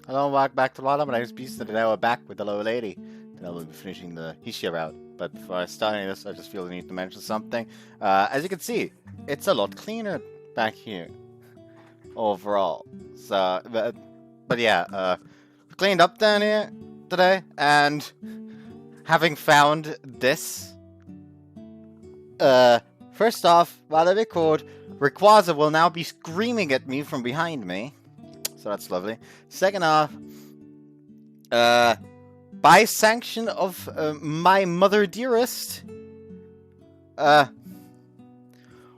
Hello, welcome back to Lala. My name is Beast, and today we're back with the little lady. Today we'll be finishing the Hishia-Route. But before I start this, I just feel the need to mention something. As you can see, it's a lot cleaner back here overall. So, but yeah, cleaned up down here today, and having found this, first off, while I record, Rayquaza will now be screaming at me from behind me. So that's lovely. Second off, by sanction of my mother dearest,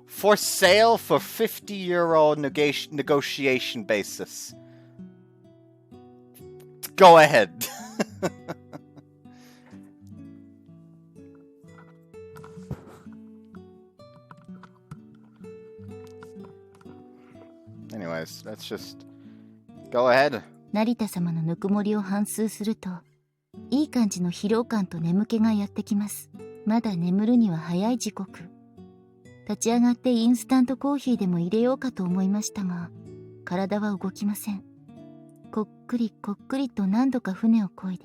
for sale for €50 negotiation basis. Go ahead. Anyways, let's just go ahead. 成田様のぬくもりを反芻すると、いい感じの疲労感と眠気がやってきます。まだ眠るには早い時刻。立ち上がってインスタントコーヒーでも入れようかと思いましたが、体は動きません。こっくりこっくりと何度か船を漕いで、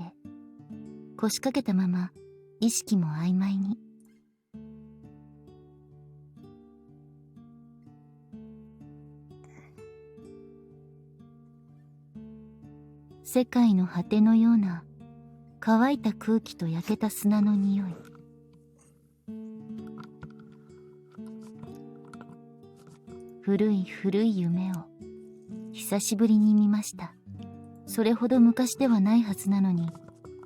腰掛けたまま意識も曖昧に。世界の果てのような乾いた空気と焼けた砂の匂い。古い古い夢を久しぶりに見ました。それほど昔ではないはずなのに、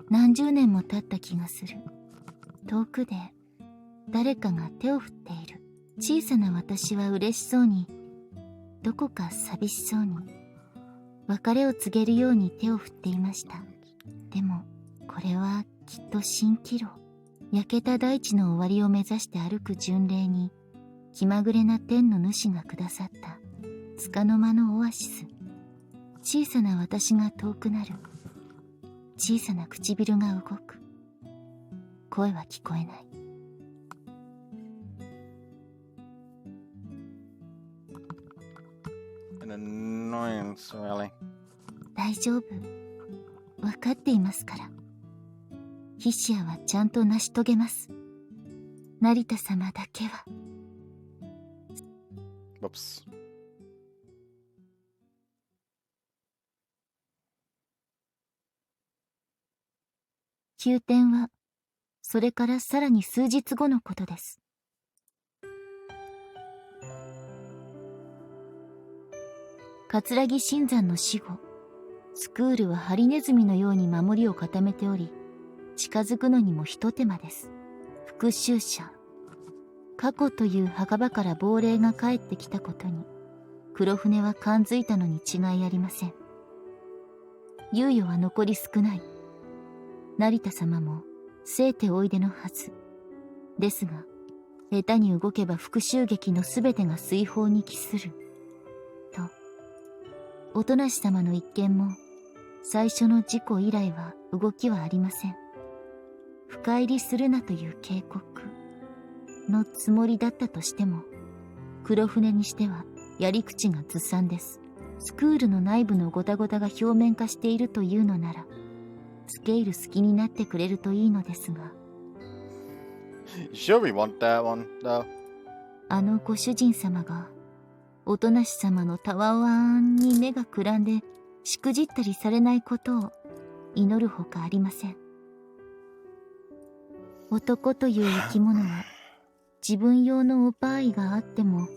何十年も経った気がする。遠くで誰かが手を振っている。小さな私は嬉しそうに、どこか寂しそうに、別れを告げるように手を振っていました。でもこれはきっと蜃気楼。焼けた大地の終わりを目指して歩く巡礼に、気まぐれな天の主がくださった束の間のオアシス。小さな私が遠くなる。小さな唇が動く。声は聞こえない。大丈夫。わかっていますから。ヒシアはちゃんと成し遂げます。成田様だけは。Whoops. 急転は、それからさらに数日後のことです。桂木新山の死後、スクールはハリネズミのように守りを固めており、近づくのにもひと手間です。復讐者。過去という墓場から亡霊が帰ってきたことに、黒船は感づいたのに違いありません。猶予は残り少ない。成田様も生ておいでのはず。ですが、下手に動けば復讐劇のすべてが水泡に帰する。と、おとなし様の一件も、最初の事故以来は動きはありません。深入りするなという警告のつもりだったとしても、黒船にしてはやり口がずさんです。スクールの内部のゴタゴタが表面化しているというのなら、スケール好きになってくれるといいのですが。Sure we want that one, though. あのご主人様が、おとなし様のたわわんに目がくらんで、しくじったりされないことを祈るほかありません。男という生き物は、自分用のオパーイがあっても、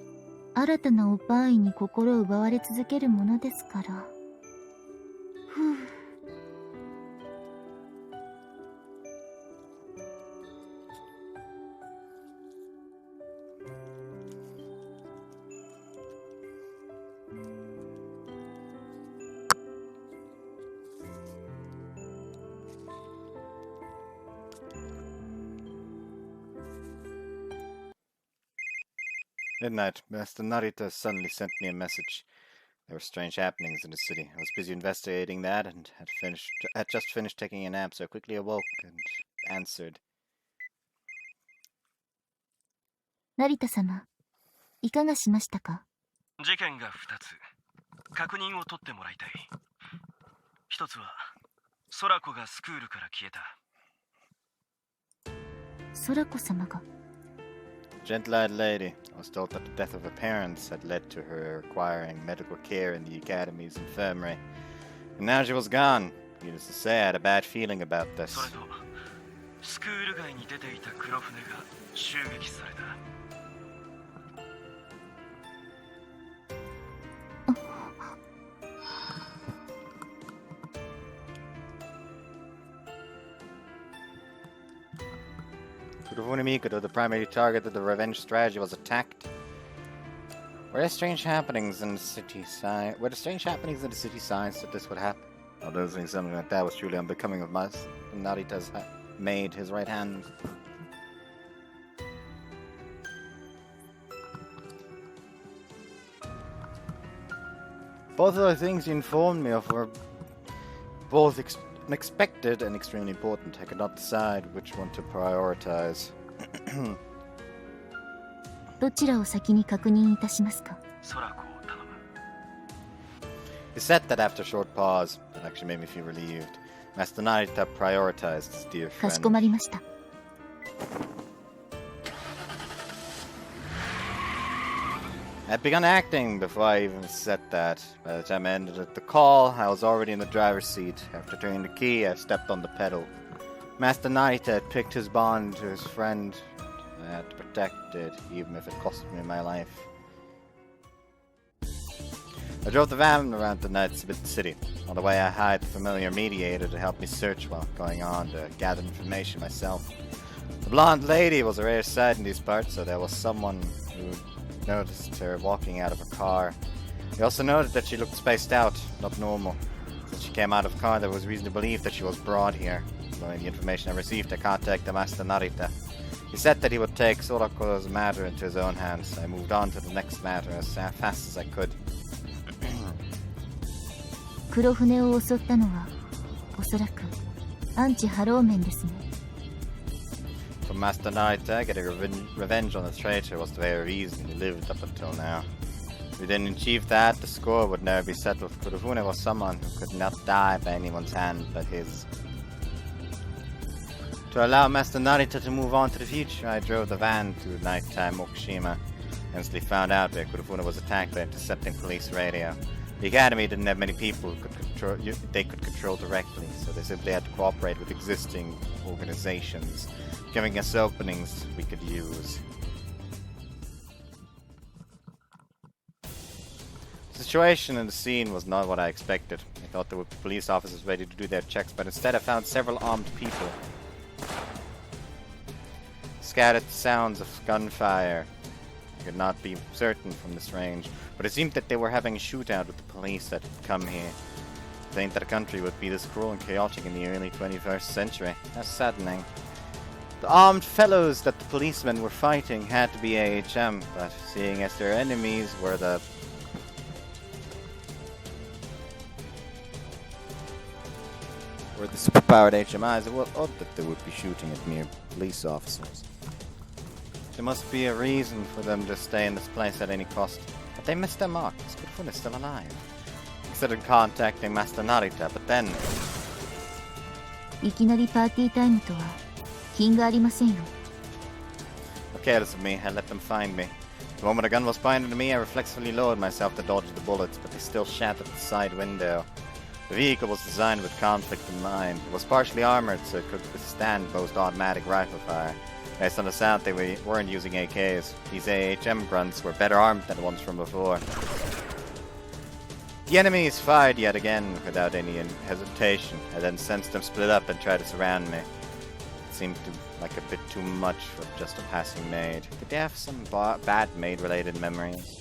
新たなオパーイに心を奪われ続けるものですから。ふぅ。Midnight, Master Narita suddenly sent me a message. There were strange happenings in the city. I was busy investigating that and had just finished taking a nap, so I quickly awoke and answered. 成田様、いかがしましたか？事件が2つ。確認を取ってもらいたい。一つは空子がスクールから消えた。空子様が。 Gentle-eyed lady was told that the death of her parents had led to her requiring medical care in the Academy's infirmary. And now she was gone. Needless to say, I had a bad feeling about this. それとスクール外に出ていた黒船が襲撃された。Kurofune Mikoto, the primary target of the revenge strategy, was attacked. Were there strange happenings in the city signs that this would happen? Although doing something like that was truly unbecoming of Narita's maid, his right hand. Both of the things you informed me of were both unexpected and extremely important. I could not decide which one to prioritize. どちらを先に確認いたしますか？ 空子を頼む。 He said that after a short pause. That actually made me feel relieved. Master Narita prioritized his dear かし friend. こまりました。 I had begun acting before I even said that. By the time I ended the call, I was already in the driver's seat. After turning the key, I stepped on the pedal. Master Narita had picked his bond to his friend. I had to protect it, even if it cost me my life. I drove the van around the night city. On the way, I hired the familiar mediator to help me search while going on to gather information myself. The blonde lady was a rare sight in these parts, so there was someone who noticed her walking out of her car. He also noted that she looked spaced out, not normal. Since she came out of the car, there was reason to believe that she was brought here. Knowing the information I received, I contacted Master Narita. He said that he would take Sorako's matter into his own hands. I moved on to the next matter as fast as I could. 黒船を襲ったのはおそらくアンチハロー面ですね。 For Master Narita, getting revenge on the traitor was the very reason he lived up until now. If we didn't achieve that, the score would never be settled. Kurofune was someone who could not die by anyone's hand but his. To allow Master Narita to move on to the future, I drove the van to nighttime Okushima. Instantly found out that Kurofune was attacked by intercepting police radio. The Academy didn't have many people they could control directly, so they simply had to cooperate with existing organizations, giving us openings we could use. The situation in the scene was not what I expected. I thought there would be police officers ready to do their checks, but instead I found several armed people. Scattered sounds of gunfire. I could not be certain from this range, but it seemed that they were having a shootout with the police that had come here. To think that a country would be this cruel and chaotic in the early 21st century. That's saddening. The armed fellows that the policemen were fighting had to be AHM, but seeing as their enemies were the superpowered HMIs, it was odd that they would be shooting at mere police officers. There must be a reason for them to stay in this place at any cost. But they missed their mark. Kurofune is still alive. I considered contacting Master Narita, but then... いきなりパーティータイムとは品がありませんよ。 Careless of me, I let them find me. The moment a gun was pointed at me, I reflexively lowered myself to dodge the bullets, but they still shattered the side window. The vehicle was designed with conflict in mind. It was partially armored, so it could withstand most automatic rifle fire. Based on the sound, they weren't using AKs. These AHM grunts were better armed than the ones from before. The enemies fired yet again without any hesitation. I then sensed them split up and try to surround me. It seemed like a bit too much for just a passing maid. Did they have some bad maid-related memories?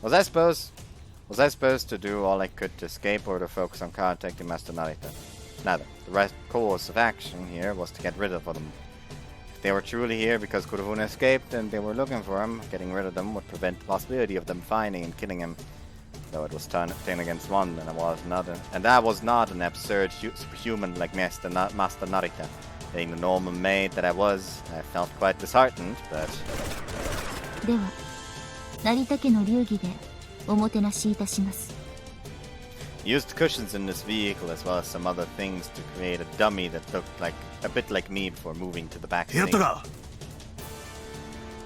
Was I supposed to do all I could to escape or to focus on contacting Master Narita? Neither. The right course of action here was to get rid of them. If they were truly here because Kurofune escaped and they were looking for him, getting rid of them would prevent the possibility of them finding and killing him. Though it was 10 against 1, and that was not an absurd superhuman like Master Narita. Being the normal maid that I was, I felt quite disheartened, but... では、成田家の流儀でおもてなしいたします。Used cushions in this vehicle as well as some other things to create a dummy that looked like a bit like me before moving to the back seat.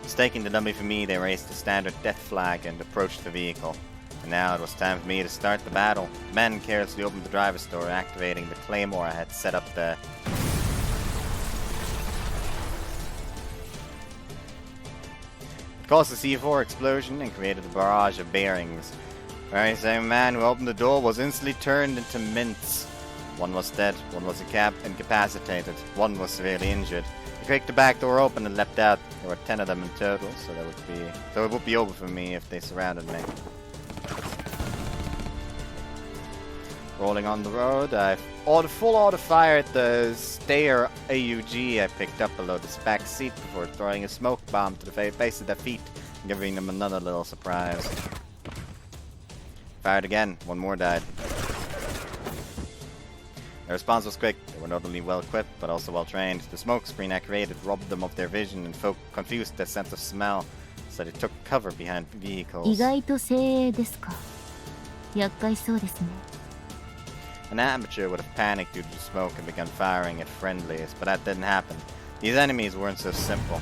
Mistaking the dummy for me, they raised the standard death flag and approached the vehicle. And now it was time for me to start the battle. Men carelessly opened the driver's door, activating the claymore I had set up there. It caused a C4 explosion and created a barrage of bearings. The very same man who opened the door was instantly turned into mince. One was dead, one was incapacitated, one was severely injured. I kicked the back door open and leapt out. There were 10 of them in total, so it would be over for me if they surrounded me. Rolling on the road, I full auto fired the Stayer AUG I picked up below this back seat before throwing a smoke bomb to the base of their feet, giving them another little surprise. Fired again, one more died. Their response was quick. They were not only well equipped, but also well trained. The smoke screen I created robbed them of their vision and confused their sense of smell, so they took cover behind vehicles. 意外と精鋭ですか。厄介そうですね。An amateur would have panicked due to the smoke and begun firing at friendlies, but that didn't happen. These enemies weren't so simple.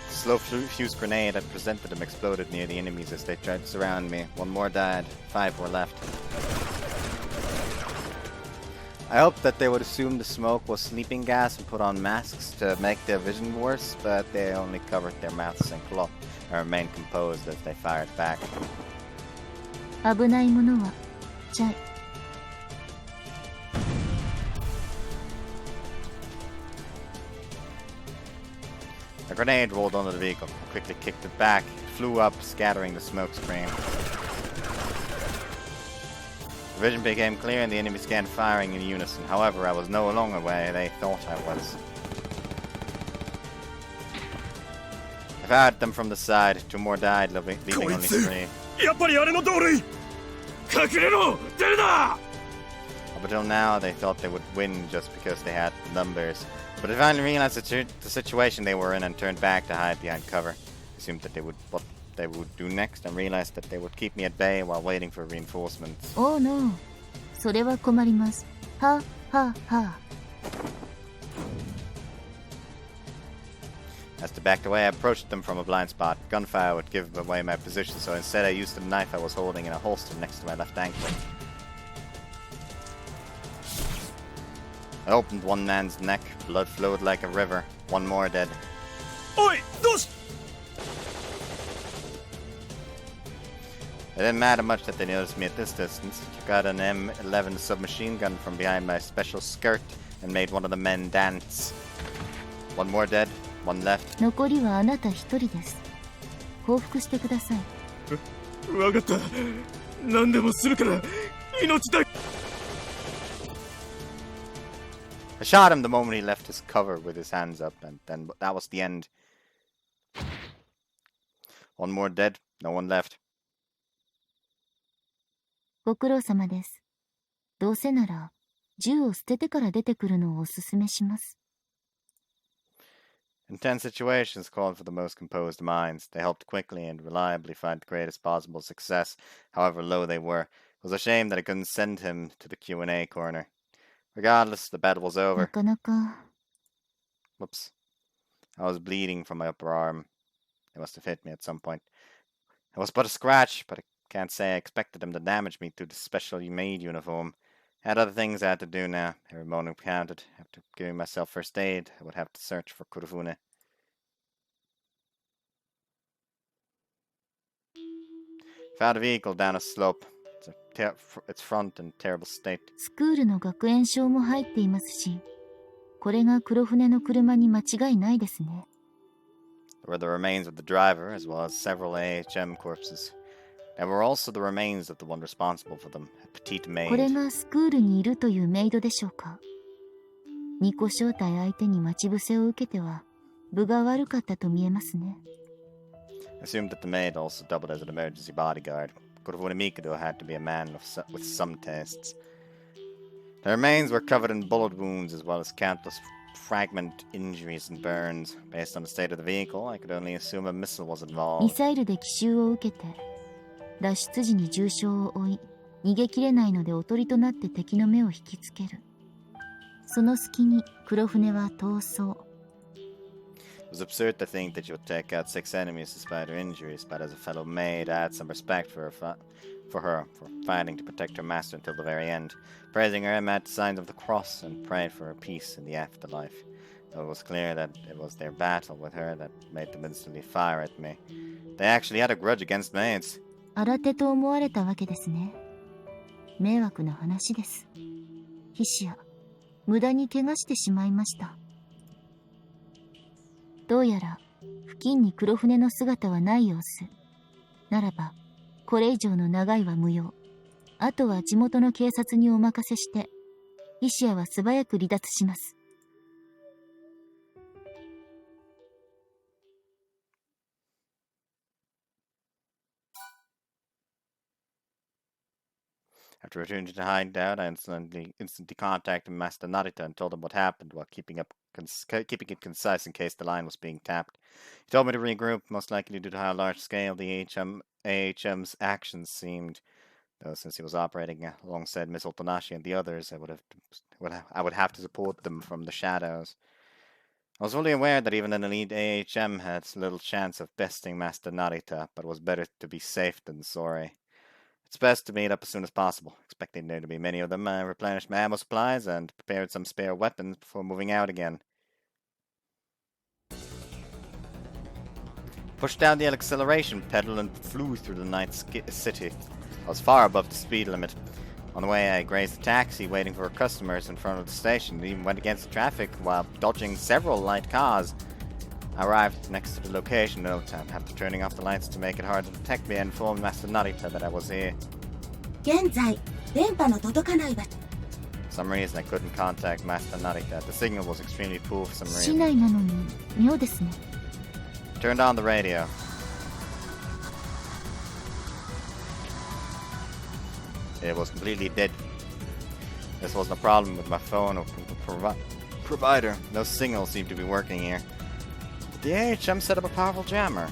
The slow fuse grenade I presented them exploded near the enemies as they tried to surround me. One more died, 5 were left. I hoped that they would assume the smoke was sleeping gas and put on masks to make their vision worse, but they only covered their mouths in cloth and remained composed as they fired back. 危ないものはチャイ。A grenade rolled onto the vehicle. I quickly kicked it back. It flew up, scattering the smoke screen. The vision became clear and the enemies began firing in unison. However, I was no longer where they thought I was. I fired them from the side. 2 more died, leaving only 3. Up until now, they thought they would win just because they had the numbers. But they finally realized the situation they were in and turned back to hide behind cover. Assumed that what they would do next and realized that they would keep me at bay while waiting for reinforcements. Oh no. それは困ります。ははは。As they backed away, I approached them from a blind spot. Gunfire would give away my position, so instead I used the knife I was holding in a holster next to my left ankle. I opened one man's neck. Blood flowed like a river. 1 more dead. Oi! It didn't matter much that they noticed me at this distance. I took out an M11 submachine gun from behind my special skirt and made one of the men dance. 1 more dead. 1 left. 残りはあなた一人です。報復してください。わかった。何でもするから命だ。I shot him the moment he left his cover with his hands up, and then that was the end. 1 more dead, no one left. ご苦労様です。どうせなら銃を捨ててから出てくるのをおすすめします。Intense situations called for the most composed minds. They helped quickly and reliably find the greatest possible success, however low they were. It was a shame that I couldn't send him to the Q&A corner. Regardless, the battle was over. なかなか。 Whoops. I was bleeding from my upper arm. They must have hit me at some point. It was but a scratch, but I can't say I expected them to damage me through the specially made uniform. I had other things I had to do now. Every moment counted. After giving myself first aid, I would have to search for Kurofune. Found a vehicle down a slope. Its front in terrible state. スクールの学園証も入っていますし、これが黒船の車に間違いないですね。There were the remains of the driver, as well as several AHM corpses. There were also the remains of the one responsible for them, a petite maid. これがスクールにいるというメイドでしょうか。2個正体相手に待ち伏せを受けては、分が悪かったと見えますね。I assumed that the maid also doubled as an emergency bodyguard. Kurofune Mikado had to be a man with some tastes. The remains were covered in bullet wounds as well as countless fragment injuries and burns. Based on the state of the vehicle, I could only assume a missile was ミ involved. サイルで奇襲を受けて、脱出時に重傷を負い、逃げきれないのでおとりとなって敵の目を引きつける。その隙に黒船は逃走。It was absurd to think that you would take out 6 enemies despite her injuries, but as a fellow maid, I had some respect for her for fighting to protect her master until the very end. Praising her, I met signs of the cross and prayed for her peace in the afterlife. Though it was clear that it was their battle with her that made them instantly fire at me. They actually had a grudge against maids. 新手と思われたわけですね。迷惑な話です。ヒシア、無駄に怪我してしまいました。どうやら付近に黒船の姿はない様子。ならばこれ以上の長いは無用。あとは地元の警察にお任せしてヒシアは素早く離脱します。After returning to the hideout, I instantly contacted Master Narita and told him what happened while keeping it concise in case the line was being tapped. He told me to regroup, most likely due to how large scale the AHM's actions seemed. Though since he was operating alongside Miss Otonashi and the others, I would have to support them from the shadows. I was fully aware that even an elite AHM had little chance of besting Master Narita, but it was better to be safe than sorry. It's best to meet up as soon as possible. Expecting there to be many of them, I replenished my ammo supplies and prepared some spare weapons before moving out again. Pushed down the acceleration pedal and flew through the night city. I was far above the speed limit. On the way, I grazed a taxi waiting for customers in front of the station and even went against the traffic while dodging several light cars. I arrived next to the location in no time, after turning off the lights to make it hard to detect me and informed Master Narita that I was here. For some reason, I couldn't contact Master Narita. The signal was extremely poor for some reason. Turned on the radio. It was completely dead. This wasn't a problem with my phone or provider. No signal seemed to be working here. The AHM set up a powerful jammer.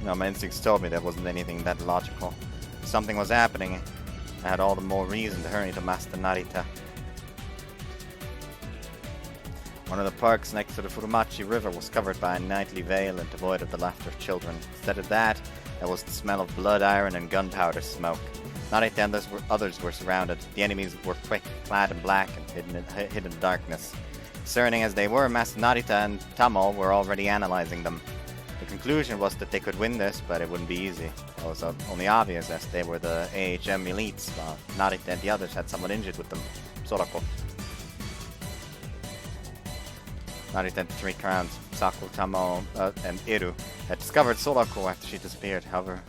My instincts told me there wasn't anything that logical. If something was happening, I had all the more reason to hurry to Master Narita. One of the parks next to the Furumachi River was covered by a nightly veil and devoid of the laughter of children. Instead of that, there was the smell of blood, iron, and gunpowder smoke. Narita and others were surrounded. The enemies were quick, clad in black, and hidden in darkness. Discerning as they were, Master Narita and Tamo were already analyzing them. The conclusion was that they could win this, but it wouldn't be easy. It was only obvious as they were the AHM elites, while Narita and the others had someone injured with them, Sorako. Narita and the Three Crowns, Saku, Tamo, and Iru, had discovered Sorako after she disappeared. However,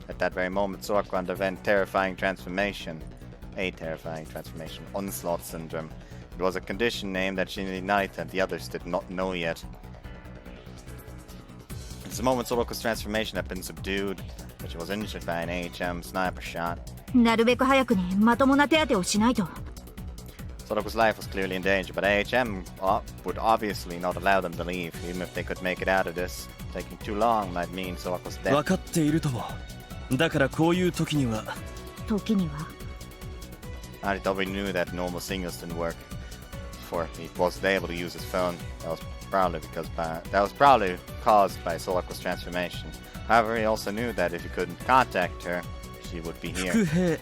at that very moment, Sorako underwent a terrifying transformation, Onslaught Syndrome. It was a condition name that Shinji Narita and the others did not know yet. At this moment, Soroko's transformation had been subdued, but she was injured by an AHM sniper shot. Soroko's life was clearly in danger, but AHM would obviously not allow them to leave, even if they could make it out of this. Taking too long might mean Soroko's death. Narita knew that normal signals didn't work. Before he wasn't able to use his phone. That was probably caused by Soroko's transformation. However, he also knew that if he couldn't contact her, she would be here.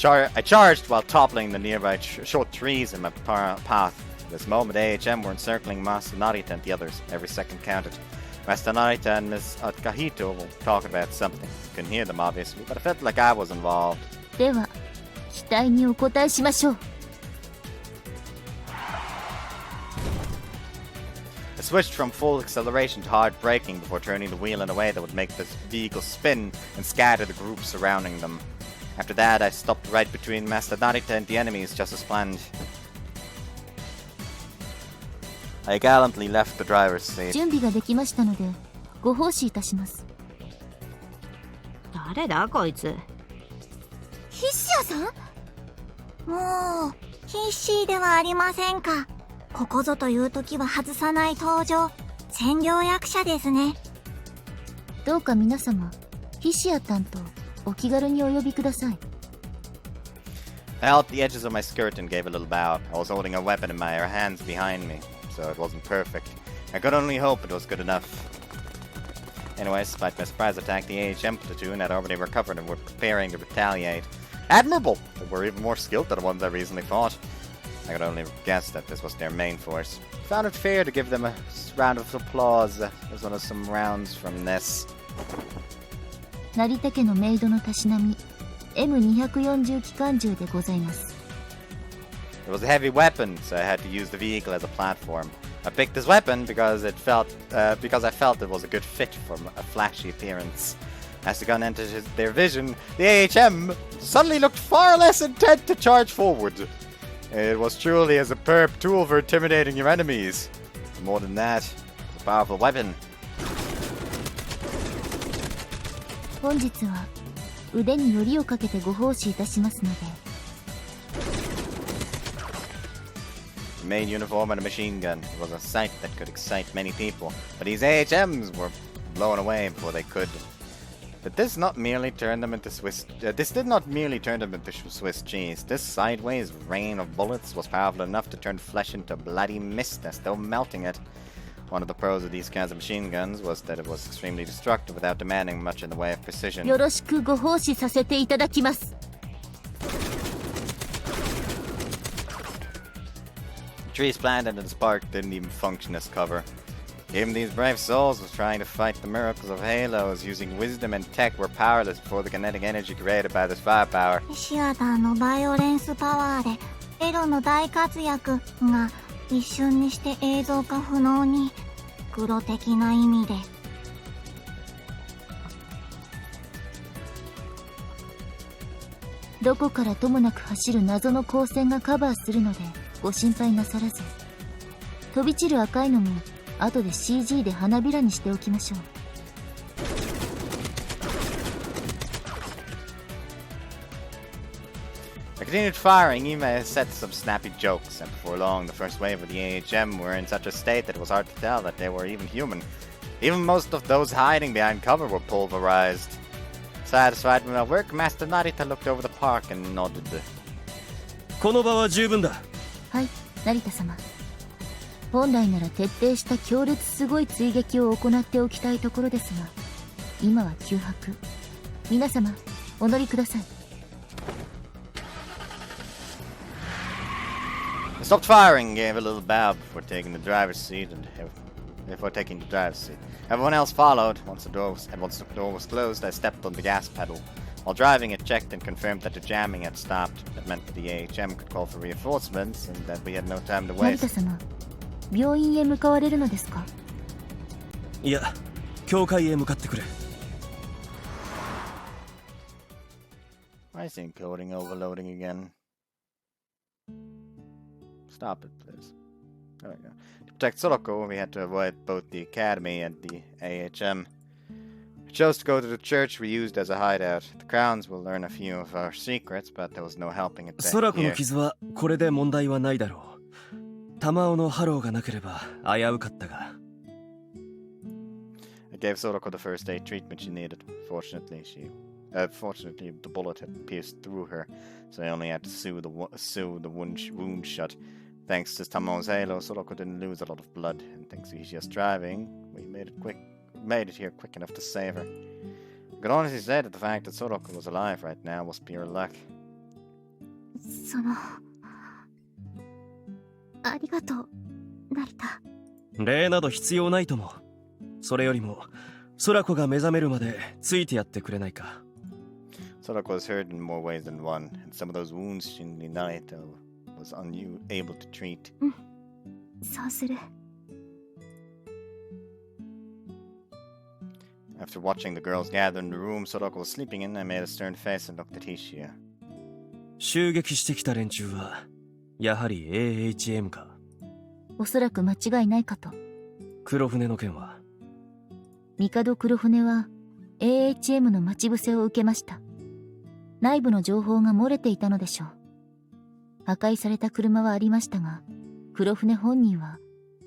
I charged while toppling the nearby short trees in my path. At this moment, AHM were encircling Master Narita and the others. Every second counted. Master Narita and Miss Akahito were talking about something. Couldn't hear them, obviously, but I felt like I was involved. I switched from full acceleration to hard braking before turning the wheel in a way that would make the vehicle spin and scatter the group surrounding them. After that, I stopped right between Master Narita and the enemies, just as planned. I gallantly left the driver's seat. 準備ができましたので、ご奉仕いたします。誰だこいつ。ヒッシアさん？もう、ヒッシーではありませんか。ここぞという時は外さない登場。専業役者ですね。どうか皆様、ヒシア担当、お気軽にお呼びください。I held the edges of my skirt and gave a little bow. I was holding a weapon in my hands behind me, so it wasn't perfect. I could only hope it was good enough. Anyway, despite my surprise attack, the AHM platoon had already recovered and were preparing to retaliate. Admirable! They were even more skilled than the ones I recently fought. I could only guess that this was their main force. Found it fair to give them a round of applause as well as some rounds from this. 成田家のメイドのたしなみ M240 機関銃でございます。It was a heavy weapon, so I had to use the vehicle as a platform. I picked this weapon because I felt it was a good fit for a flashy appearance. As the gun entered their vision, the AHM suddenly looked far less intent to charge forward. It was truly a superb tool for intimidating your enemies. More than that, a powerful weapon. 本日は腕によりをかけてご奉仕いたしますので。The main uniform and a machine gun. It was a sight that could excite many people, but these AHMs were blown away before they could. But this did not merely turn them into Swiss cheese. This sideways rain of bullets was powerful enough to turn flesh into bloody mist as though melting it. One of the pros of these kinds of machine guns was that it was extremely destructive without demanding much in the way of precision. よろしくご奉仕させていただきます。The trees planted in this park didn't even function as cover. Even these brave souls was trying to fight the miracles of halos using wisdom and tech were powerless before the kinetic energy created by this firepower. シアターのバイオレンスパワーでエロの大活躍が一瞬にして映像化不能に黒的な意味で。どこからともなく走る謎の光線がカバーするのでご心配なさらず。飛び散る赤いのも後で CG で花びらにしておきましょう。I continued firing, even as I said some snappy jokes, and before long the first wave of the AHM were in such a state that it was hard to tell that they were even human. Even most of those hiding behind cover were pulverized. Satisfied with my work, Master Narita looked over the park and nodded. この場は十分だ。はい、成田様。本来なら徹底した強烈すごい追撃を行っておきたいところですが、今は休泊。皆様、お乗りください。I stopped firing, gave a little bow before taking the driver's seat, Everyone else followed. Once the door was closed, I stepped on the gas pedal. While driving, it checked and confirmed that the jamming had stopped. That meant that the AHM could call for reinforcements and that we had no time to 成 waste. 田様、病院へ向かわれるのですか？いや、教会へ向かってくれ。I see encoding overloading again. Stop it, please. There we go. To protect Soroko, we had to avoid both the academy and the AHM. We chose to go to the church we used as a hideout. The crowns will learn a few of our secrets, but there was no helping it ソラコの here. 傷はこれで問題はないだろう。玉緒のハローがなければ危うかったが。I gave Soroko the first aid treatment she needed. Fortunately, the bullet had pierced through her, so I only had to sew the wound shut. Thanks to Tamon's halo, Soroko didn't lose a lot of blood, and thanks to Hishia's driving, we made it here quick enough to save her. I could honestly say that the fact that Soroko was alive right now was pure luck. ありがとう、成田。礼など必要ないとも。それよりも、ソラコが目覚めるまでついてやってくれないか。Soroko was hurt in more ways than one, and some of those wounds Shinri Narita was unable to treat. そうする。After watching the girls gather in the room Soroko was sleeping in, I made a stern face and looked at Hishia. 襲撃してきた連中は、やはり AHM か。おそらく間違いないかと。黒船の件は帝黒船は AHM の待ち伏せを受けました。内部の情報が漏れていたのでしょう。破壊された車はありましたが、黒船本人は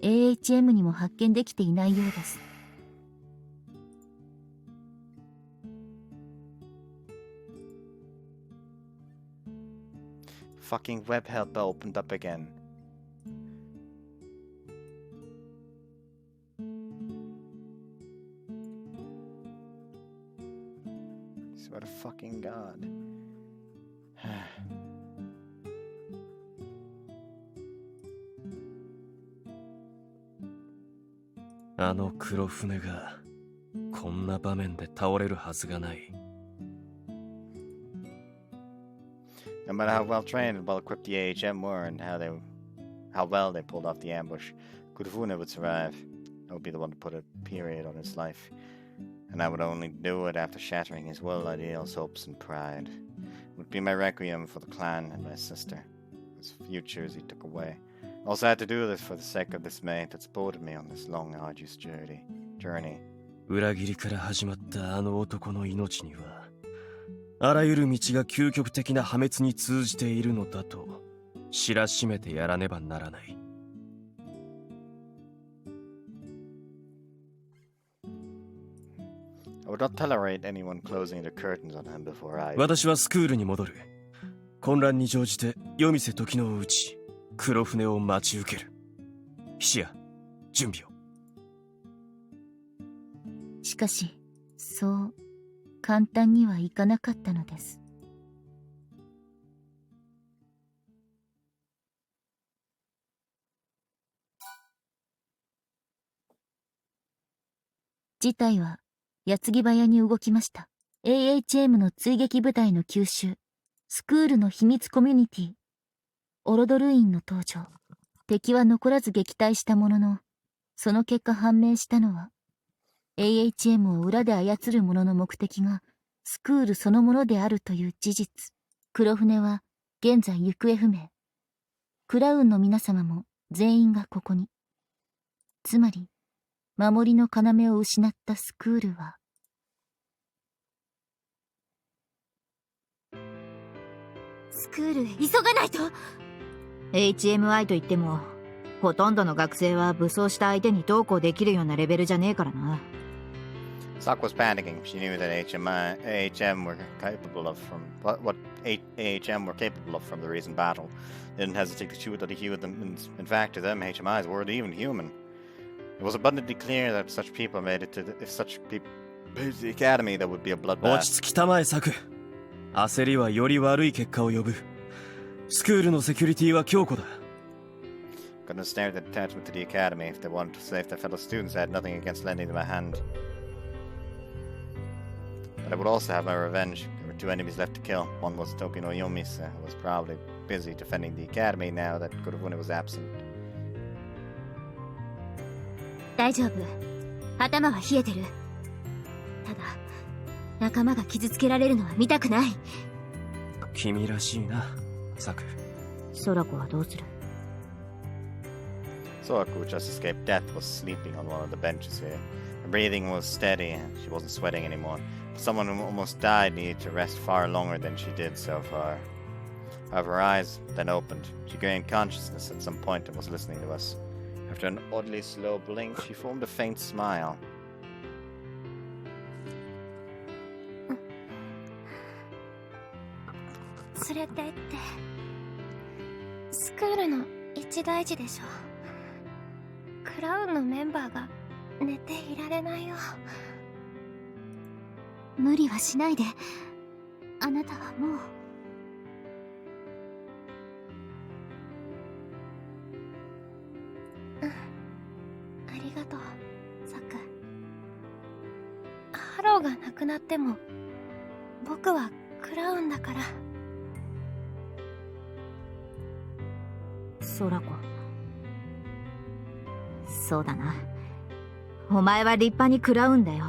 AHM にも発見できていないようです。fucking web helper opened up again. Swear to fucking God. あの黒船がこんな場面で倒れるはずがない。No matter how well trained and well equipped the AHM were and how well they pulled off the ambush, Kurufune would survive. I would be the one to put a period on his life. And I would only do it after shattering his will ideals, hopes, and pride. It would be my requiem for the clan and my sister, whose futures he took away. Also, I had to do this for the sake of this mate that supported me on this long, arduous journey. 裏切りから始まったあの男の命には、あらゆる道が究極的な破滅に通じているのだと知らしめてやらねばならない。I would not tolerate anyone closing the curtains on him before I... 私はスクールに戻る。混乱に乗じて夜店時のうち、黒船を待ち受ける。ヒシア、準備を。しかし、そう簡単にはいかなかったのです。事態は矢継ぎ早に動きました。AHM の追撃部隊の急襲、スクールの秘密コミュニティ、オロドルインの登場。敵は残らず撃退したものの、その結果判明したのは、AHM を裏で操る者の目的がスクールそのものであるという事実。黒船は現在行方不明。クラウンの皆様も全員がここに。つまり、守りの要を失ったスクールは、スクールへ急がないと。 HMI といってもほとんどの学生は武装した相手にどうこうできるようなレベルじゃねえからな。Sock was panicking. She knew that AHM were capable of what AHM were capable of from the recent battle. They didn't hesitate to shoot at a few of them. In fact, to them, HMIs weren't even human. It was abundantly clear that such people made it to if such people made the academy, there would be a bloodbath. 落ち着きたまえ、サク。焦りはより悪い結果を呼ぶ。スクールのセキュリティは強固だ。Couldn't stand the attachment to the academy. If they wanted to save their fellow students, I had nothing against lending them a hand. But I would also have my revenge. There were two enemies left to kill. One was Tokino Yomisa, who was probably busy defending the academy now that Kurofune was absent. 大丈夫。頭は冷えてる。ただ、仲間が傷つけられるのは見たくない。君らしいな、サク。空子はどうする？ Soaku, who just escaped death, was sleeping on one of the benches here. Her breathing was steady and she wasn't sweating anymore. But someone who almost died needed to rest far longer than she did so far. However, her eyes then opened. She gained consciousness at some point and was listening to us. After an oddly slow blink, she formed a faint smile. 連れて行って。スクールの一大事でしょ。クラウンのメンバーが寝ていられないよ。無理はしないで。あなたはもう。ありがとう、サク。ハローが亡くなっても僕はクラウンだから。空子。そうだな。お前は立派にクラウンだよ。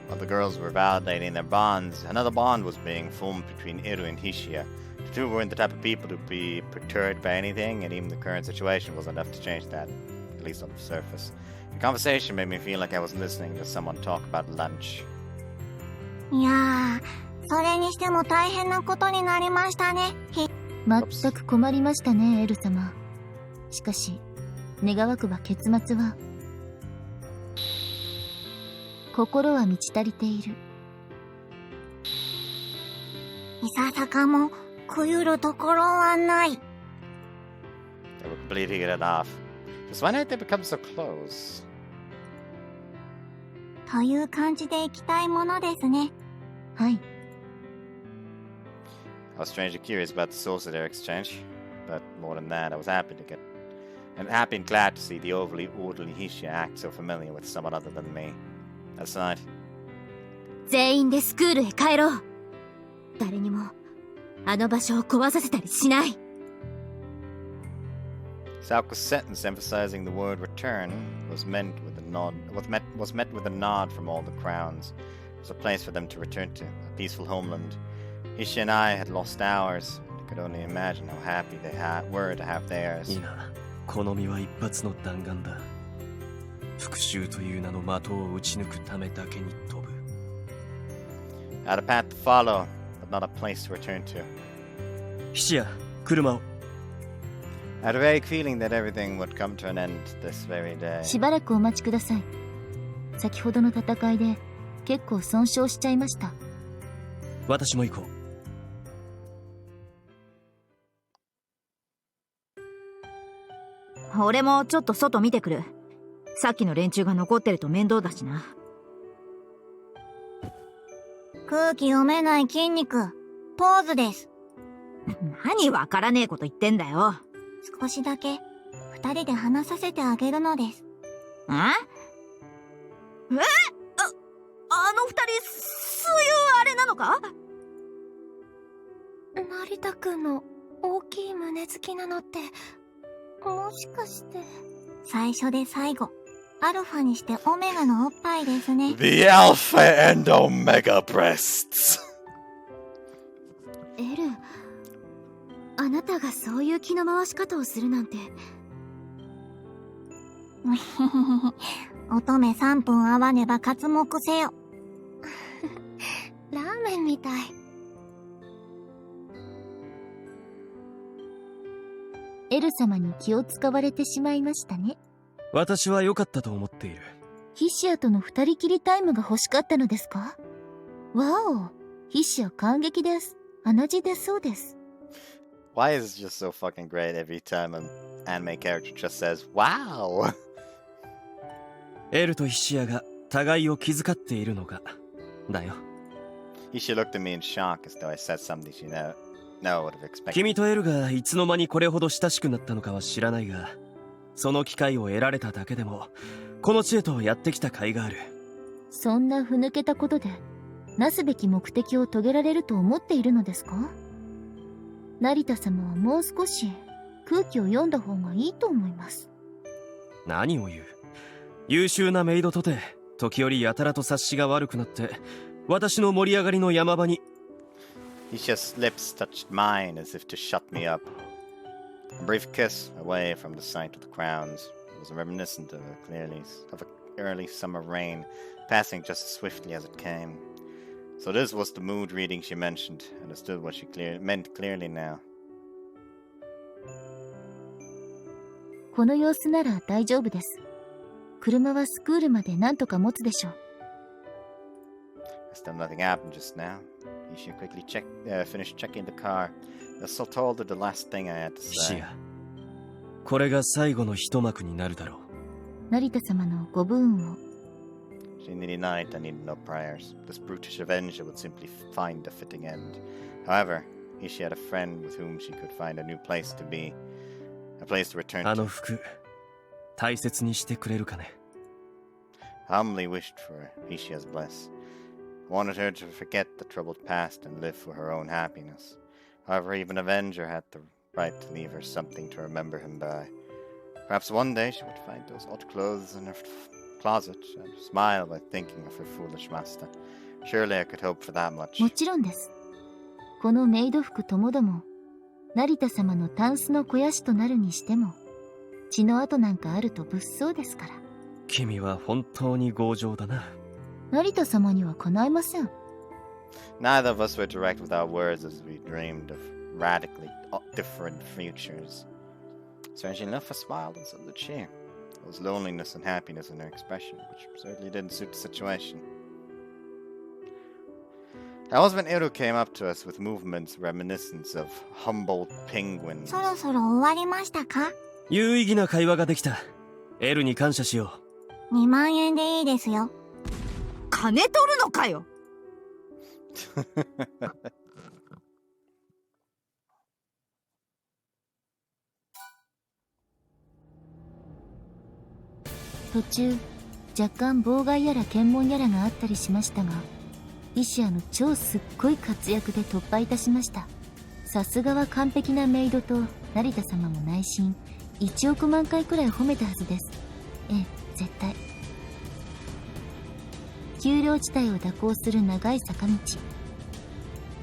While the girls were validating their bonds, another bond was being formed between Iru and Hishia. The two weren't the type of people to be perturbed by anything, and even the current situation was enough to change that, at least on the surface. The conversation made me feel like I was listening to someone talk about lunch. いやー、それにしても大変なことになりましたね。全く困りましたね、エル様。しかし、願わくば結末は。心は満ち足りている。ささかもくゆるところはない。 They were completely it off. Just why did they become so close? という感じでいきたいものですね。はい。I was strangely curious about the source of their exchange, but more than that, I was happy and glad to see the overly orderly Hishia act so familiar with someone other than me. That's night. 全員でスクールへ帰ろう。誰にもあの場所を壊させたりしない。Sauka's sentence emphasizing the word return was met with a nod from all the crowns. It was a place for them to return to, a peaceful homeland. Hishia and I had lost ours, and I could only imagine how happy they were to have theirs. いいな、好みは一発の弾丸だ。復讐という名の的を撃ち抜くためだけに飛ぶ。Had a path to follow, but not a place to return to. ヒシア、車を。I had a vague feeling that everything would come to an end this very day. しばらくお待ちください。先ほどの戦いで結構損傷しちゃいました。私も行こう。俺もちょっと外見てくる。さっきの連中が残ってると面倒だしな。空気読めない筋肉、ポーズです。何わからねえこと言ってんだよ。少しだけ二人で話させてあげるのです。あの二人、そういうあれなのか？成田くんの大きい胸好きなのって、もしかして。最初で最後、アルファにしてオメガのおっぱいですね。The Alpha and Omega breasts! エル、あなたがそういう気の回し方をするなんて。乙女3分合わねば刮目せよ。ラーメンみたい。エル様に気を使われてしまいましたね。私は良かったと思っている。ヒシアとの二人きりタイムが欲しかったのですか？わお、ヒシア感激です。鼻血出そうです。Why is it just so fucking great every time an anime character just says, wow? エルとヒシアが互いを気遣っているのが、だよ。Hishia looked at me in shock as though I said something she never would have expected. 君とエルがいつの間にこれほど親しくなったのかは知らないが、その機会を得られただけでも、この地へとやってきた甲斐がある。そんなふぬけたことで、なすべき目的を遂げられると思っているのですか？成田様はもう少し空気を読んだ方がいいと思います。何を言う。優秀なメイドとて、時折やたらと察しが悪くなって、私の盛り上がりの山場に。Hishia's lips touched mine as if to shut me up. A brief kiss away from the sight of the crowns was reminiscent of early summer rain passing just as swiftly as it came. So this was the mood reading she mentioned. I understood what she meant clearly now. この様子なら大丈夫です。車はスクールまで何とか持つでしょう。As though nothing happened just now, Hishia quickly finished checking the car. I still told her the last thing I had to ヒシ say. ア、これが最後の一幕になるだろう。成田様のご武運を。She needed night, I needed no prayers. This brutish avenger would simply find a fitting end. However, Hishia had a friend with whom she could find a new place to be. A place to return あの to. 服、大切にしてくれるかね。I humbly wished for Hishia's bliss. I wanted her to forget the troubled past and live for her own happiness. However, even Avenger had the right to leave her something to remember him by. Perhaps one day she would find those odd clothes in her closet and smile by thinking of her foolish master. Surely I could hope for that much. もちろんです。このメイド服ともども、成田様のタンスの肥やしとなるにしても、血の跡なんかあると物騒ですから。君は本当に強情だな。成田様にはかないません。Neither of us were direct with our words as we dreamed of radically different futures. Strangely enough, I smiled and so did she. There was loneliness and happiness in her expression, which certainly didn't suit the situation. That was when Eru came up to us with movements reminiscent of Humboldt penguins. そろそろ終わりましたか？有意義な会話ができた。エルに感謝しよ2万円でいいですよ。金取るのかよ。途中若干妨害やら検問やらがあったりしましたが、イシアの超すっごい活躍で突破いたしました。さすがは完璧なメイドと成田様も内心1億万回くらい褒めたはずです。ええ、絶対。丘陵地帯を蛇行する長い坂道。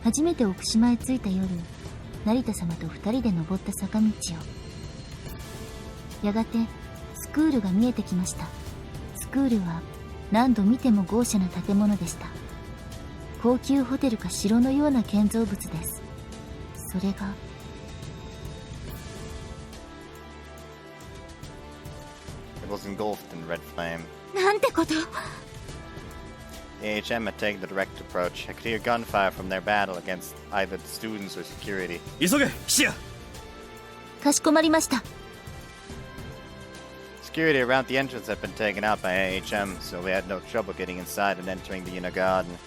初めて奥島へ着いた夜、成田様と2人で登った坂道を。やがてスクールが見えてきました。スクールは何度見ても豪奢な建物でした。高級ホテルか城のような建造物です。それがIt was engulfed in red flame. なんてこと。 AHM had taken the direct approach. I could hear gunfire from their battle against either the students or security. う。急げ、ヒシア。かしこまりました。Security around the entrance had been taken out by AHM, so we had no trouble getting inside and entering the inner garden.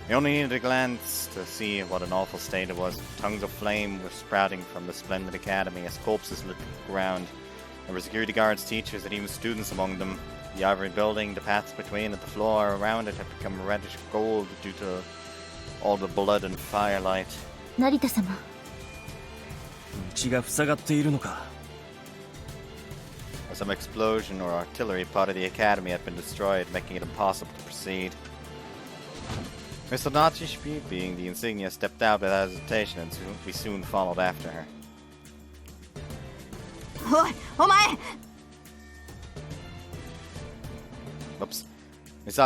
We only needed a glance to see what an awful state it was. Tongues of flame were sprouting from the splendid academy as corpses lit the ground. There were security guards, teachers, and even students among them. The ivory building, the paths between and the floor around it had become reddish gold due to all the blood and firelight. 成田様。道が塞がっているのか。Some explosion or artillery part of the academy had been destroyed, making it impossible to proceed. Mr. Natsushi, being the insignia, stepped out without hesitation, and we soon followed after her. おい、お前。 Oops. Miss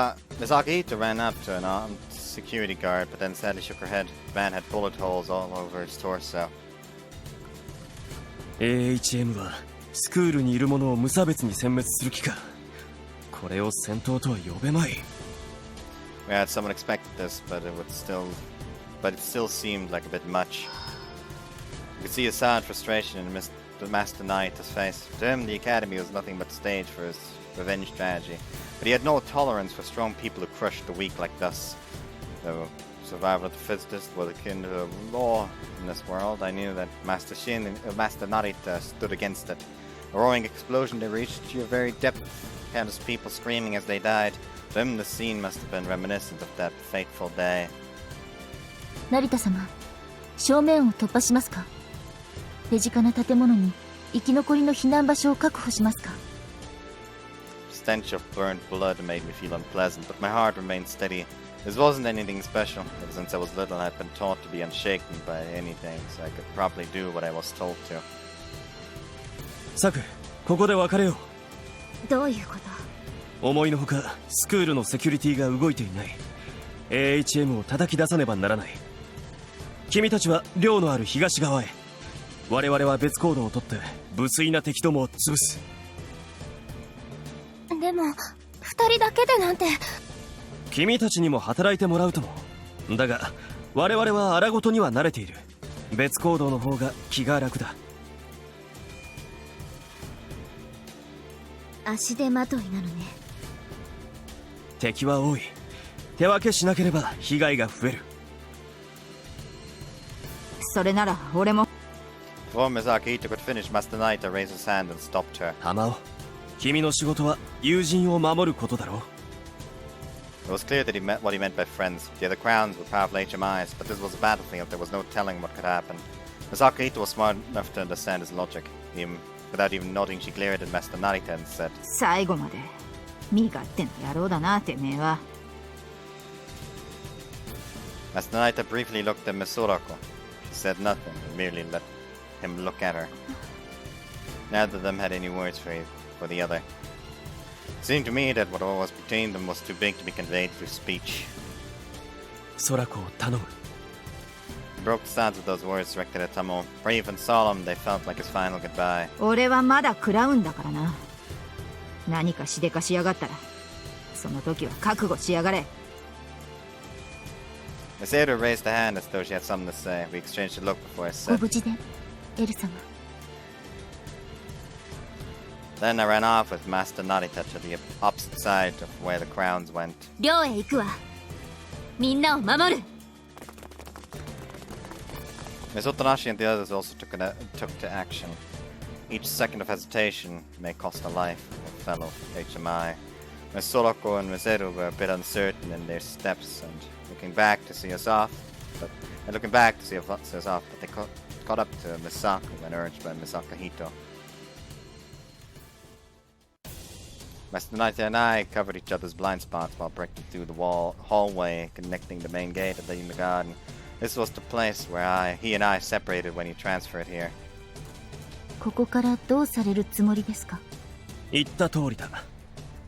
Akihito ran up to an armed security guard, but then sadly shook her head. The man had bullet holes all over his torso. AHM はスクールにいる者を無差別に殲滅する気か。これを戦闘とは呼べまい。We had someone expected this, but it still seemed like a bit much. You could see a sad frustration in the Master Knighter's face. To him, the academy was nothing but a stage for his revenge strategy, but he had no tolerance for strong people who crushed the weak like us. Though survival of the fittest was akin to law in this world, I knew that Master Narita stood against it. A roaring explosion they reached to your very depth, countless people screaming as they died. To him, the scene must have been reminiscent of that fateful day. 成田様、正面を突破しますか？手近な建物に生き残りの避難場所を確保しますか？ The stench of burnt blood made me feel unpleasant, but my heart remained steady. This wasn't anything special. Ever since I was little, I had been taught to be unshaken by anything, so I could probably do what I was told to. サク、ここで別れよう。どういうこと？思いのほかスクールのセキュリティが動いていない。 AHM を叩き出さねばならない。君たちは寮のある東側へ。我々は別行動をとって無粋な敵どもを潰す。でも2人だけでなんて。君たちにも働いてもらうとも。だが我々は荒事には慣れている。別行動の方が気が楽だ。足手まといなのね。敵は多い。手分けしなければ被害が増える。それなら俺も。 Before Miss Akihito could finish, Master Naita raised his hand and stopped her. 玉尾、君の仕事は友人を守ることだろう。It was clear that what he meant by friends. The other crowns were powerful HMIs, but this was a battlefield. There was no telling what could happen. Miss Akihito was smart enough to understand his logic. Without even nodding, she glared at Master Narita and said, 最後まで身勝手な野郎だな、てめえは。 Master Narita briefly looked at Miss Sorako. She said nothing and merely let him look at her. Neither of them had any words for the other. It seemed to me that what was between them was too big to be conveyed through speech. 空子を頼む。 He broke the silence with those words directed at Tamo. Brave and solemn, they felt like his final goodbye. 俺はまだクラウンだからな。何かしでかしやがったら、その時は覚悟しやがれ。Masato raised a hand as though she had something to say. We exchanged a look before I ご said. 無事でエル様。 Then I ran off with Master Narita to the opposite side of where the crowns went. 寮へ行くわ。みんなを守る。 Miss Otonashi and the others also took to action. Each second of hesitation may cost a life of a fellow HMI. Miss Soroko and Miss Eru were a bit uncertain in their steps and looking back to see us off, but they caught up to Misako when urged by Miss Akahito. Master Naita and I covered each other's blind spots while breaking through the hallway connecting the main gate of the garden. This was the place where he and I separated when he transferred here. ここからどうされるつもりですか？言った通りだ。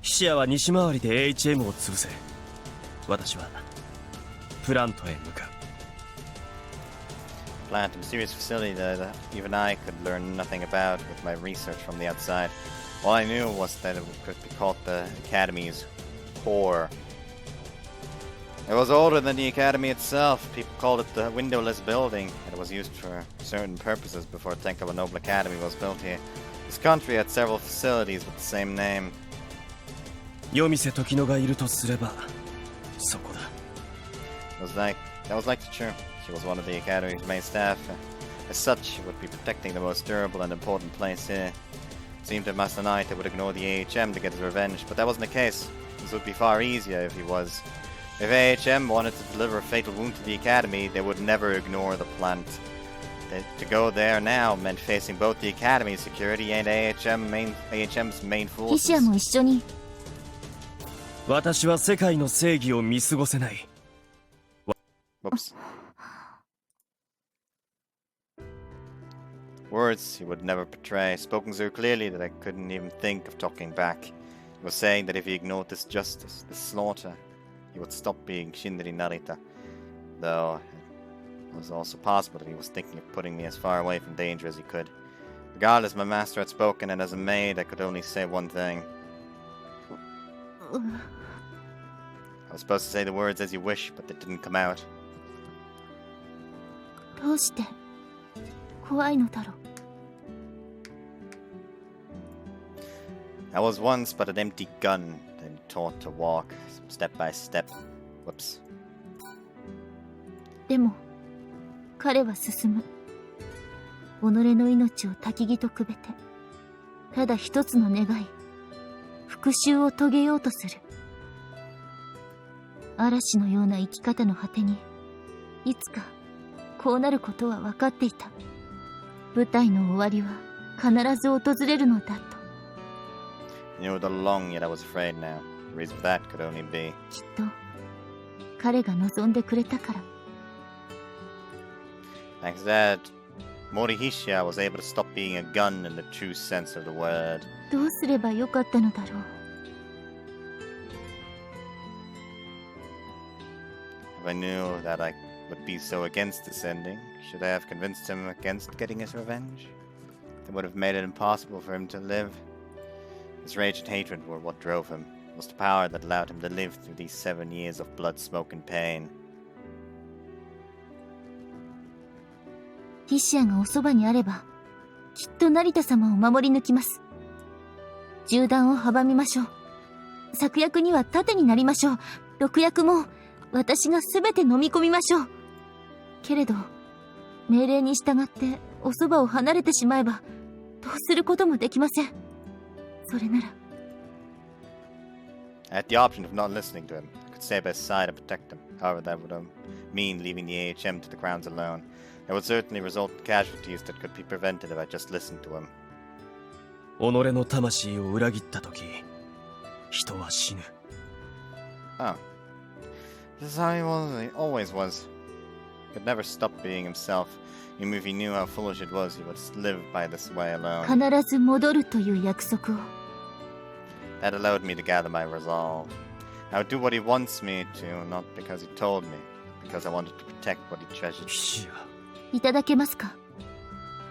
ヒシアは西回りで HM を潰せ。私はプラントへ向かう。Plant, a mysterious facility that even I could learn nothing about with my research from the outside. All I knew was that it could be called the Academy's core. It was older than the Academy itself. People called it the windowless building, and it was used for certain purposes before Tenkaiwa Noble Academy was built here. This country had several facilities with the same name. 夜店時野がいるとすればそこだ。That was like the true. She was one of the Academy's main staff. As such, she would be protecting the most durable and important place here. It seemed that Master Naita would ignore the AHM to get his revenge, but that wasn't the case. This would be far easier if he was. If AHM wanted to deliver a fatal wound to the Academy, they would never ignore the plant. To go there now meant facing both the Academy's security and AHM's main ヒシア forces. も一緒に。私は世界の正義を見過ごせない。 Whoops. Words he would never betray, spoken so clearly that I couldn't even think of talking back. He was saying that if he ignored this justice, this slaughter, he would stop being Shinderi Narita. Though it was also possible that he was thinking of putting me as far away from danger as he could. Regardless, my master had spoken, and as a maid, I could only say one thing. I was supposed to say the words as you wish, but they didn't come out. どうして怖いのだろう。 I was once but an empty gun, then taught to walk step by step. Whoops. でも彼は進む。己の命を焚き木とくべて、ただ一つの願い、復讐を遂げようとする。嵐のような生き方の果てに、いつかこうなることは分かっていた。舞台の終わりは必ず訪れるのだと。 I knew it all along, yet I was afraid now. The reason for that could only be. きっと彼が望んでくれたから。 Thanks to that, Mori Hishia was able to stop being a gun in the true sense of the word. どうすればよかったのだろう。 If I knew that I would be so against this ending, should I have convinced him against getting his revenge? It would have made it impossible for him to live. His rage and hatred were what drove him. It was the power that allowed him to live through these 7 years of blood, smoke, and pain. ヒシアがおそばにあれば、きっと成田様を守り抜きます。銃弾を阻みましょう。策略には盾になりましょう。毒薬も私がすべて飲み込みましょう。けれど、命令に従っておそばを離れてしまえば、どうすることもできません。それなら。 I had the option of not listening to him. I could stay by his side and protect him. However, that would mean leaving the AHM to the grounds alone. It would certainly result in casualties that could be prevented if I just listened to him. 己の魂を裏切ったとき、人は死ぬ。 Oh. This is how he always was. He could never stop being himself. Even if he knew how foolish it was, he would live by this way alone. 必ず戻るという約束を。 That allowed me to gather my resolve. I would do what he wants me to, not because he told me, because I wanted to protect what he treasured. ヒシア、いただけますか、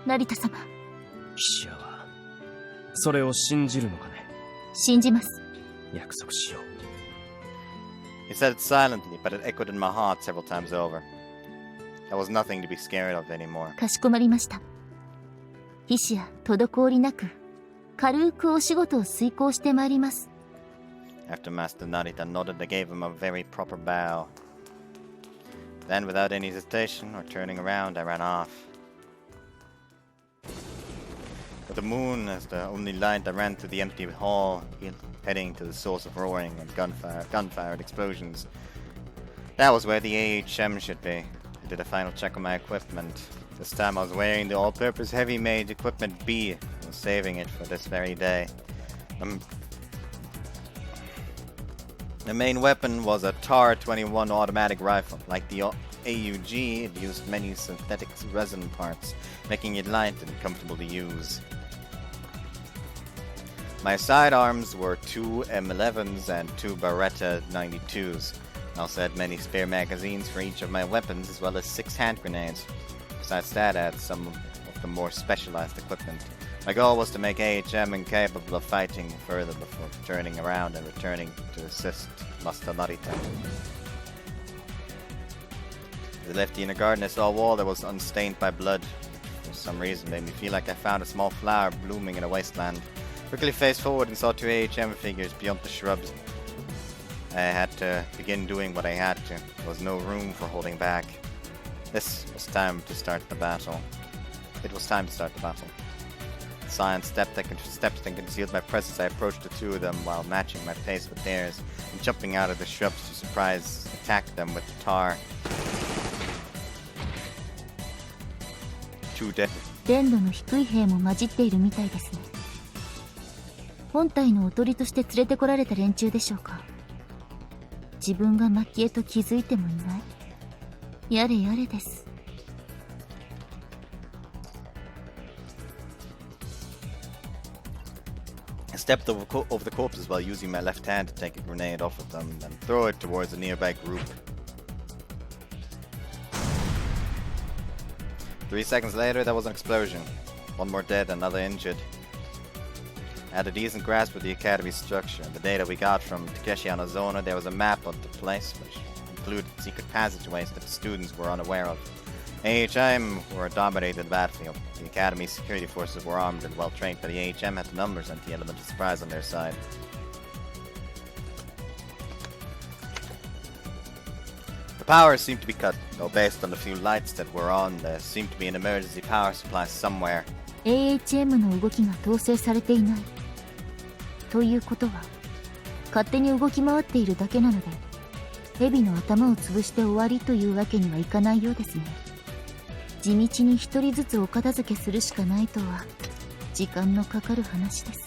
成田様。ヒシアはそれを信じるのかね。信じます。約束しよう。He said it silently, but it echoed in my heart several times over. There was nothing to be scared of anymore. かしこまりました。ヒシア、滞りなく、軽くお仕事を遂行してまいります。After Master Narita nodded, I gave him a very proper bow. Then, without any hesitation or turning around, I ran off. With the moon as the only light, I ran through the empty hall, heading to the source of roaring and gunfire and explosions. That was where the AHM should be. I did a final check on my equipment. This time I was wearing the all-purpose heavy-made equipment B. I was saving it for this very day. The main weapon was a TAR-21 automatic rifle. Like the AUG, it used many synthetic resin parts, making it light and comfortable to use. My sidearms were 2 M11s and 2 Beretta 92s. I also had many spare magazines for each of my weapons, as well as 6 hand grenades. Besides that, I had some of the more specialized equipment. My goal was to make AHM incapable of fighting further before turning around and returning to assist Master Narita. As I left the inner garden, I saw a wall that was unstained by blood. For some reason, it made me feel like I found a small flower blooming in a wasteland. Quickly faced forward and saw 2 AHM figures beyond the shrubs. I had to begin doing what I had to. There was no room for holding back. This was time to start the battle. It was time to start the battle. Silent stepped and concealed my presence. I approached the 2 of them while matching my pace with theirs and jumping out of the shrubs to surprise attack them with the tar. 2 dead. 伝度の低い兵も混じっているみたいですね。本体のおとりとして連れてこられた連中でしょうか。自分が蒔絵と気づいてもいない。やれやれです。I stepped over the corpses while using my left hand to take a grenade off of them and throw it towards a nearby group. 3 seconds later, there was an explosion. 1 more dead, another injured. I had a decent grasp of the Academy's structure. The data we got from Takeshi Anazona, there was a map of the place, which included secret passageways that the students were unaware of. AHM were dominating the battlefield. The Academy's security forces were armed and well trained, but the AHM had the numbers and the element of surprise on their side. The power seemed to be cut, though based on the few lights that were on, there seemed to be an emergency power supply somewhere. AHM の動きが統制されていない。ということは、勝手に動き回っているだけなので、蛇の頭を潰して終わりというわけにはいかないようですね。地道に一人ずつお片付けするしかないとは、時間のかかる話です。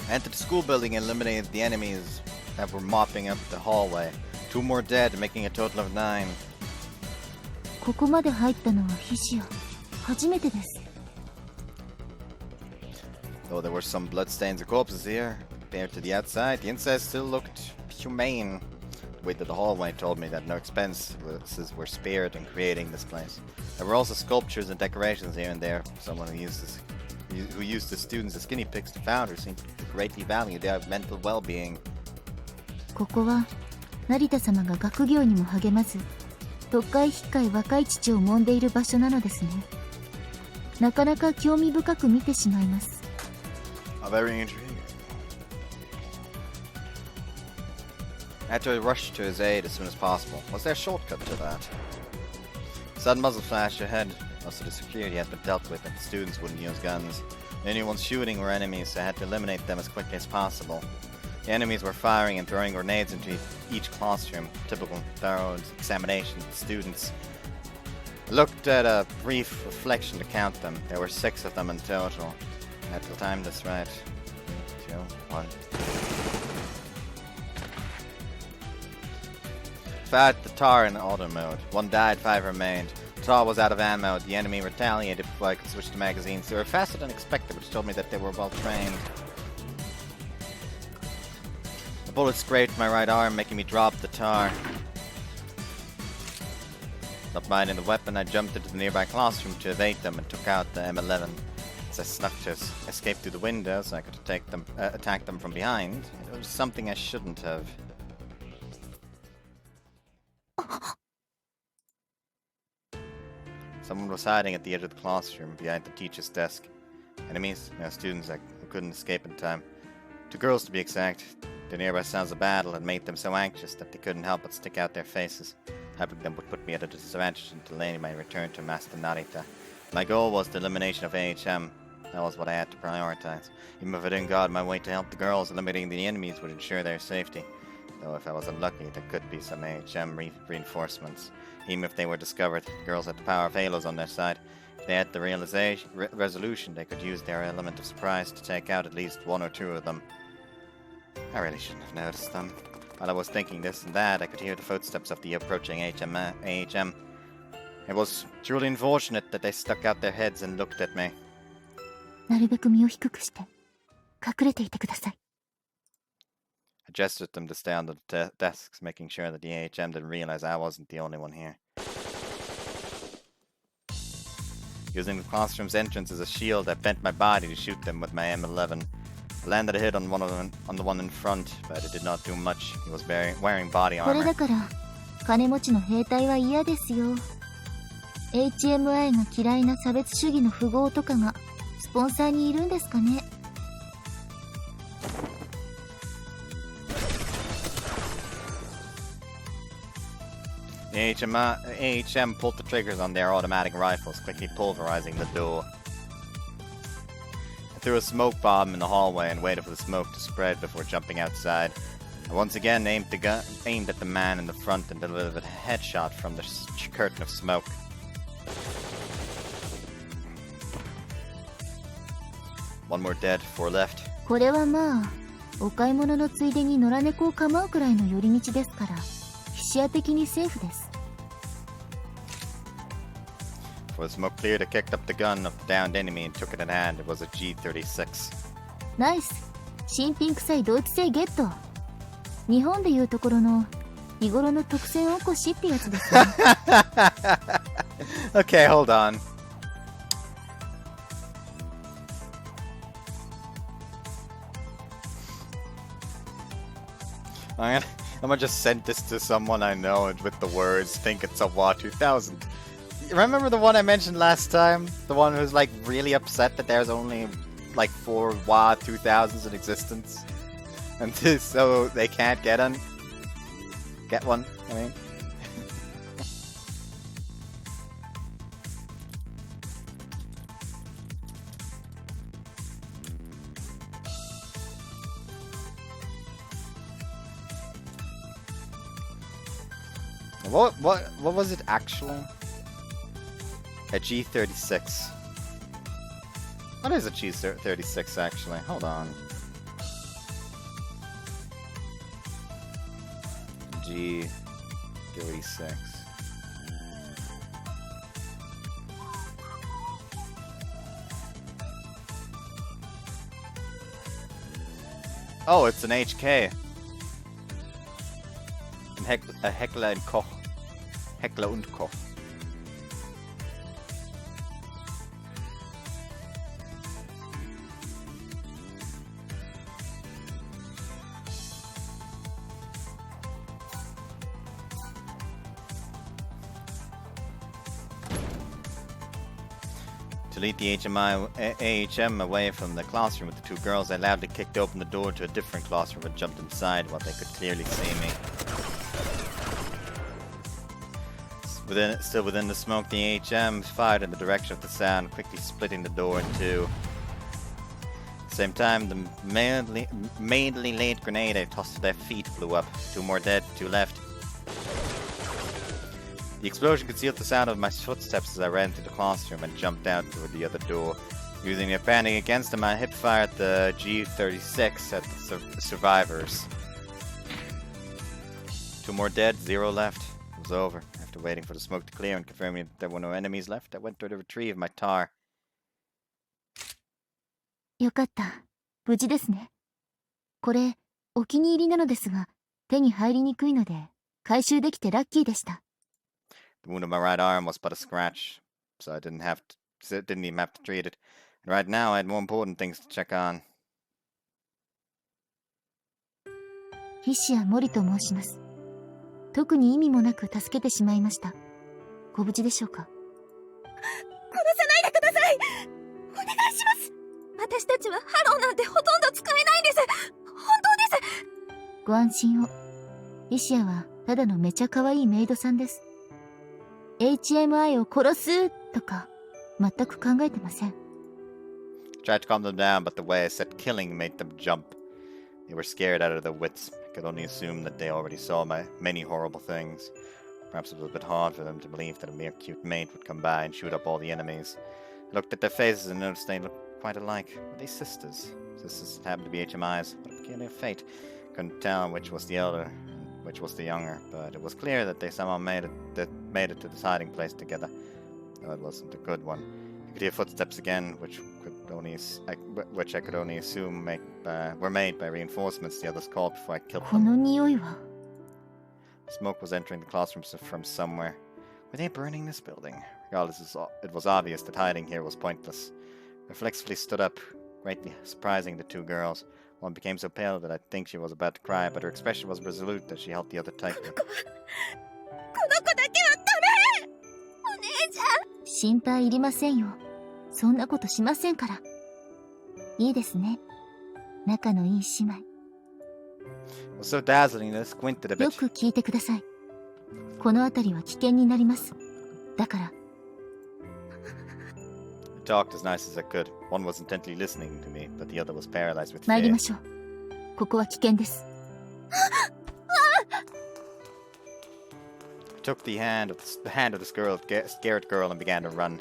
I entered the school building and eliminated the enemies that were mopping up the hallway. 2 more dead, making a total of 9. ここまで入ったのはヒシア。初めてです。Though there were some bloodstains or corpses here, compared to the outside, the inside still looked humane. The way that the hallway told me that no expenses were spared in creating this place. There were also sculptures and decorations here and there. Someone who used the students as guinea pigs to found who seemed to greatly value their mental well-being. ここは成田様が学業にも励まず、特会引っかい若い父を揉んでいる場所なのですね。なかなか興味深く見てしまいます。Very intriguing. I had to rush to his aid as soon as possible. Was there a shortcut to that? Sudden muzzle flash ahead. Most of the security had been dealt with, and the students wouldn't use guns. The only ones shooting were enemies, so I had to eliminate them as quickly as possible. The enemies were firing and throwing grenades into each classroom. Typical thorough examination of the students. I looked at a brief reflection to count them. There were 6 of them in total. I had to time this right. 2, 1. Fired the tar in auto mode. 1 died, 5 remained. The tar was out of ammo. The enemy retaliated before I could switch to magazines. They were faster than expected, which told me that they were well trained. The bullet scraped my right arm, making me drop the tar. Not minding the weapon, I jumped into the nearby classroom to evade them and took out the M11. As I snuck to escape through the window so I could attack them from behind, it was something I shouldn't have. Someone was hiding at the edge of the classroom behind the teacher's desk. Enemies, students who couldn't escape in time. 2 girls to be exact. The nearby sounds of battle had made them so anxious that they couldn't help but stick out their faces. Helping them would put me at a disadvantage in delaying my return to Master Narita. My goal was the elimination of AHM. That was what I had to prioritize. Even if I didn't go out my way to help the girls, eliminating the enemies would ensure their safety. Though if I was unlucky, there could be some AHM reinforcements. Even if they were discovered, the girls had the power of halos on their side. If they had the resolution, they could use their element of surprise to take out at least 1 or 2 of them. I really shouldn't have noticed them. While I was thinking this and that, I could hear the footsteps of the approaching AHM. It was truly unfortunate that they stuck out their heads and looked at me. なるべく身を低くして隠れていてください。 I gestured them to stay on the desks, making sure that the AHM didn't realize I wasn't the only one here. Using the classroom's entrance as a shield, I bent my body to shoot them with my M11. I landed a hit on the one in front, but it did not do much. He was wearing body これ armor. だから金持ちの兵隊は嫌ですよ。HMI が嫌いな差別主義の富豪とかがスポンサーにいるんですかね。 The AHM pulled the triggers on their automatic rifles, quickly pulverizing the door. I threw a smoke bomb in the hallway and waited for the smoke to spread before jumping outside. I once again aimed at the man in the front and delivered a headshot from the curtain of smoke. One more dead, 4 left. これはまあお買い物のついでに野良猫を構うくらいの寄り道ですから。 視野的にセーフです。 Before the smoke cleared, I kicked up the gun of the downed enemy and took it in hand. It was a G36. ナイス。新品臭いドイツ製ゲット。日本でいうところの日頃の特選おこしってやつですね。Okay, hold on. I'm gonna just send this to someone I know with the words, think it's a WA 2000. Remember the one I mentioned last time? The one who's like really upset that there's only like 4 WA 2000s in existence? And so they can't get one, I mean. What was it actually? A G36. What is a G36 actually? Hold on. G36. Oh, it's an HK. A Heckler and Koch. Heckler und Koch. To lead the AHM away from the classroom with the 2 girls, I loudly kicked open the door to a different classroom and jumped inside while they could clearly see me. Still within the smoke, the AHM fired in the direction of the sound, quickly splitting the door in 2. At the same time, the mainly laid grenade I tossed to their feet blew up. 2 more dead, 2 left. The explosion concealed the sound of my footsteps as I ran through the classroom and jumped out toward the other door. Using their panic against them, I hip-fired the G36 at the survivors. 2 more dead, 0 left. It was over. After waiting for the smoke to clear and confirming that there were no enemies left, I went to retrieve my tar. よかった。無事ですね。これ、お気に入りなのですが、手に入りにくいので、回収できてラッキーでした。The wound on my right arm was but a scratch, so I didn't even have to treat it. Right now, I had more important things to check on. ヒシア・モリと申します。特に意味もなく助けてしまいました。ご無事でしょうか。殺さないでください。お願いします。私たちはハローなんてほとんど使えないんです。本当です。ご安心を。ヒシアはただのめちゃ可愛いメイドさんです。HMI を殺すとか全く考えてません。Tried to calm them down, but the way I said killing made them jump. They were scared out of their wits. I could only assume that they already saw my many horrible things. Perhaps it was a bit hard for them to believe that a mere cute maid would come by and shoot up all the enemies. I looked at their faces and noticed they looked quite alike. Were they sisters? Sisters happened to be HMIs. What a peculiar fate. Couldn't tell which was the elder and which was the younger, but it was clear that they somehow made it to this hiding place together. Though it wasn't a good one. I could hear footsteps again, which I could only assume were made by reinforcements the others called before I killed こ them. の匂いは。 Smoke was entering the classrooms from somewhere. Were they burning this building? Regardless, it was obvious that hiding here was pointless. I reflexively stood up, greatly surprising the two girls. One became so pale that I'd think she was about to cry, but her expression was resolute as she held the other tightly. この子だけはダメ。お姉ちゃん。心配いりませんよ。そんなことしませんから。いいですね。仲のいい姉妹。It was so dazzling that I squinted a bit. よく聞いてください。この辺りは危険になります。だから。I talked as nice as I could. One was intently listening to me, but the other was paralyzed with 参り fear. ましょう。ここは危険です。I took the hand of this scared girl and began to run.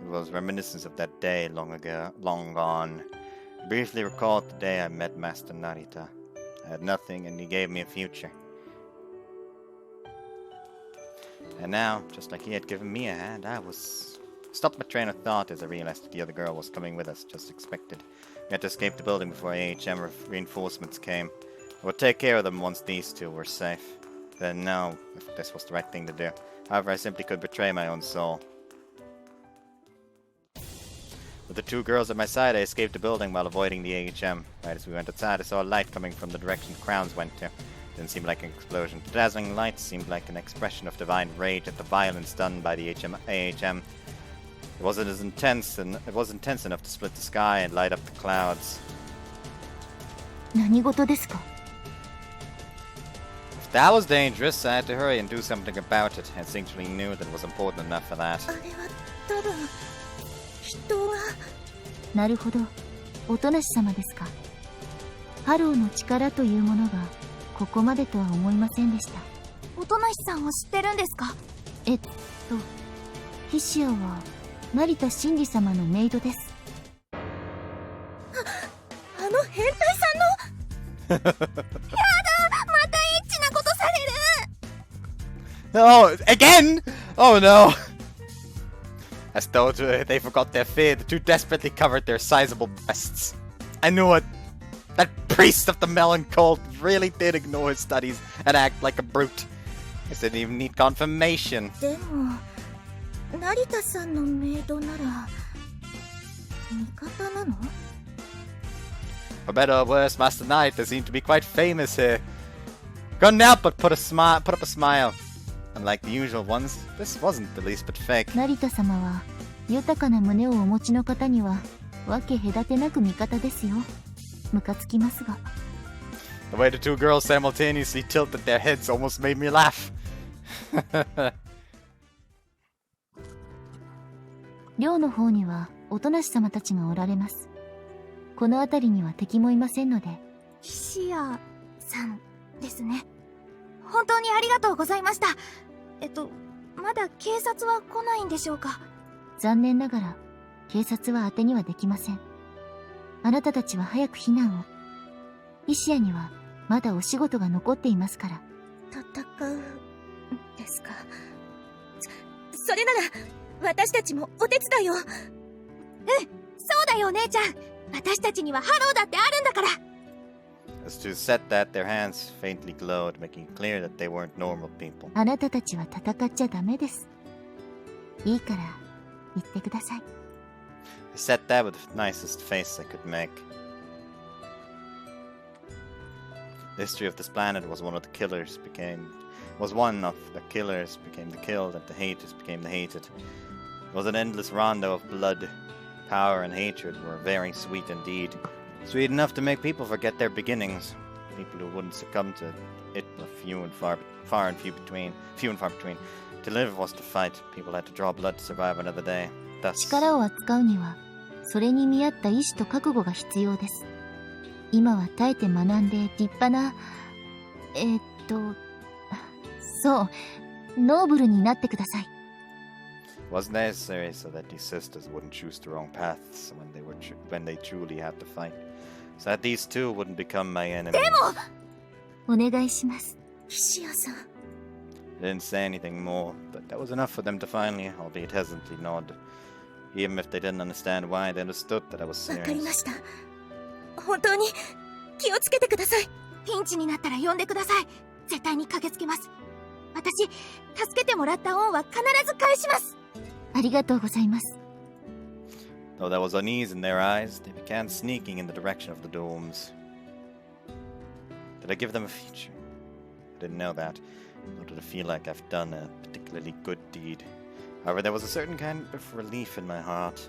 It was reminiscence of that day long gone. I briefly recalled the day I met Master Narita. I had nothing, and he gave me a future. And now, just like he had given me a hand, I stopped my train of thought as I realized that the other girl was coming with us, just expected. We had to escape the building before AHM reinforcements came. I would take care of them once these two were safe. Then know if this was the right thing to do. However, I simply could betray my own soul. With the two girls at my side, I escaped the building while avoiding the AHM. Right as we went outside, I saw a light coming from the direction the crowns went to. Didn't seem like an explosion. The dazzling light seemed like an expression of divine rage at the violence done by the AHM. It was intense enough to split the sky and light up the clouds. 何事ですか？ If that was dangerous, I had to hurry and do something about it. I instinctually knew that it was important enough for that. あれは多分人が。なるほど。おとなし様ですか。ハローの力というものがここまでとは思いませんでした。音無さんを知ってるんですか？ヒシアは成田真司様のメイドです。あの変態さんのやだ、またエッチなことされる。 Oh, again? Oh no! As though they forgot their fear, the two desperately covered their sizable breasts. I knew it! That priest of the melon cult really did ignore his studies and act like a brute. I didn't even need confirmation. でも成田さんのメイドなら味方なの？ For better or worse, Master Knight seemed to be quite famous here. Couldn't help but put up a smile. Unlike the usual ones, this wasn't the least bit fake. 成田様は豊かな胸をお持ちの方には分け隔てなく味方ですよ。ムカつきますが。 The way the two girls simultaneously tilted their heads almost made me laugh. 寮の方にはおとなし様たちがおられます。この辺りには敵もいませんので。ヒシアさんですね。本当にありがとうございました。まだ警察は来ないんでしょうか？残念ながら警察は当てにはできません。あなたたちは早く避難を。イシアにはまだお仕事が残っていますから。戦うですか。それなら私たちもお手伝いを。そうだよお姉ちゃん。私たちにはハローだってあるんだから。As to said that, their hands faintly glowed, making it clear that they weren't normal people. あなたたちは戦っちゃダメです。いいから言ってください。 I said that with the nicest face I could make. The history of this planet was one of the killers became the killed, and the haters became the hated. It was an endless rondo of blood. Power and hatred were very sweet indeed. Sweet enough to make people forget their beginnings. People who wouldn't succumb to it were few and far between. To live was to fight. People had to draw blood to survive another day. Thus, 力を扱うには、それに見合った意志と覚悟が必要です。今は耐えて学んで立派な、そう、ノーブルになってください。it was necessary so that these sisters wouldn't choose the wrong paths when they truly had to fight. So that these two wouldn't become my enemies. お願いします。ヒシアさん。 I didn't say anything more, but that was enough for them to finally, albeit hesitantly, nod. Even if they didn't understand why, they understood that I was わかりま serious. した。本当に気をつけてください。ピンチになったら呼んでください。絶対に駆けつけます。私、助けてもらった恩は必ず返します。ありがとうございます。 Though there was unease in their eyes, they began sneaking in the direction of the domes. Did I give them a feature? I didn't know that, nor did I feel like I've done a particularly good deed. However, there was a certain kind of relief in my heart.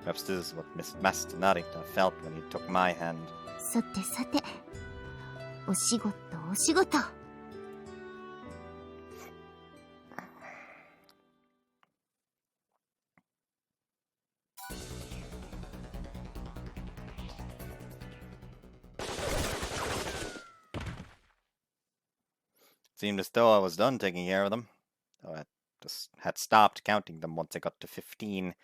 Perhaps this is what Master Narita felt when he took my hand. さてさて、お仕事お仕事。 Seemed as though I was done taking care of them. Though I just had stopped counting them once I got to 15.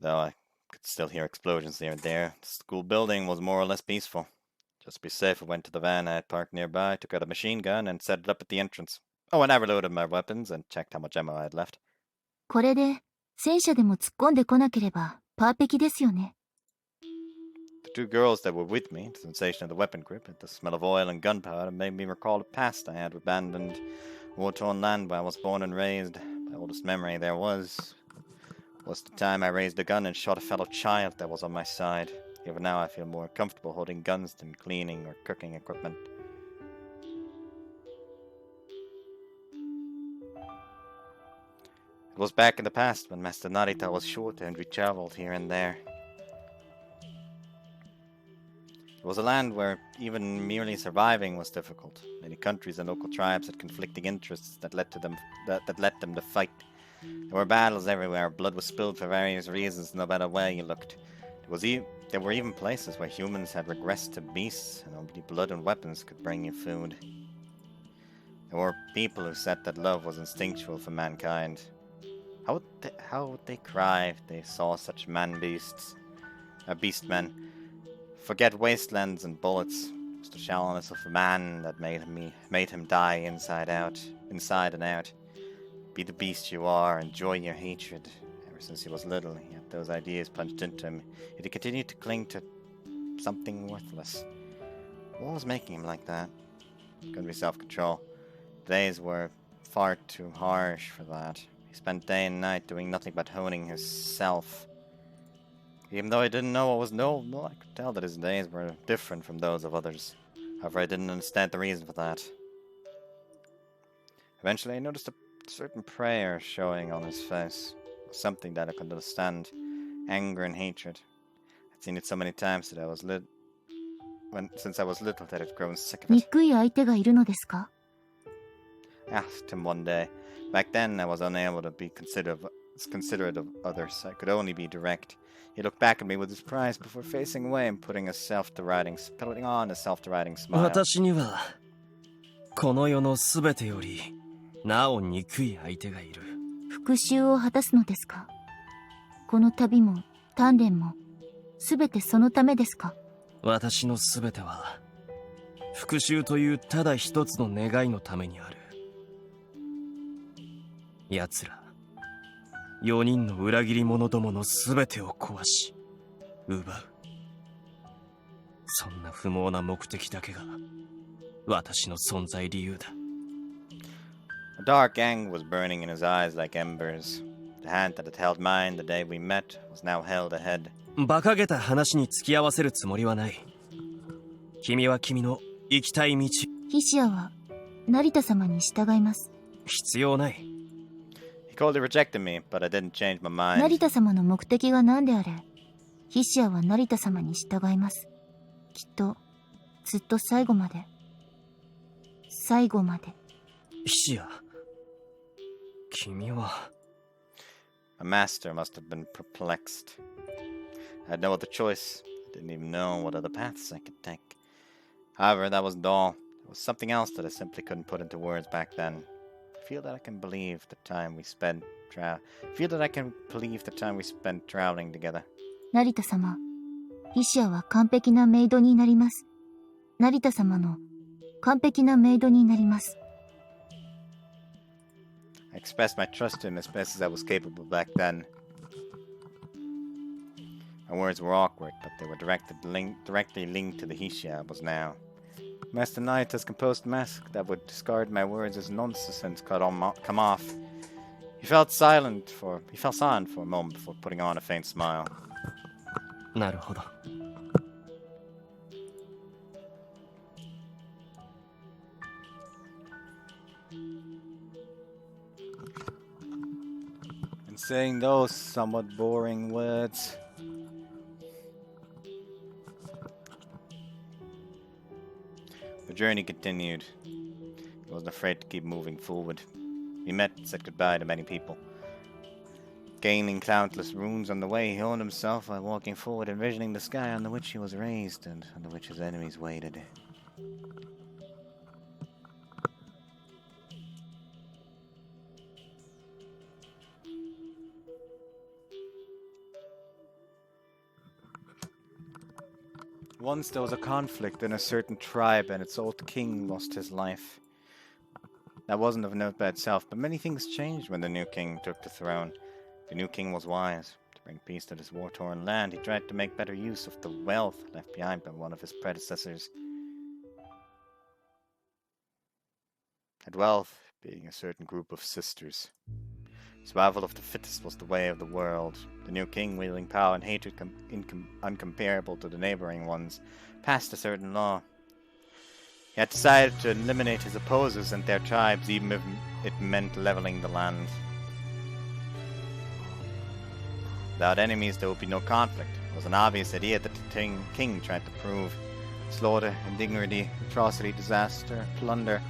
Though I could still hear explosions here and there, the school building was more or less peaceful. Just to be safe, I went to the van I had parked nearby, took out a machine gun, and set it up at the entrance. Oh, and I reloaded my weapons and checked how much ammo I had left. これで戦車でも突っ込んでこなければパーフェキですよね。 The two girls that were with me, the sensation of the weapon grip and the smell of oil and gunpowder made me recall a past I had abandoned war-torn land where I was born and raised. My oldest memory there was the time I raised a gun and shot a fellow child that was on my side. Even now I feel more comfortable holding guns than cleaning or cooking equipment. It was back in the past when Master Narita was short and we traveled here and there. It was a land where even merely surviving was difficult. Many countries and local tribes had conflicting interests that led them to fight. There were battles everywhere. Blood was spilled for various reasons, no matter where you looked. There were even places where humans had regressed to beasts, and only blood and weapons could bring you food. There were people who said that love was instinctual for mankind. How would they cry if they saw such beast-men? Forget wastelands and bullets. It was the shallowness of man that made him die inside and out. Be the beast you are, enjoy your hatred. Ever since he was little, he had those ideas punched into him. Yet he continued to cling to something worthless. What was making him like that? Couldn't be self-control. Days were far too harsh for that. He spent day and night doing nothing but honing his self. Even though I didn't know what was normal, I could tell that his days were different from those of others. However, I didn't understand the reason for that. Eventually, I noticed a certain prayer showing on his face. Something that I could understand. Anger and hatred. I'd seen it so many times that since I was little that I'd grown sick of it. 憎い相手がいるのですか？ I asked him one day. Back then, I was unable to be considerate of others. I could only be direct. He looked back at me with surprise before facing away and putting on a self-deriding smile. 私にはこの世のすべてよりなお憎い相手がいる。復讐を果たすのですか？この旅も鍛錬もすべてそのためですか？私のすべては復讐というただ一つの願いのためにある。奴ら4人の裏切り者どものすべてを壊し奪う。そんな不毛な目的だけが私の存在理由だ。A dark anger was burning in his eyes like embers. The hand that had held mine the day we met was now held ahead. 馬鹿げた話に付き合わせるつもりはない。君は君の行きたい道。ヒシアは成田様に従います。必要ない。He coldly rejected me, but I didn't change my mind. 成田様の目的が何であれ、ヒシアは成田様に従います。きっとずっと最後まで。最後まで。ヒシア、君は。My master must have been perplexed. I had no other choice. I didn't even know what other paths I could take. However, that wasn't all. There was something else that I simply couldn't put into words back then. I feel that I can believe the time we spent traveling together. 成田様、ヒシアは完璧なメイドになります。成田様の完璧なメイドになります。I expressed my trust to him as best as I was capable back then. My words were awkward, but they were directly linked to the Hishia I was now. Master Knight has composed a mask that would discard my words as nonsense and come off. He fell silent for a moment before putting on a faint smile. なるほど。And saying those somewhat boring words, the journey continued. He wasn't afraid to keep moving forward. We met and said goodbye to many people. Gaining countless runes on the way, he honed himself while walking forward, envisioning the sky under which he was raised and under which his enemies waited. Once there was a conflict in a certain tribe and its old king lost his life. That wasn't of note by itself, but many things changed when the new king took the throne. The new king was wise. To bring peace to this war-torn land, he tried to make better use of the wealth left behind by one of his predecessors. That wealth being a certain group of sisters. Survival of the fittest was the way of the world. The new king, wielding power and hatred uncomparable to the neighboring ones, passed a certain law. He had decided to eliminate his opposers and their tribes, even if it meant leveling the land. Without enemies, there would be no conflict. It was an obvious idea that the king tried to prove. Slaughter, indignity, atrocity, disaster, plunder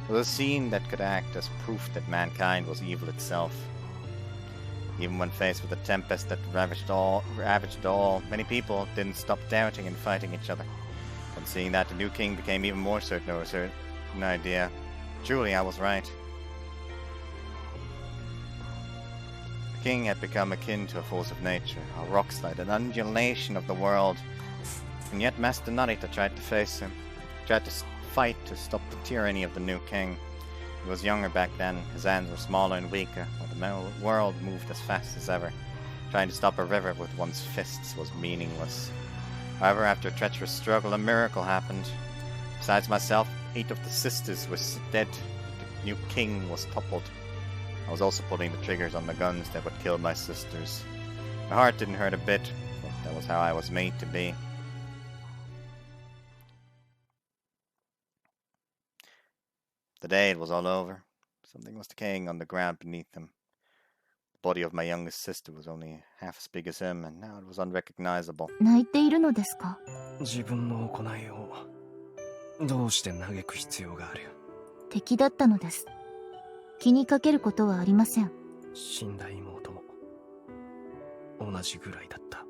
was a scene that could act as proof that mankind was evil itself. Even when faced with a tempest that ravaged all, many people didn't stop doubting and fighting each other. And seeing that, the new king became even more certain of a certain idea. Truly, I was right. The king had become akin to a force of nature, a rockslide, an undulation of the world. And yet Master Narita tried to face him, tried to fight to stop the tyranny of the new king. He was younger back then, his hands were smaller and weaker, while the world moved as fast as ever. Trying to stop a river with one's fists was meaningless. However, after a treacherous struggle, a miracle happened. Besides myself, 8 of the sisters were dead. The new king was toppled. I was also pulling the triggers on the guns that would kill my sisters. My heart didn't hurt a bit, but that was how I was made to be. The day it was all over, something was decaying on the ground beneath him. The body of my youngest sister was only half as big as him, and now it was unrecognizable. 泣いているのですか？自分の行いをどうして嘆く必要がある？敵だったのです。気にかけることはありません。死んだ妹も同じぐらいだった。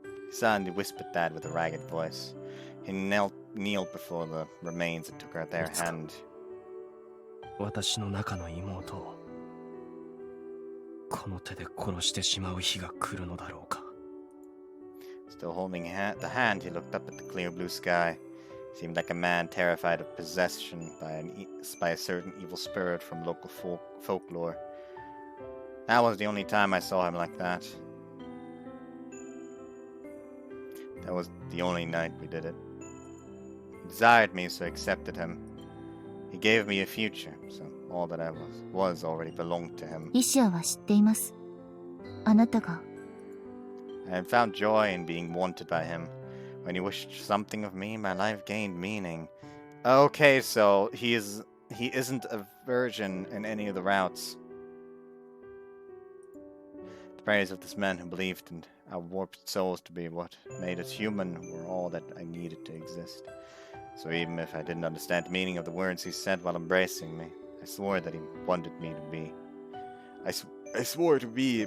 He suddenly whispered that with a ragged voice. He knelt before the remains and took her their hand. 私の中の妹をこの手で殺してしまう日が来るのだろうか。Still holding the hand, he looked up at the clear blue sky. He seemed like a man terrified of possession by a certain evil spirit from local folklore. That was the only time I saw him like that. That was the only night we did it. He desired me, so I accepted him. He gave me a future, so all that I was already belonged to him. イシアは知っています。あなたが I had found joy in being wanted by him. When he wished something of me, my life gained meaning. Okay, so he isn't a virgin in any of the routes. The prayers of this man who believed in our warped souls to be what made us human were all that I needed to exist. So even if I didn't understand the meaning of the words he said while embracing me, I swore that he wanted me to be. I swore to be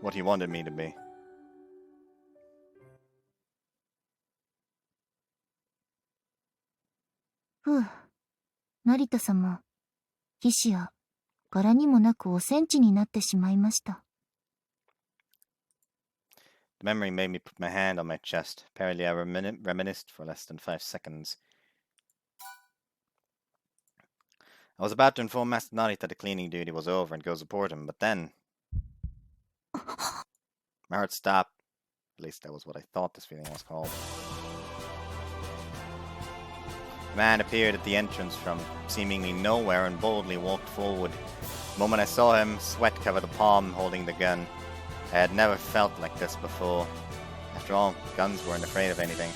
what he wanted me to be. ふう、成田様、ヒシア、柄にもなくおセンチになってしまいました。The memory made me put my hand on my chest. Apparently I reminisced for less than 5 seconds. I was about to inform Master Narita that the cleaning duty was over and go support him, but then... my heart stopped. At least that was what I thought this feeling was called. A man appeared at the entrance from seemingly nowhere and boldly walked forward. The moment I saw him, sweat covered the palm holding the gun. I had never felt like this before. After all, guns weren't afraid of anything.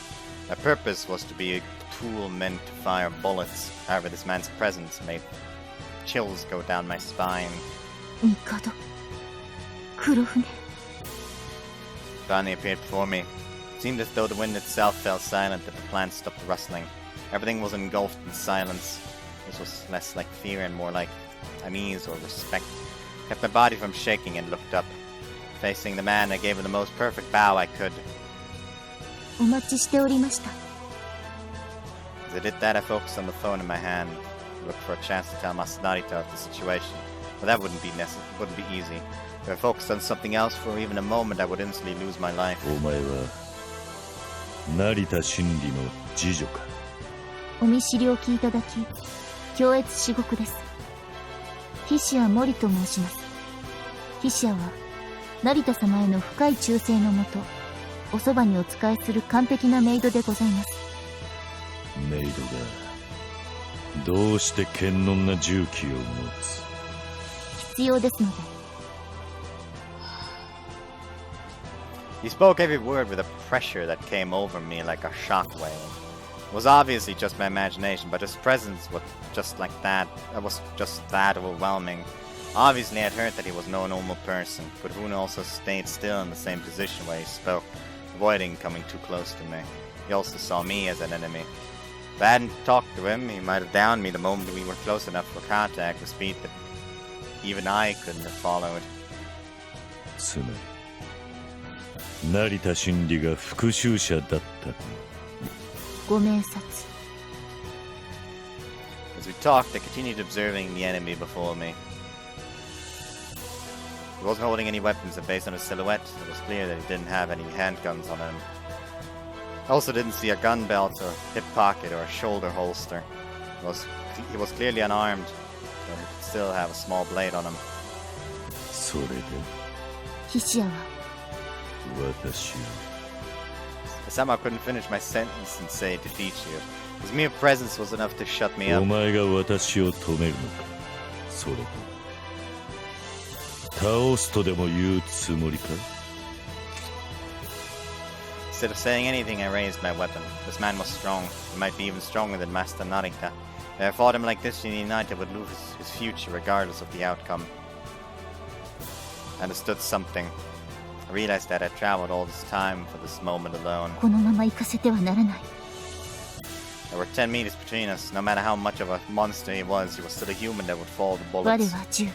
My purpose was to be a tool meant to fire bullets. However, this man's presence made chills go down my spine. 帝、黒船。Finally appeared before me. It seemed as though the wind itself fell silent and the plants stopped rustling. Everything was engulfed in silence. This was less like fear and more like unease or respect. I kept my body from shaking and looked up. Facing the man, I gave him the most perfect bow I could. お待ちしておりました。As I did that, I focused on the phone in my hand. I looked for a chance to tell Master Narita of the situation. But that wouldn't be easy. If I focused on something else for even a moment, I would instantly lose my life. お前は成田真理の次女か。お見知りおきいただき、恐悦至極です。ヒシア・モリと申します。ヒシアは、成田様への深い忠誠のもと、おそばにお仕えする完璧なメイドでございます。メイドがどうして堅能な銃器を持つ？必要ですので。He spoke every word with a pressure that came over me like a shockwave. It was obviously just my imagination, but his presence was just like that. It was just that overwhelming. Obviously, I'd heard that he was no normal person, but Rune also stayed still in the same position where he spoke, avoiding coming too close to me. He also saw me as an enemy. If I hadn't talked to him, he might have downed me the moment we were close enough for contact with speed that even I couldn't have followed. つまり成田真理が復讐者だったと。ご明察。As we talked, I continued observing the enemy before me. He wasn't holding any weapons, and based on his silhouette, it was clear that he didn't have any handguns on him. I also didn't see a gun belt or hip pocket or a shoulder holster. He was clearly unarmed, but he could still have a small blade on him. それでヒシアは、私を I somehow couldn't finish my sentence and say defeat you. His mere presence was enough to shut me お up. 前が私を止めるのか。それと倒すとでも言うつもりか。 Instead of saying anything, I raised my weapon. This man was strong. He might be even stronger than Master Narita. If I fought him like this in the night, I would lose his future regardless of the outcome. I understood something. I realized that I traveled all this time for this moment alone. このまま行かせてはならない。There were 10 meters between us. No matter how much of a monster he was still a human that would fall to 我 bullets. は銃。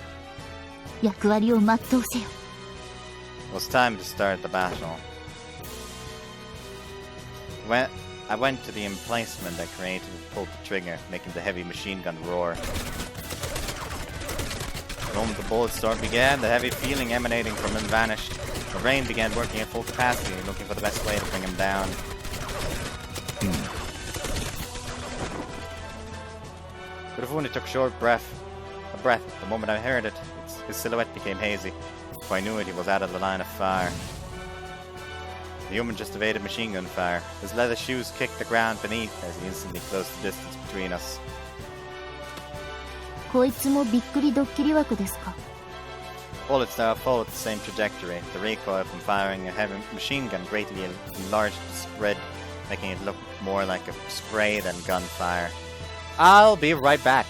役割を全うせよ。It was time to start the battle. I went to the emplacement I created and pulled the trigger, making the heavy machine gun roar. The moment the bullet storm began, the heavy feeling emanating from him vanished. The brain began working at full capacity, looking for the best way to bring him down. But if only took a short breath. The moment I heard it, his silhouette became hazy. Before I knew it, he was out of the line of fire. The human just evaded machine gun fire. His leather shoes kicked the ground beneath as he instantly closed the distance between us. こいつもびっくりドッキリ枠ですか。Bullets now follow the same trajectory. The recoil from firing a heavy machine gun greatly enlarged the spread, making it look more like a spray than gunfire. I'll be right back.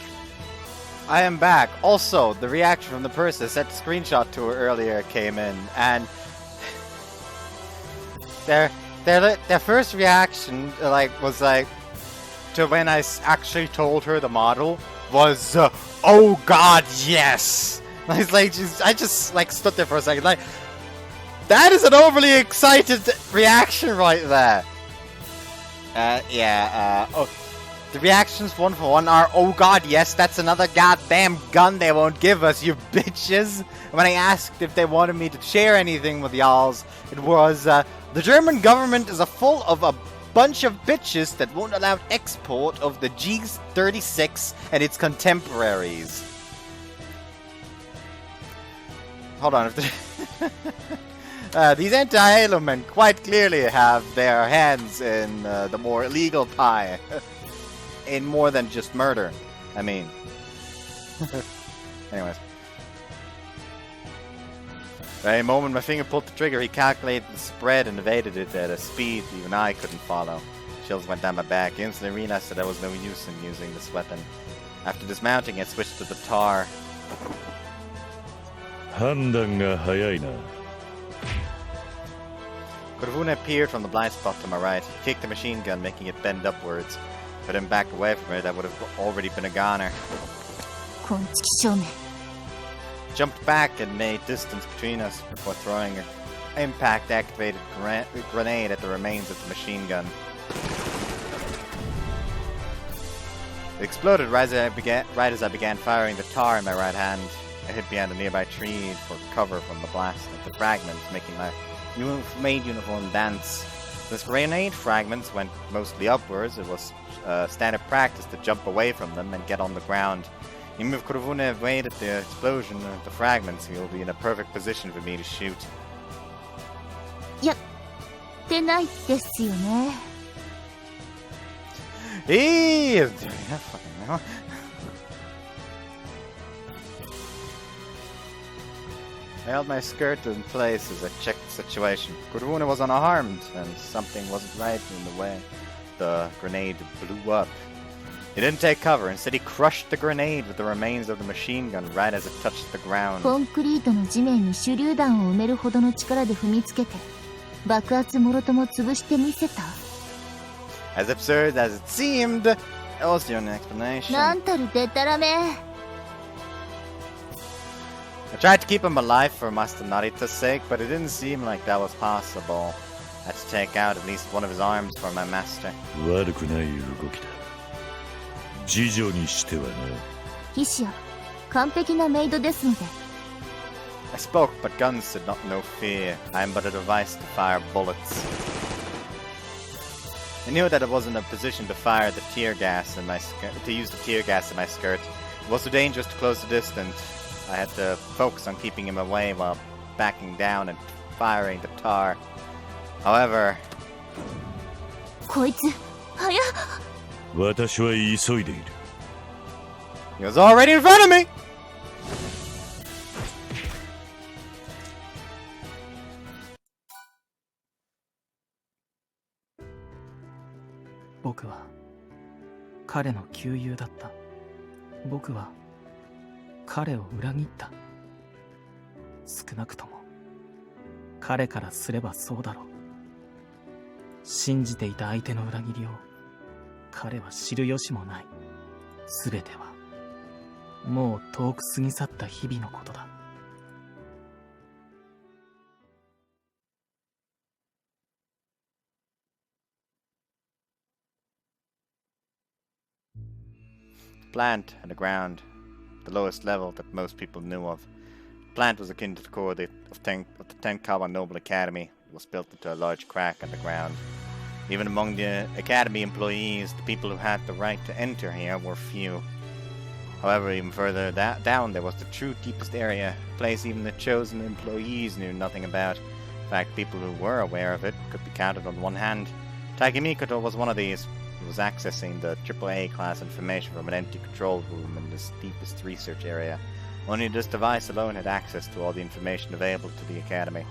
I am back. Also, the reaction from the person I sent a screenshot to her earlier came in, and their first reaction was to when I actually told her the model was oh god, yes. I just stood there for a second like, that is an overly excited reaction right there. The reactions one for one are, oh god, yes, that's another goddamn gun they won't give us, you bitches. When I asked if they wanted me to share anything with y'alls, it was, the German government is full of a bunch of bitches that won't allow export of the G36 and its contemporaries. Hold on. These anti-Halo men quite clearly have their hands in the more illegal pie. In more than just murder. I mean. Anyways. The very moment my finger pulled the trigger, he calculated the spread and evaded it at a speed even I couldn't follow. Chills went down my back. Instantly realized that there was no use in using this weapon. After dismounting, it switched to the tar. 判断が早いな。 Kurvuna appeared from the blind spot to my right. He kicked the machine gun, making it bend upwards. If I didn't back away from it, I would have already been a goner. Jumped back and made distance between us before throwing an impact-activated grenade at the remains of the machine gun. It exploded right as I began firing the tar in my right hand. I hid behind a nearby tree for cover from the blast of the fragments, making my maid uniform dance. As grenade fragments went mostly upwards, it was standard practice to jump away from them and get on the ground. Even if Kurvune evaded the explosion of the fragments, he will be in a perfect position for me to shoot. He is doing that fucking now. I held my skirt in place as I checked the situation. Kurvune was unharmed, and something wasn't right in the way the grenade blew up. He didn't take cover, instead he crushed the grenade with the remains of the machine gun right as it touched the ground. コンクリートの地面に手榴弾を埋めるほどの力で踏みつけて、爆発もろとも潰してみせた。As absurd as it seemed, that was the only explanation. なんたるデタラメ。I tried to keep him alive for Master Narita's sake, but it didn't seem like that was possible. I had to take out at least one of his arms for my master. 悪くない動きだ。次女にしてはな。ヒシア、完璧なメイドですので。I spoke, but guns did not know fear. I am but a device to fire bullets. I knew that I was in a position to fire the tear gas in my to use the tear gas in my skirt. It was too dangerous to close the distance. I had to focus on keeping him away while backing down and firing the tar. However, こいつ、早っ。私は急いでいる。he was already in front of me! 僕は彼の旧友だった。僕は彼を裏切った。少なくとも彼からすればそうだろう。信じていた相手の裏切りを彼は知る由もない。すべてはもう遠く過ぎ去った日々のことだ。Plant and the ground, the lowest level that most people knew of. Plant was akin to the core of the 10th Kawa Noble Academy. It was built into a large crack underground. Even among the Academy employees, the people who had the right to enter here were few. However, even further down, there was the true deepest area, a place even the chosen employees knew nothing about. In fact, people who were aware of it could be counted on one hand. Taiki Mikoto was one of these. He was accessing the AAA class information from an empty control room in this deepest research area. Only this device alone had access to all the information available to the Academy.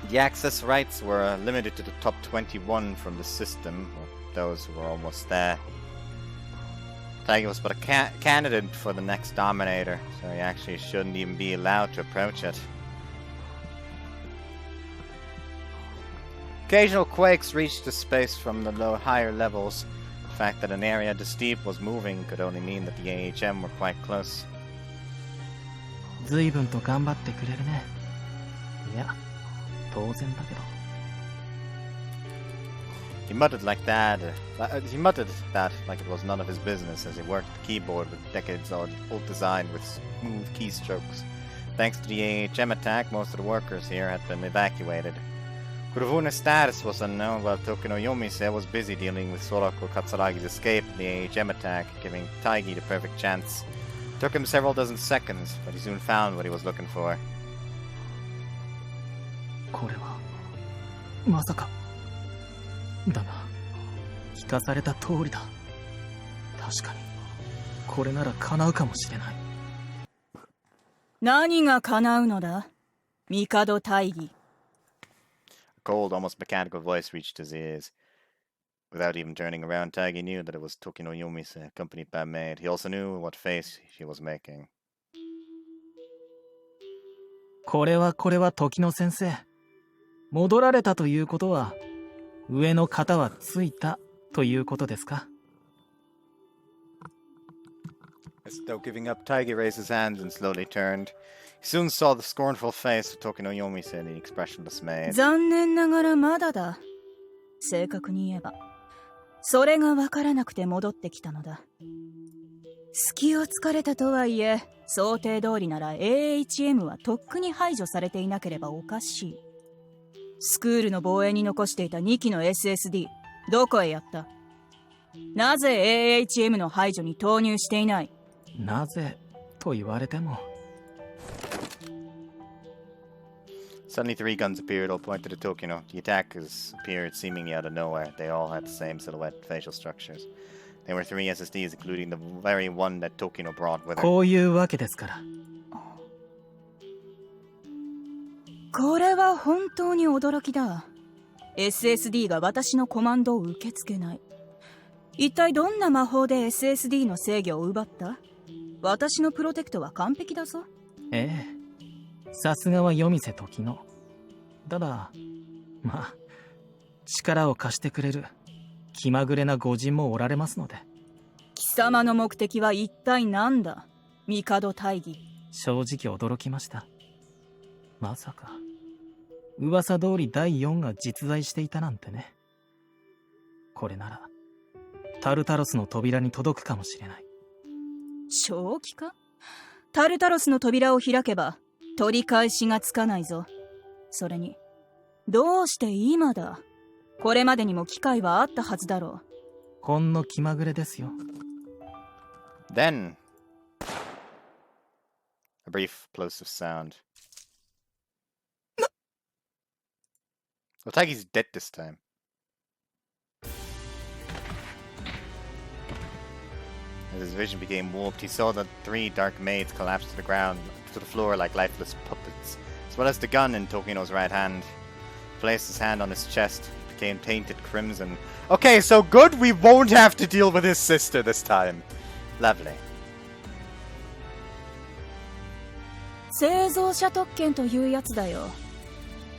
The access rights were limited to the top 21 from the system, or those who were almost there. Taigi was but a candidate for the next Dominator, so he actually shouldn't even be allowed to approach it. Occasional quakes reached the space from the higher levels. The fact that an area this deep was moving could only mean that the AHM were quite close. 随分と頑張ってくれるね。いや、当然だけど。He muttered that like it was none of his business as he worked the keyboard with decades-old design with smooth keystrokes. Thanks to the AHM attack, most of the workers here had been evacuated. Kurufune's status was unknown, while Tokino Yomise was busy dealing with Sorako Katsuragi's escape and the AHM attack, giving Taigi the perfect chance. It took him several dozen seconds, but he soon found what he was looking for. これはまさか。だな、聞かされた通りだ。確かにこれなら叶うかもしれない。何が叶うのだ、帝大義。A cold, almost mechanical voice reached his ears. Without even turning around, Taigi knew that it was Tokino Yomise, accompanied by M.I.A. He also knew what face she was making. これは時の先生。戻られたということは、上の方はついたということですか？ As though giving up, Taigi raised his hands and slowly turned. He soon saw the scornful face of Tokino Yomise and the expression dismayed. 残念ながらまだだ。正確に言えば、それがわからなくて戻ってきたのだ。隙を突かれたとはいえ、想定通りなら AHM はとっくに排除されていなければおかしい。スクールの防衛に残していた2機の SSD、どこへやった？なぜ AHM の排除に投入していない？なぜと言われても。Suddenly 3 guns appeared, all pointed at Tokino. The attackers appeared seemingly out of nowhere. They all had the same silhouette and facial structures. There were 3 SSDs, including the very one that Tokino brought with her. こういうわけですから。これは本当に驚きだ。SSD が私のコマンドを受け付けない。一体どんな魔法で SSD の制御を奪った？私のプロテクトは完璧だぞ。ええ。さすがは夜店時の。ただ、まあ、力を貸してくれる気まぐれな御人もおられますので。貴様の目的は一体何だ？帝大義。正直驚きました。まさか噂通り第4が実在していたなんてね。これならタルタロスの扉に届くかもしれない。正気か？タルタロスの扉を開けば取り返しがつかないぞ。それにどうして今だ？これまでにも機会はあったはずだろう。ほんの気まぐれですよ。Then a brief plosive sound. Well, Taigi's dead this time. As his vision became warped, he saw the 3 dark maids collapse to the ground, to the floor like lifeless puppets, as well as the gun in Tokino's right hand. He placed his hand on his chest, it became tainted crimson. Okay, so good, we won't have to deal with his sister this time. Lovely. 製造者特権というやつだよ。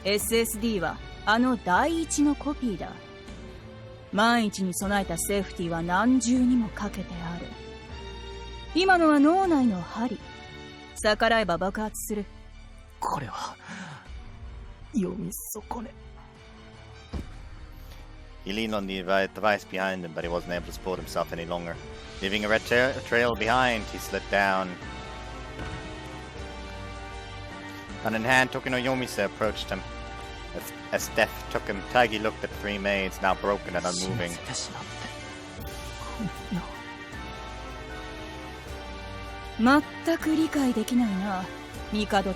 SSD はあの第一のコピーだ。万一に備えたセーフティーは何重にもかけてある。今のは脳内の針。逆らえば爆発する。これは読み損ね。He leaned on the device behind him, but he wasn't able to support himself any longer. Leaving a red trail behind, he slid down. Gun in hand, Tokino Yomise approached him. As death took him, Taigi looked at 3 maids, now broken and unmoving. 全く理解できないな、帝大義。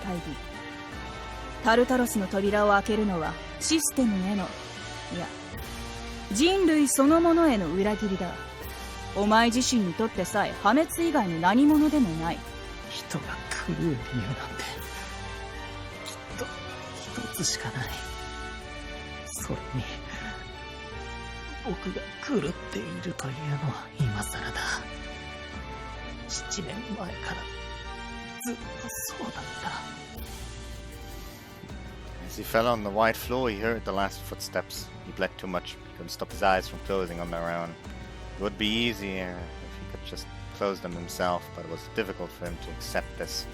タルタロスの扉を開けるのはシステムへの、いや、人類そのものへの裏切りだ。お前自身にとってさえ破滅以外の何者でもない。人が狂う理由なんてきっと一つしかない。それに僕が狂っているというのは今更だ。7年前からずっとそうだった。 As he fell on the white floor, he heard the last footsteps. He bled too much. He couldn't stop his eyes from closing on their own. It would be easier if he could just close them himself, but it was difficult for him to accept this.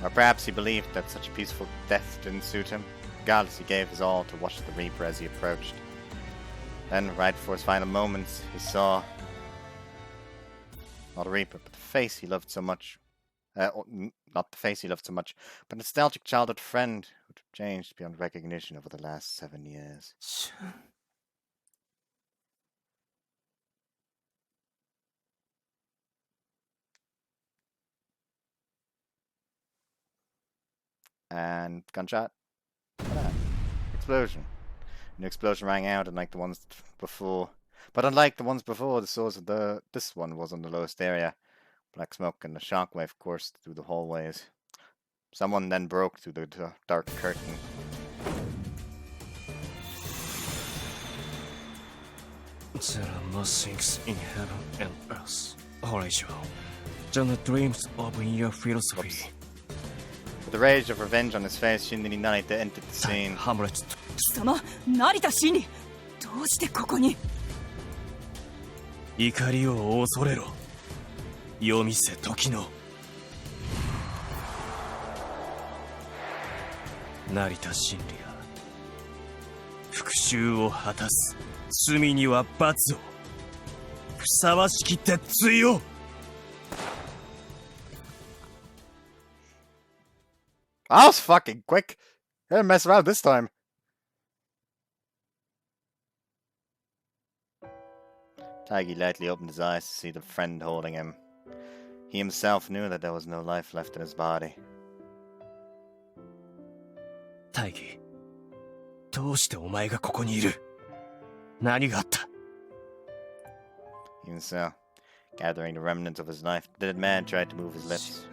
Or perhaps he believed that such a peaceful death didn't suit him. Regardless, he gave his all to watch the Reaper as he approached. Then, right before his final moments, he saw not a Reaper, but the face he loved so much. Not the face he loved so much, but a nostalgic childhood friend who'd changed beyond recognition over the last 7 years. And gunshot. Explosion. An explosion rang out, unlike the ones before. But unlike the ones before, the source of this one was on the lowest area. Black smoke and a shockwave coursed through the hallways. Someone then broke through the dark curtain. There are more things in heaven and earth, Horatio, than the dreams of your philosophy. With the rage of revenge on his face, Shinri Narita entered the scene. Hamlet. 貴様、成田真理、どうしてここに？怒りを恐れろ。夜店時の。成田真理が復讐を果たす。罪には罰を。ふさわしき鉄槌を。I was fucking quick. I didn't mess around this time. Taigi lightly opened his eyes to see the friend holding him. He himself knew that there was no life left in his body. 大義、どうしてお前がここにいる？何があった？ Even so, gathering the remnants of his knife, the dead man tried to move his lips.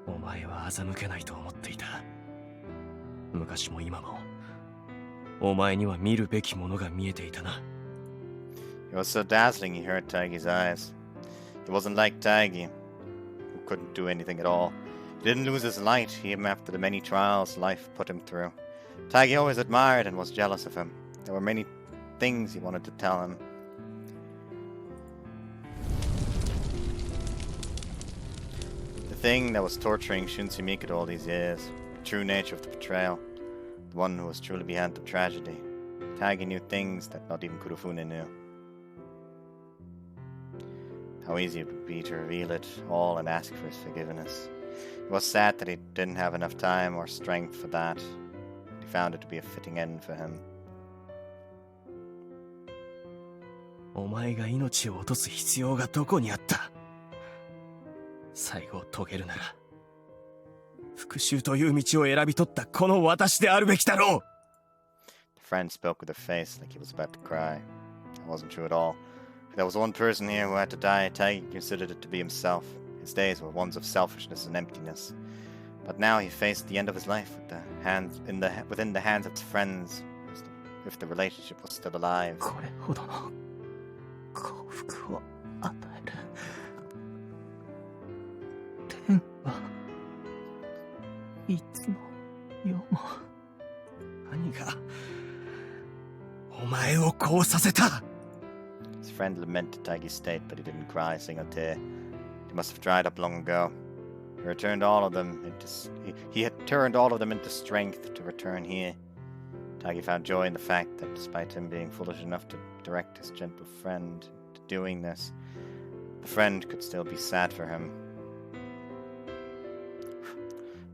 お前は欺けないと思っていた。昔も今も、お前には見るべきものが見えていたな。It was so dazzling he hurt Taigi's eyes. He wasn't like Taigi, who couldn't do anything at all. He didn't lose his light, even after the many trials life put him through. Taigi always admired and was jealous of him. There were many things he wanted to tell him. The thing that was torturing Shunsei Mikado all these years, the true nature of the betrayal, the one who was truly behind the tragedy. Taigi knew things that not even Kurofune knew. How easy it would be to reveal it all and ask for his forgiveness. It was sad that he didn't have enough time or strength for that. He found it to be a fitting end for him. お前が命を落とす必要がどこにあった？最後を遂げるなら、復讐という道を選び取ったこの私であるべきだろう。 The friend spoke with a face like he was about to cry. That wasn't true at all. If there was one person here who had to die, Taigi considered it to be himself. His days were ones of selfishness and emptiness. But now he faced the end of his life with within the hands of his friends, if the relationship was still alive. これほどの幸福を与える天はいつも世も。何がお前をこうさせた？ His friend lamented Taigi's state, but he didn't cry a single tear. They must have dried up long ago. He had turned all of them into strength to return here. Taigi found joy in the fact that despite him being foolish enough to direct his gentle friend to doing this, the friend could still be sad for him.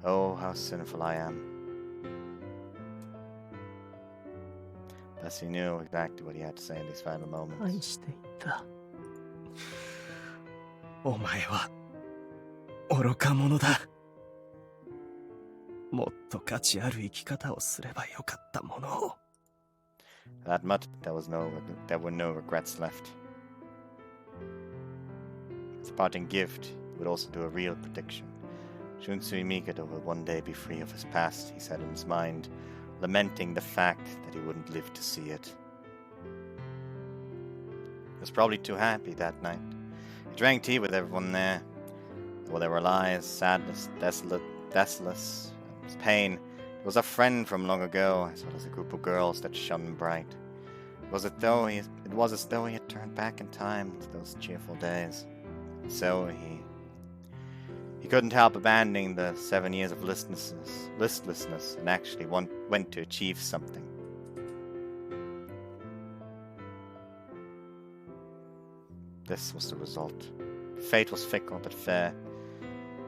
Oh, how sinful I am. Thus he knew exactly what he had to say in these final 愛 moments. していた。お前は愚か者だ。もっと価値ある生き方をすればよかったものを。That much, there were no regrets left. As a parting gift, he would also do a real prediction. Shunsui Mikado will one day be free of his past, he said in his mind, lamenting the fact that he wouldn't live to see it. He was probably too happy that night. He drank tea with everyone there. Though there were lies, sadness, desolate, pain, there was a friend from long ago, as well as a group of girls that shone bright. It was as though he had turned back in time to those cheerful days. So he couldn't help abandoning the 7 years of listlessness and actually went to achieve something. This was the result. Fate was fickle but fair.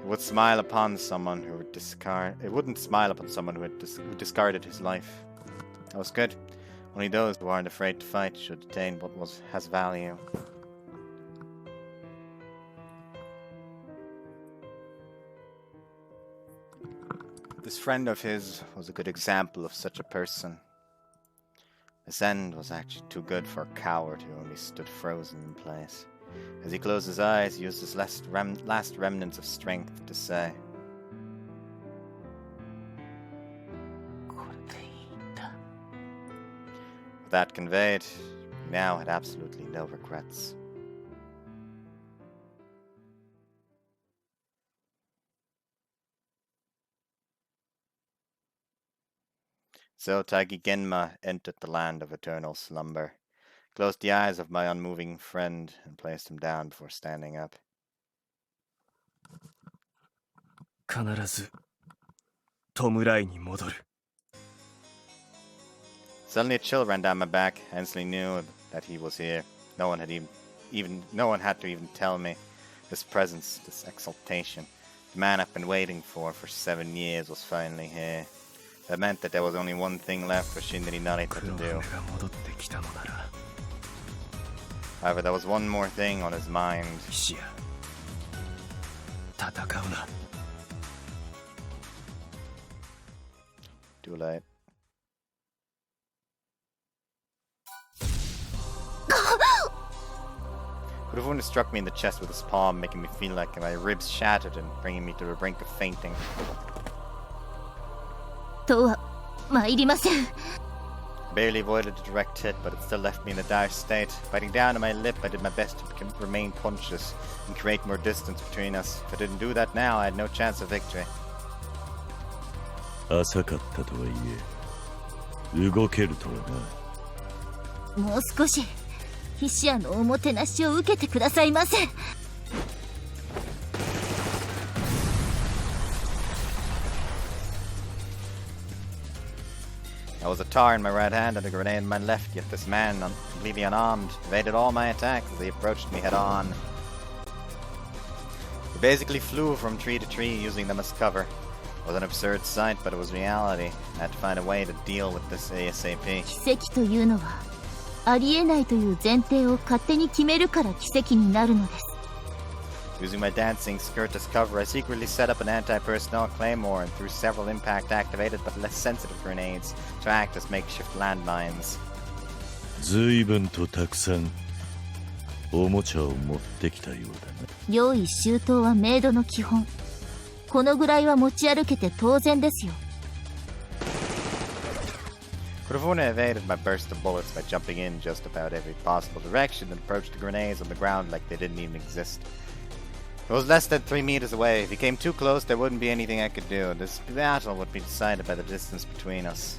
It wouldn't smile upon someone who discarded his life. That was good. Only those who aren't afraid to fight should attain what has value. This friend of his was a good example of such a person. His end was actually too good for a coward who only stood frozen in place. As he closed his eyes, he used his last remnants of strength to say, With that conveyed, he now had absolutely no regrets. So Taigi Genma entered the land of eternal slumber, closed the eyes of my unmoving friend, and placed him down before standing up. 必ず弔いに戻る。 Suddenly a chill ran down my back. I instantly knew that he was here. No one had to even tell me. This presence, this exaltation, the man I've been waiting for 7 years was finally here. That meant that there was only one thing left for Shinri Narita to do. However, there was one more thing on his mind. Hishia, 戦うな。 Too late. Kurofune struck me in the chest with his palm, making me feel like my ribs shattered and bringing me to the brink of fainting. とは参りません。 Barely avoided a direct hit, but it still left me in a dire state. Biting down on my lip, I did my best to remain conscious and create more distance between us. If I didn't do that now, I had no chance of victory. 浅かったとはいえ、動けるとはな。もう少しヒシアのおもてなしを受けてくださいませ。 There was a tar in my right hand and a grenade in my left, yet this man, completely unarmed, evaded all my attacks as he approached me head-on. He basically flew from tree to tree, using them as cover. It was an absurd sight, but it was reality. I had to find a way to deal with this ASAP. 奇跡というのはありえないという前提を勝手に決めるから奇跡になるのです。 Using my dancing skirt as cover, I secretly set up an anti-personnel claymore and threw several impact-activated but less sensitive grenades to act as makeshift landmines. 随分とたくさんおもちゃを持ってきたようだな。用意周到はメイドの基本。このぐらいは持ち歩けて当然ですよ。 Kurofune evaded my burst of bullets by jumping in just about every possible direction and approached the grenades on the ground like they didn't even exist. It was less than 3 meters away. If he came too close, there wouldn't be anything I could do. This battle would be decided by the distance between us.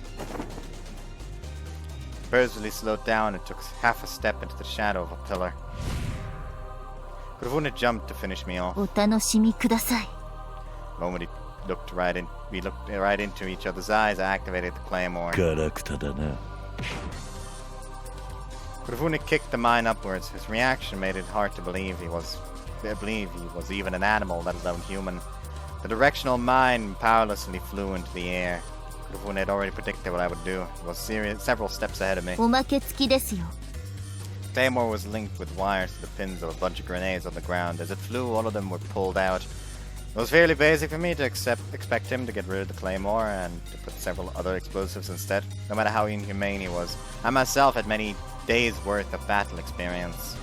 Purposely slowed down and took half a step into the shadow of a pillar. Kurofune jumped to finish me off. お楽しみください。 The moment we looked right into each other's eyes, I activated the claymore. ガラクタだな。 Kurofune kicked the mine upwards. His reaction made it hard to believe he was even an animal, let alone human. The directional mine powerlessly flew into the air. Kurofune had already predicted what I would do. He was several steps ahead of me. おまけ付きですよ。 Claymore was linked with wires to the pins of a bunch of grenades on the ground. As it flew, all of them were pulled out. It was fairly basic for me to expect him to get rid of the claymore and to put several other explosives instead, no matter how inhumane he was. I myself had many days' worth of battle experience.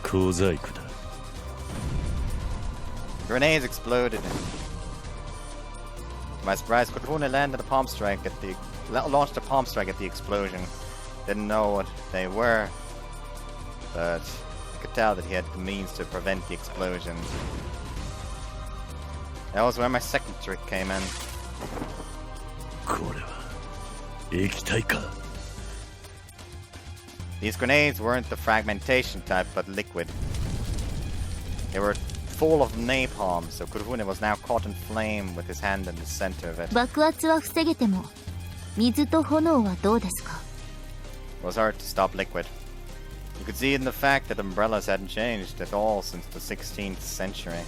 小細工だ。 Grenades exploded. To my surprise, Kurufune launched a palm strike at the explosion. Didn't know what they were, but I could tell that he had the means to prevent the explosion. That was where my second trick came in. これは液体か。 These grenades weren't the fragmentation type, but liquid. They were full of napalm, so Kurufune was now caught in flame with his hand in the center of it. 爆発は防げても、水と炎はどうですか? It was hard to stop liquid. You could see it in the fact that umbrellas hadn't changed at all since the 16th century.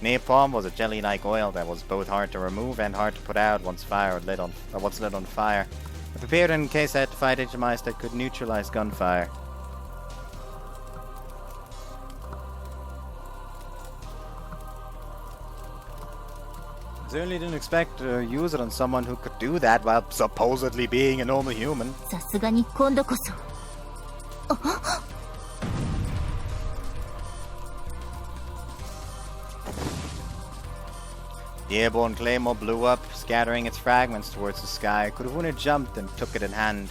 Napalm was a jelly-like oil that was both hard to remove and hard to put out once lit on fire. I prepared in case I had to fight HMIs that could neutralize gunfire. I certainly didn't expect to use it on someone who could do that while supposedly being a normal human. さすがに今度こそ。The airborne claymore blew up, scattering its fragments towards the sky. Kurufune jumped and took it in hand.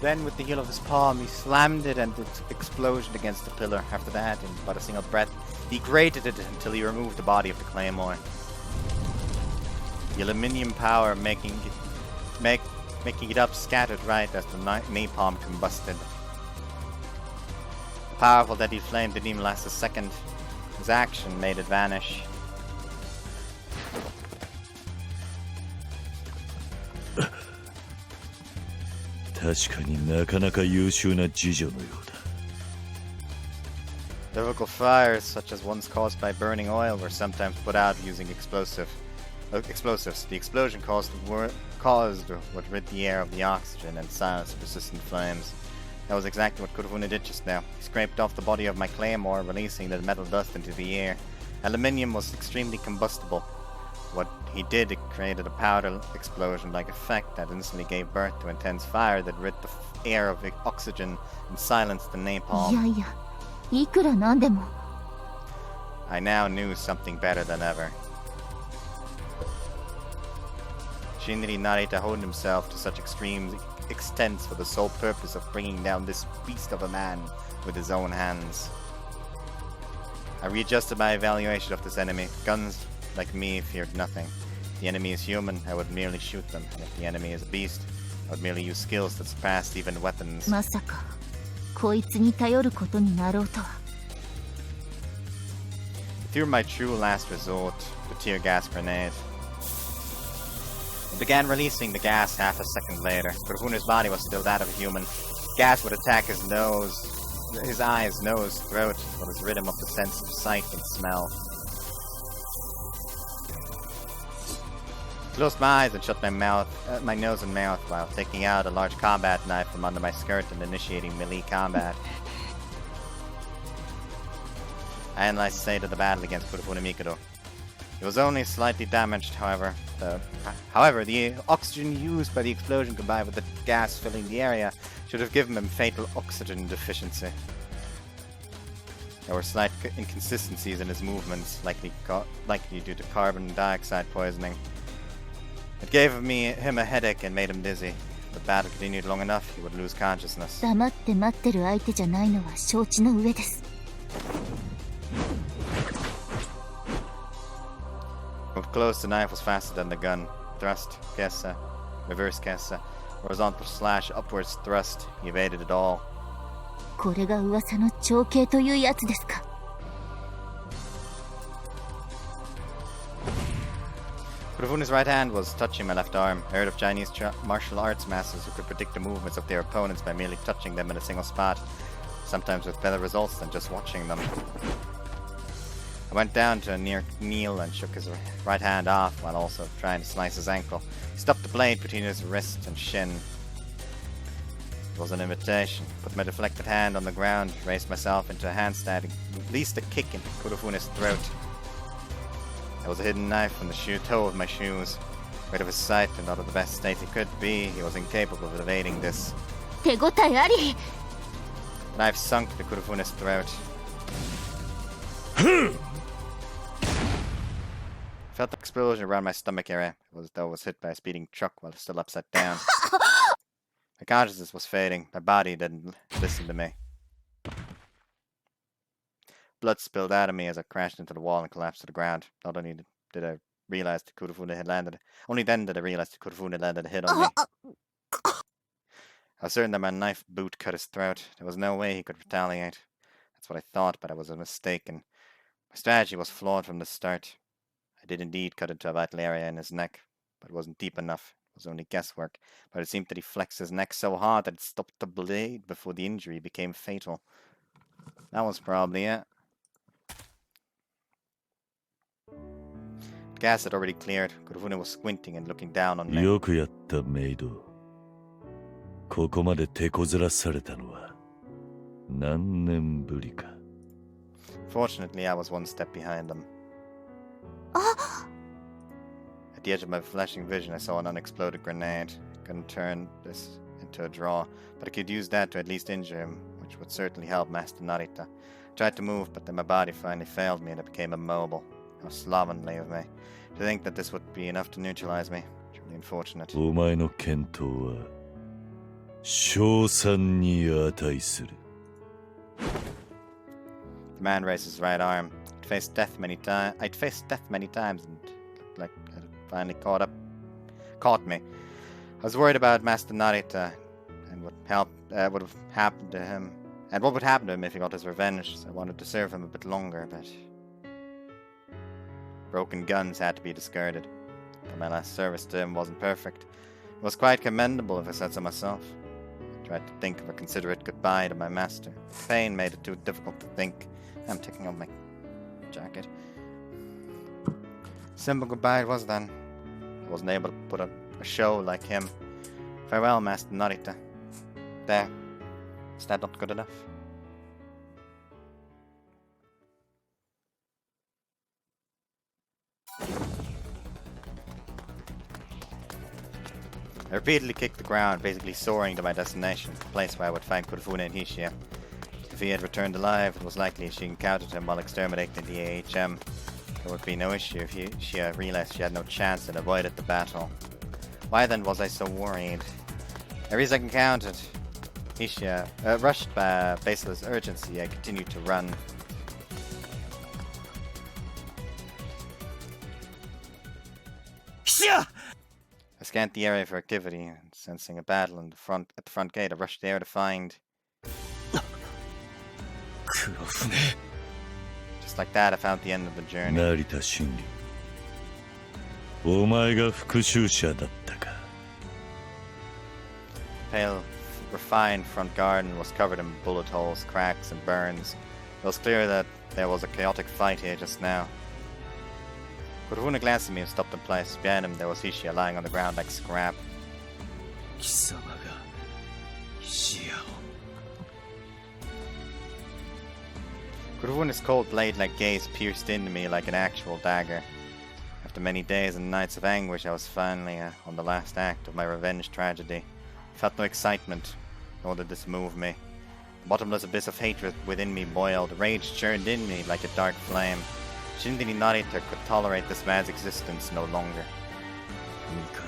Then, with the heel of his palm, he slammed it and its explosion against the pillar. After that, in but a single breath, he grated it until he removed the body of the claymore. The aluminium power making it up scattered right as the napalm combusted. The powerful deadly flame didn't even last a second. His action made it vanish. Difficult fires, such as ones caused by burning oil, were sometimes put out using explosives. The explosion caused what rid the air of the oxygen and silenced persistent flames. That was exactly what Kurufune did just now. He scraped off the body of my claymore, releasing the metal dust into the air. Aluminium was extremely combustible. What he did, it created a powder explosion-like effect that instantly gave birth to intense fire that rid the air of oxygen and silenced the napalm. いやいや、いくらなんでも。I now knew something better than ever. Shinri Narita honed himself to such extreme extents for the sole purpose of bringing down this beast of a man with his own hands. I readjusted my evaluation of this enemy. Guns, like me, feared nothing. If the enemy is human, I would merely shoot them. And if the enemy is a beast, I would merely use skills that surpassed even weapons. まさか、こいつに頼ることになろうとは。I threw my true last resort, the tear gas grenade. It began releasing the gas half a second later. Kurufune's body was still that of a human. Gas would attack his nose, his eyes, nose, throat, but has rid him of the sense of sight and smell. I closed my eyes and shut my nose and mouth while taking out a large combat knife from under my skirt and initiating melee combat. I analyzed the state of the battle against Kurufune Mikado. It was only slightly damaged, however. The oxygen used by the explosion combined with the gas filling the area should have given him fatal oxygen deficiency. There were slight inconsistencies in his movements, likely due to carbon dioxide poisoning. It gave him a headache and made him dizzy. If the battle continued long enough, he would lose consciousness. 黙って待ってる相手じゃないのは承知の上です。Moved close, the knife was faster than the gun. Thrust, kessa, reverse kessa, horizontal slash, upwards thrust. He evaded it all. これが噂の長兄というやつですか。Kurufune's right hand was touching my left arm. I heard of Chinese martial arts masters who could predict the movements of their opponents by merely touching them in a single spot. sometimes with better results than just watching them. I went down to a near kneel and shook his right hand off while also trying to slice his ankle. He stuck the blade between his wrist and shin. It was an invitation. Put my deflected hand on the ground, raised myself into a handstand, and released a kick into Kurofune's throat. There was a hidden knife on the toe of my shoes. Rid of his sight and out of the best state he could be, he was incapable of evading this. 手応えあり。 The knife sunk to Kurofune's throat. Felt the explosion around my stomach area. It was as though I was hit by a speeding truck while still upside down. My consciousness was fading. My body didn't listen to me. Blood spilled out of me as I crashed into the wall and collapsed to the ground. Not only did I realize that Kurofune had landed, only then did I realize that Kurofune landed a hit on me. I was certain that my knife boot cut his throat. There was no way he could retaliate. That's what I thought, but I was mistaken. My strategy was flawed from the start. I did indeed cut into a vital area in his neck, but it wasn't deep enough. It was only guesswork, but it seemed that he flexed his neck so hard that it stopped the blade before the injury became fatal. That was probably it. The gas had already cleared. Kurofune was squinting and looking down on me. よくやったメイド。ここまで手こずらされたのは何年ぶりか。Fortunately, I was one step behind them. At the edge of my flashing vision, I saw an unexploded grenade. I couldn't turn this into a draw, but I could use that to at least injure him, which would certainly help Master Narita. I tried to move, but then my body finally failed me and I became immobile. How slovenly of me. To think that this would be enough to neutralize me. Truly unfortunate. お前の健闘は称賛に値する。The man raised his right arm. I'd faced death many times and looked like it had finally caught me. I was worried about Master Narita and what would have happened to him, and what would happen to him if he got his revenge. So I wanted to serve him a bit longer, but broken guns had to be discarded. But my last service to him wasn't perfect. It was quite commendable, if I said so myself. I tried to think of a considerate goodbye to my master. Pain made it too difficult to think. I'm taking off my jacket. Simple goodbye it was then. I wasn't able to put up a show like him. Farewell, Master Narita. There. Is that not good enough? I repeatedly kicked the ground, basically soaring to my destination, the place where I would find Kurofune and Hishia. If he had returned alive, it was likely she encountered him while exterminating the AHM. There would be no issue if Hishia realized she had no chance and avoided the battle. Why then was I so worried? Every second counted. Hishia rushed by baseless urgency. I continued to run. Hishia! I scanned the area for activity, and sensing a battle at the front gate, I rushed there to find. Kurofune. Just like that, I found the end of the journey. 成田真理。お前が復讐者だったか。Pale, refined front garden was covered in bullet holes, cracks, and burns. It was clear that there was a chaotic fight here just now. Kurofune glanced at me and stopped in place. Behind him, there was Hishia lying on the ground like scrap. 貴様がHishiaを。Kurofune's cold blade-like gaze pierced into me like an actual dagger. After many days and nights of anguish, I was finally on the last act of my revenge tragedy. I felt no excitement, nor did this move me. The bottomless abyss of hatred within me boiled. Rage churned in me like a dark flame. Shindini Narita could tolerate this man's existence no longer. 帝。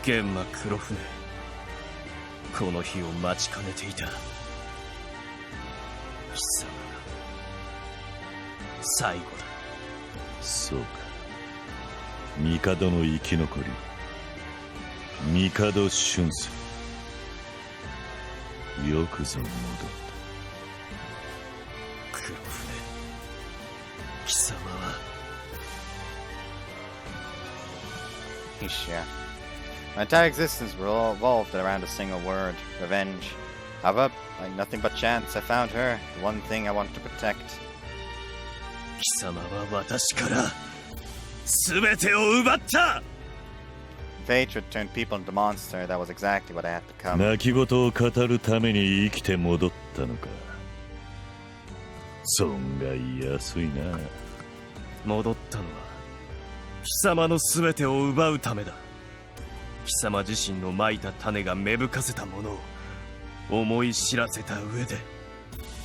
いや、玄馬黒船。この日を待ちかねていた。貴様が最後だ。そうか。帝の生き残り。帝俊介。よくぞ戻った。黒船。貴様は。Hishia. My entire existence revolved around a single word, revenge. However, by nothing but chance, I found her, the one thing I wanted to protect. 貴様は私から全てを奪った。 Fate should turn people into monster. That was exactly what I had become. 泣き言を語るために生きて戻ったのか。損が安いな。戻ったのは貴様の全てを奪うためだ。貴様自身のまいた種が芽吹かせたものを思い知らせた上で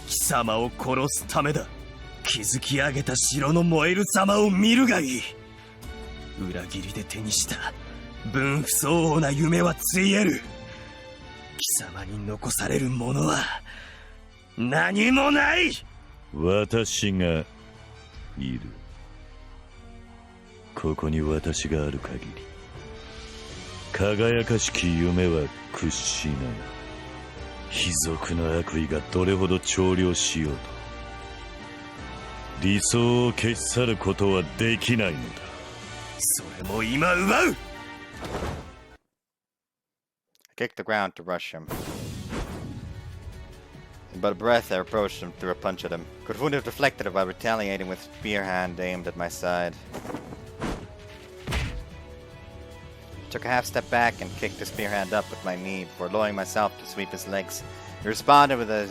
貴様を殺すためだ。築き上げた城の燃える様を見るがいい。裏切りで手にした分不相応な夢はついえる。貴様に残されるものは何もない。私がいる。ここに私がある限り輝かしき夢は屈しない。卑俗な悪意がどれほど調量しようと理想を消し去ることはできないのだ。それも今奪う。 I kicked the ground to rush him. In but a breath, I approached him, threw a punch at him. Could wound have deflected it while retaliating with spear hand aimed at my side. Took a half step back and kicked the spear hand up with my knee before lowering myself to sweep his legs. He responded with a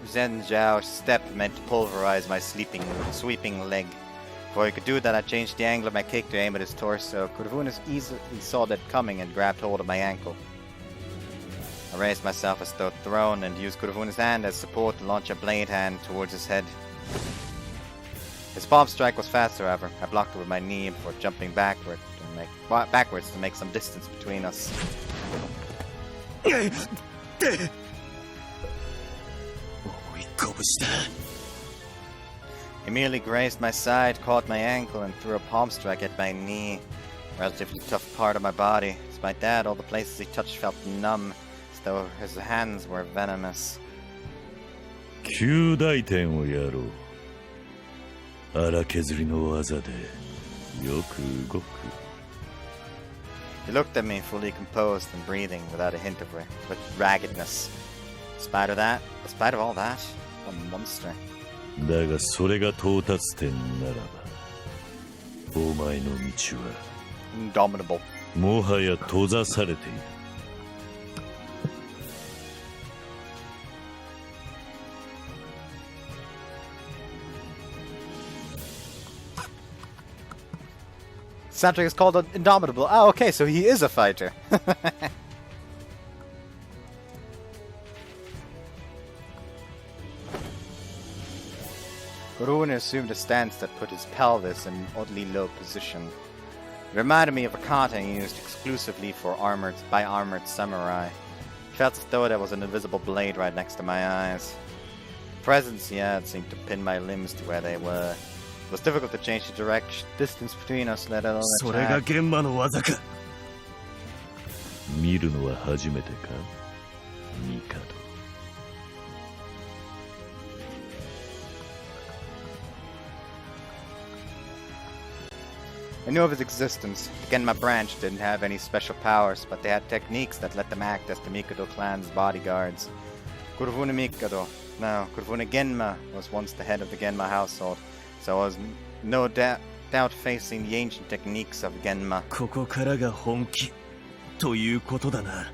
Zhen Zhao step meant to pulverize my sweeping leg. Before he could do that, I changed the angle of my kick to aim at his torso. Kurvunas easily saw that coming and grabbed hold of my ankle. I raised myself as though thrown and used Kurvuna's hand as support to launch a blade hand towards his head. His palm strike was faster, however. I blocked it with my knee before jumping backwards to make some distance between us. He merely grazed my side, caught my ankle, and threw a palm strike at my knee. A relatively tough part of my body. Despite that, all the places he touched felt numb, as though his hands were venomous. 旧大点をやろう。荒削りの技でよく動く。 He looked at me, fully composed and breathing without a hint of raggedness. Despite of all that, a monster. だがそれが到達点ならば、お前の道は Indomitable. もはや閉ざされている。Soundtrack is called Indomitable. Oh, okay, so he is a fighter. Ruin assumed a stance that put his pelvis in an oddly low position. It reminded me of a kata used exclusively for armored samurai. It felt as though there was an invisible blade right next to my eyes. The presence he had seemed to pin my limbs to where they were. It was difficult to change the distance between us, let alone それが attack. 現場の技か。見るのは初めてか、ミカド。 I knew of his existence. The Genma branch didn't have any special powers, but they had techniques that let them act as the Mikado clan's bodyguards. Kurvuna Genma was once the head of the Genma household, so I was no doubt facing the ancient techniques of Genma. ここからが本気ということだな。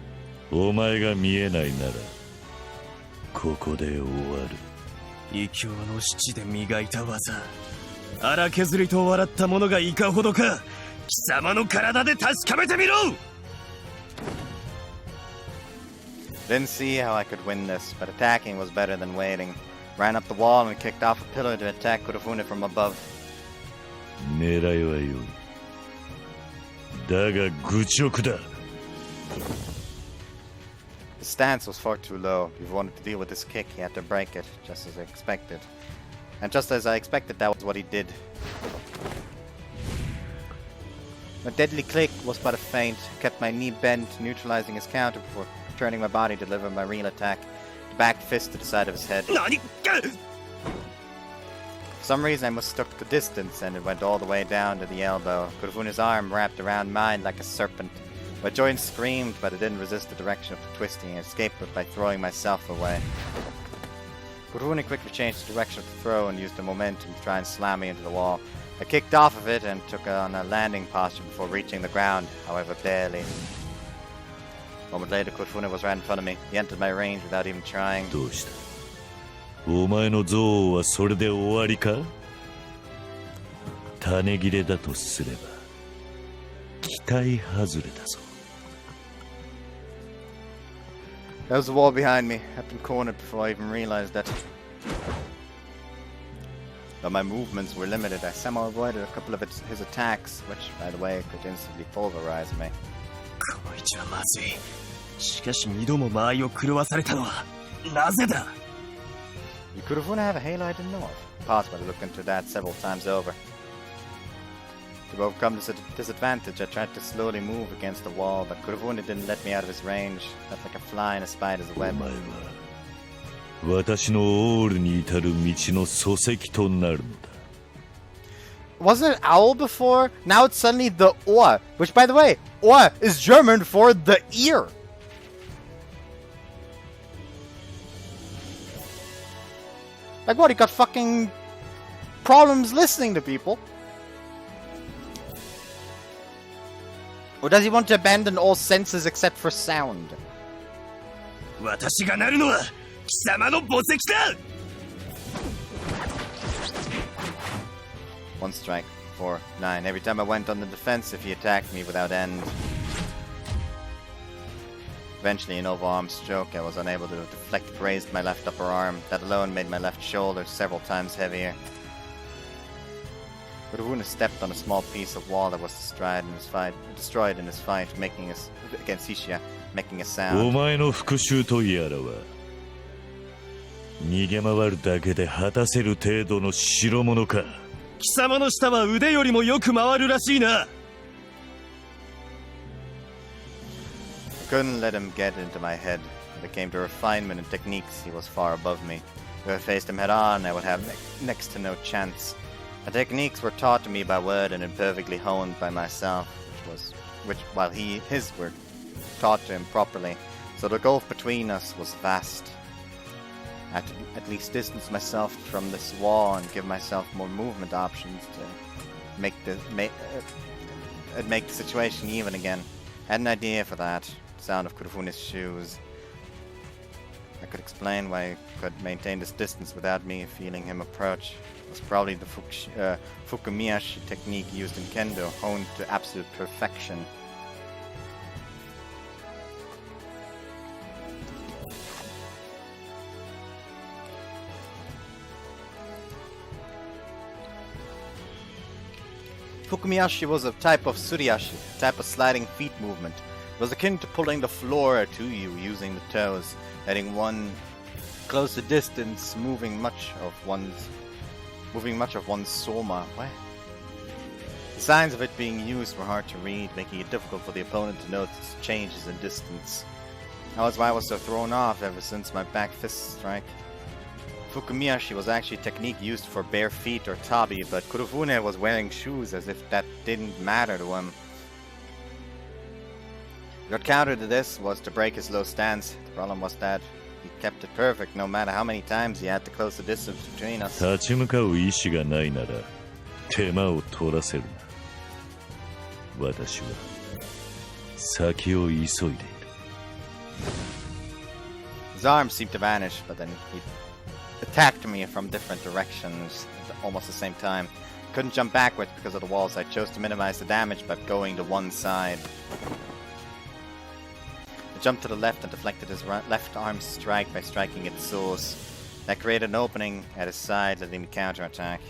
お前が見えないなら、ここで終わる。異教の七で磨いた技。荒削りと笑った者がいかほどか、貴様の体で確かめてみろ。 Didn't see how I could win this, but attacking was better than waiting. Ran up the wall and kicked off a pillar to attack Kurofune from above. 狙いはよ。だが愚直だ。 His stance was far too low. If he wanted to deal with this kick, he had to break it, just as I expected. And just as I expected, that was what he did. My deadly click was but a feint. Kept my knee bent, neutralizing his counter before turning my body to deliver my real attack. The back fist to the side of his head. For some reason, I mistook the distance, and it went all the way down to the elbow. Kurufuna's arm wrapped around mine like a serpent. My joints screamed, but I didn't resist the direction of the twisting and escaped it by throwing myself away. Kurufune quickly changed the direction of the throw and used the momentum to try and slam me into the wall. I kicked off of it and took on a landing posture before reaching the ground, however barely. A moment later, Kurufune was right in front of me. He entered my range without even trying. どうした？お前の憎悪はそれで終わりか？種切れだとすれば期待外れだぞ。There was a wall behind me. I'd been cornered before I even realized that. Though my movements were limited, I somehow avoided a couple of his attacks, which, by the way, could instantly pulverize me. こいつはまずい。しかし2度も間合いを狂わされたのはなぜだ？ You could have have a halo I didn't know of. Possible to look into that several times over. To overcome this disadvantage, I tried to slowly move against the wall, but Kurufune didn't let me out of his range. That's like a fly in a spider's お web. 前は私のオールに至る道の礎石となるのだ。 Wasn't it owl before? Now it's suddenly the Ohr, which, by the way, Ohr is German for the ear. Like what, he got fucking problems listening to people? Or does he want to abandon all senses except for sound? 私がなるのは貴様の墓石だ。 One strike, 4, 9. Every time I went on the defensive, he attacked me without end. Eventually, an overarm stroke I was unable to deflect grazed my left upper arm. That alone made my left shoulder several times heavier. Kurufune stepped on a small piece of wall that was destroyed in his fight, making us against Hishia, making a お sound. 前の復讐とやらは逃げ回るだけで果たせる程度の代物か。 貴様の舌は腕よりもよく回るらしいな。 I couldn't let him get into my head. When it came to refinement and techniques, he was far above me. If I faced him head on, I would have next to no chance. The techniques were taught to me by word and imperfectly honed by myself, while his were taught to him properly. So the gulf between us was vast. I had to at least distance myself from this wall and give myself more movement options to make the situation even again. I had an idea for that. The sound of Kurufune's shoes. I could explain why he could maintain this distance without me feeling him approach. It was probably the Fukumiyashi technique used in Kendo, honed to absolute perfection. Fukumiyashi was a type of suriyashi, a type of sliding feet movement. It was akin to pulling the floor to you using the toes, letting one close the distance, moving much of one's soma. What? The signs of it being used were hard to read, making it difficult for the opponent to notice changes in distance. That was why I was so thrown off ever since my back fist strike. Fukumiyashi was actually a technique used for bare feet or tabi, but Kurufune was wearing shoes as if that didn't matter to him. Your counter to this was to break his low stance. The problem was that he kept it perfect no matter how many times he had to close the distance between us. 立ち向かう意志がないなら手間を取らせるな。私は先を急いでいる。 His arms seemed to vanish, but then he attacked me from different directions at almost the same time. Couldn't jump backwards because of the walls. I chose to minimize the damage by going to one side. I jumped to the left and deflected his left arm strike by striking its source. That created an opening at his side, letting me counterattack.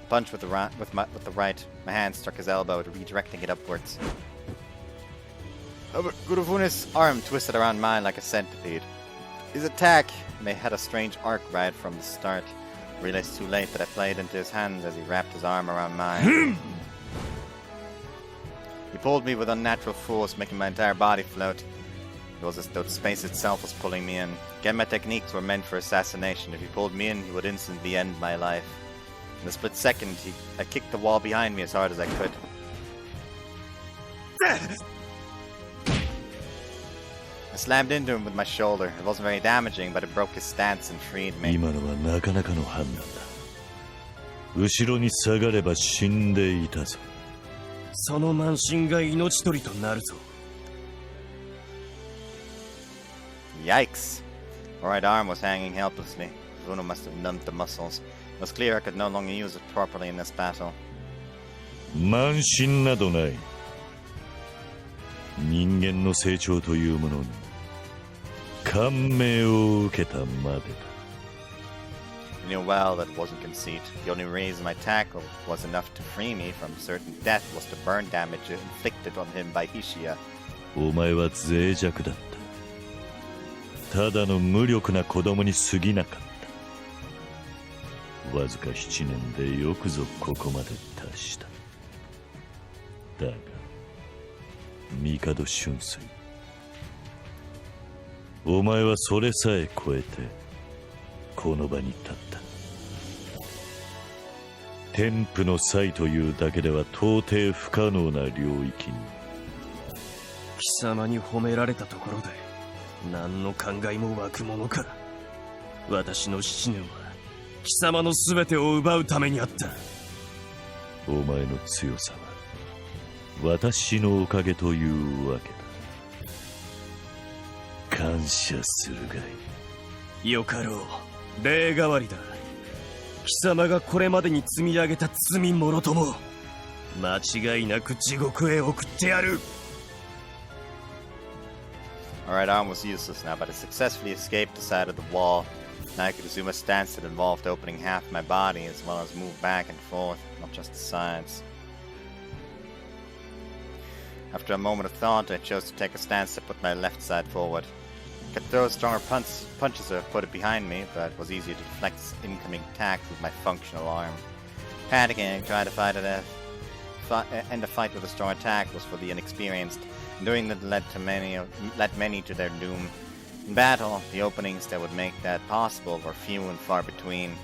Punch with the right. My hand struck his elbow, redirecting it upwards. Kurufune's arm twisted around mine like a centipede. His attack had a strange arc right from the start. I realized too late that I played into his hands as he wrapped his arm around mine. He pulled me with unnatural force, making my entire body float. It was as though space itself was pulling me in. Again, my techniques were meant for assassination. If he pulled me in, he would instantly end my life. In a split second, I kicked the wall behind me as hard as I could. I slammed into him with my shoulder. It wasn't very damaging, but it broke his stance and freed me. 今のはなかなかの判断だ。後ろに下がれば死んでいたぞ。その慢心が命取りとなるぞ。Yikes. My right arm was hanging helplessly. Bruno must have numbed the muscles. It was clear I could no longer use it properly in this battle. 慢心などない。人間の成長というものに感銘を受けたまでだ。I knew well that it wasn't conceit. The only reason my tackle was enough to free me from certain death was the burn damage inflicted on him by Hishia. お前は脆弱だった。ただの無力な子供に過ぎなかった。わずか7年でよくぞここまで達した。だが帝春水、お前はそれさえ超えてこの場に立った。天賦の才というだけでは到底不可能な領域に。貴様に褒められたところで何の考えも湧くものか。私の7年は貴様の全てを奪うためにあった。お前の強さは私のおかげというわけだ。感謝するがいい。よかろう。礼代わりだ。貴様がこれまでに積み上げた罪もろとも間違いなく地獄へ送ってやる。Alright, arm was useless now, but I successfully escaped the side of the wall. Now I could assume a stance that involved opening half my body as well as move back and forth, not just the sides. After a moment of thought, I chose to take a stance that put my left side forward. I could throw stronger punches or put it behind me, but it was easier to deflect incoming attacks with my functional arm. Panicking, trying to end a fight with a strong attack was for the inexperienced, and doing that led many to their doom. In battle, the openings that would make that possible were few and far between.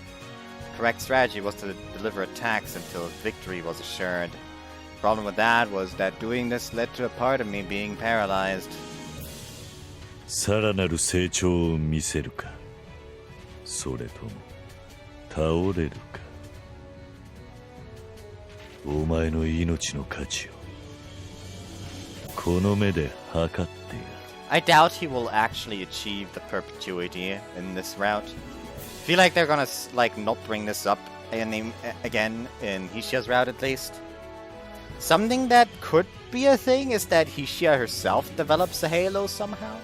The correct strategy was to deliver attacks until victory was assured. The problem with that was that doing this led to a part of me being paralyzed. さらなる成長を見せるか、それとも倒れるか。お前の命の価値をこの目で測ってやる。I doubt he will actually achieve the perpetuity in this route. I feel like they're gonna not bring this up again in Hishia's route at least. Something that could be a thing is that Hishia herself develops a halo somehow.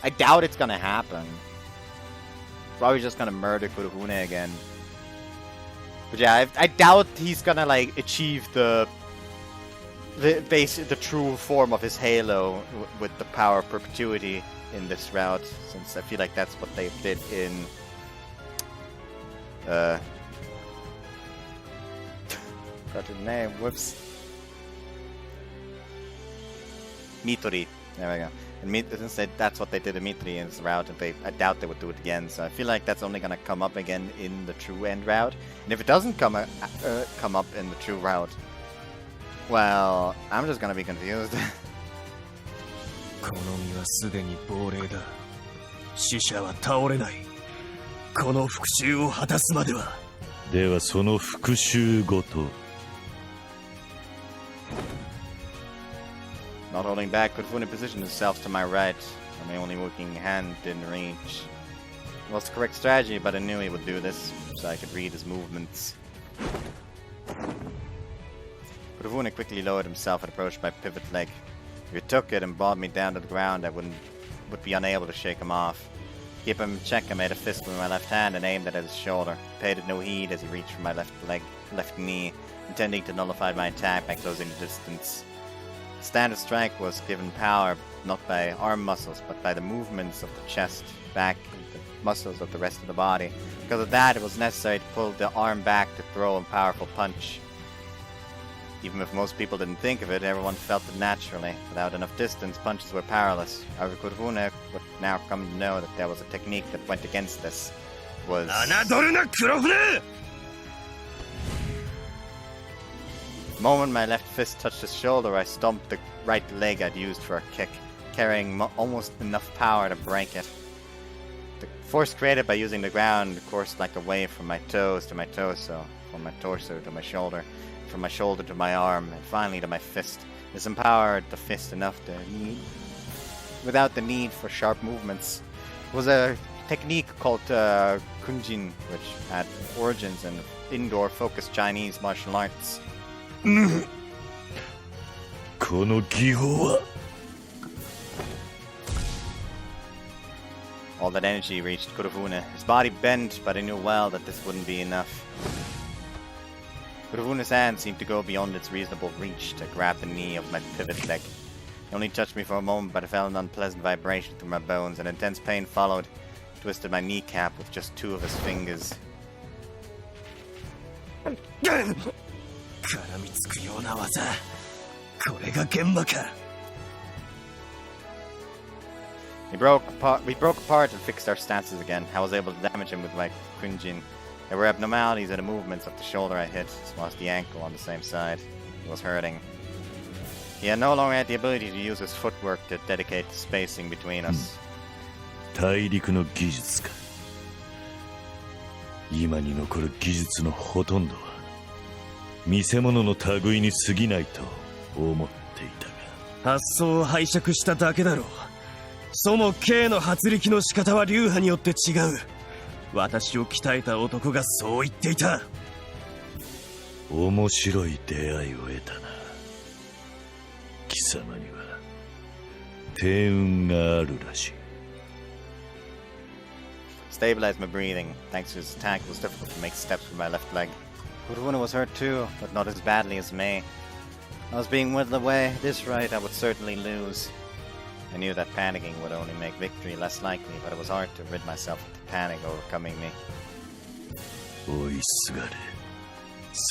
I doubt it's gonna happen. Probably just gonna murder Kurihune again. But yeah, I doubt he's gonna achieve the true form of his halo with the power of perpetuity in this route, since I feel like that's what they did in got the name, whoops. Mitori. There we go. And since that's what they did in Mitori in this route, and I doubt they would do it again, so I feel like that's only gonna come up again in the true end route. And if it doesn't come up in the true route, well, I'm just gonna be confused. この身はすでに亡霊だ。死者は倒れない。この復讐を果たすまでは。ではその復讐ごと。Not holding back, Kurifune positioned himself to my right. My only working hand didn't reach. It was the correct strategy, but I knew he would do this, so I could read his movements. Kurifune quickly lowered himself and approached my pivot leg. If he took it and brought me down to the ground, I would be unable to shake him off. To keep him in check, I made a fist with my left hand and aimed it at his shoulder. I paid it no heed as he reached for my left knee, intending to nullify my attack by closing the distance. The standard strike was given power not by arm muscles, but by the movements of the chest, back, and the muscles of the rest of the body. Because of that, it was necessary to pull the arm back to throw a powerful punch. Even if most people didn't think of it, everyone felt it naturally. Without enough distance, punches were powerless. However, Kurifune would now come to know that there was a technique that went against this. It was... The moment my left fist touched his shoulder, I stomped the right leg I'd used for a kick, carrying almost enough power to break it. The force created by using the ground coursed like a wave from my toes to my torso, from my torso to my shoulder, from my shoulder to my arm, and finally to my fist. This empowered the fist enough without the need for sharp movements. It was a technique called Kunjin, which had origins in indoor-focused Chinese martial arts. この技法は All that energy reached Kurofune. His body bent, but I knew well that this wouldn't be enough. Kurofune's hand seemed to go beyond its reasonable reach to grab the knee of my pivot leg. He only touched me for a moment, but I felt an unpleasant vibration through my bones, and intense pain followed. He twisted my kneecap with just 2 of his fingers. 絡みつくような技、これが現場か。We broke apart and fixed our stances again. I was able to damage him with my Kunjin. There were abnormalities in the movements of the shoulder I hit, as well as the ankle on the same side. It was hurting. He no longer had the ability to use his footwork to dedicate the spacing between us. 大陸の技術か。今に残る技術のほとんどは見せ物の類に過ぎないと思っていたが、発想を拝借しただけだろう。そも K の発力の仕方は流派によって違う。私を鍛えた男がそう言っていた。面白い出会いを得たな。貴様には天運があるらしい。Stabilized my breathing. Thanks to his attack, it was difficult to make steps with my left leg. Kurofune was hurt too, but not as badly as me. I was being whittled away. This right, I would certainly lose. I knew that panicking would only make victory less likely, but it was hard to rid myself of the panic overcoming me. おいすがれ、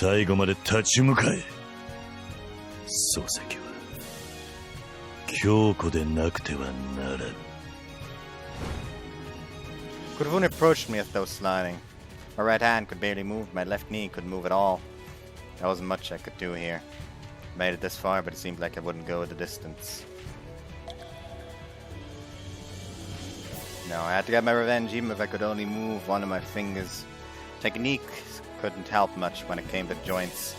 最後まで立ち向かえ。漱石は強固でなくてはならぬ。Kurofune approached me as though sliding. My right hand could barely move, my left knee couldn't move at all. There wasn't much I could do here. I made it this far, but it seemed like I wouldn't go the distance. No, I had to get my revenge even if I could only move one of my fingers. Technique couldn't help much when it came to joints.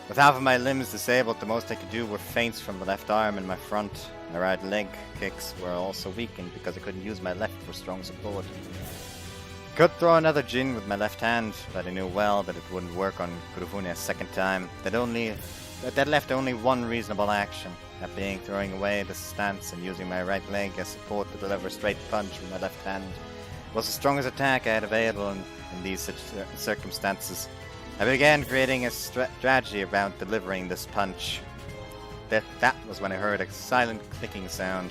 With half of my limbs disabled, the most I could do were feints from the left arm and my front. My right leg kicks were also weakened because I couldn't use my left for strong support. I could throw another Jin with my left hand, but I knew well that it wouldn't work on Kurofune a second time. That left only one reasonable action, that being throwing away the stance and using my right leg as support to deliver a straight punch with my left hand. It was the strongest attack I had available in these such circumstances. I began creating a strategy around delivering this punch. That was when I heard a silent clicking sound.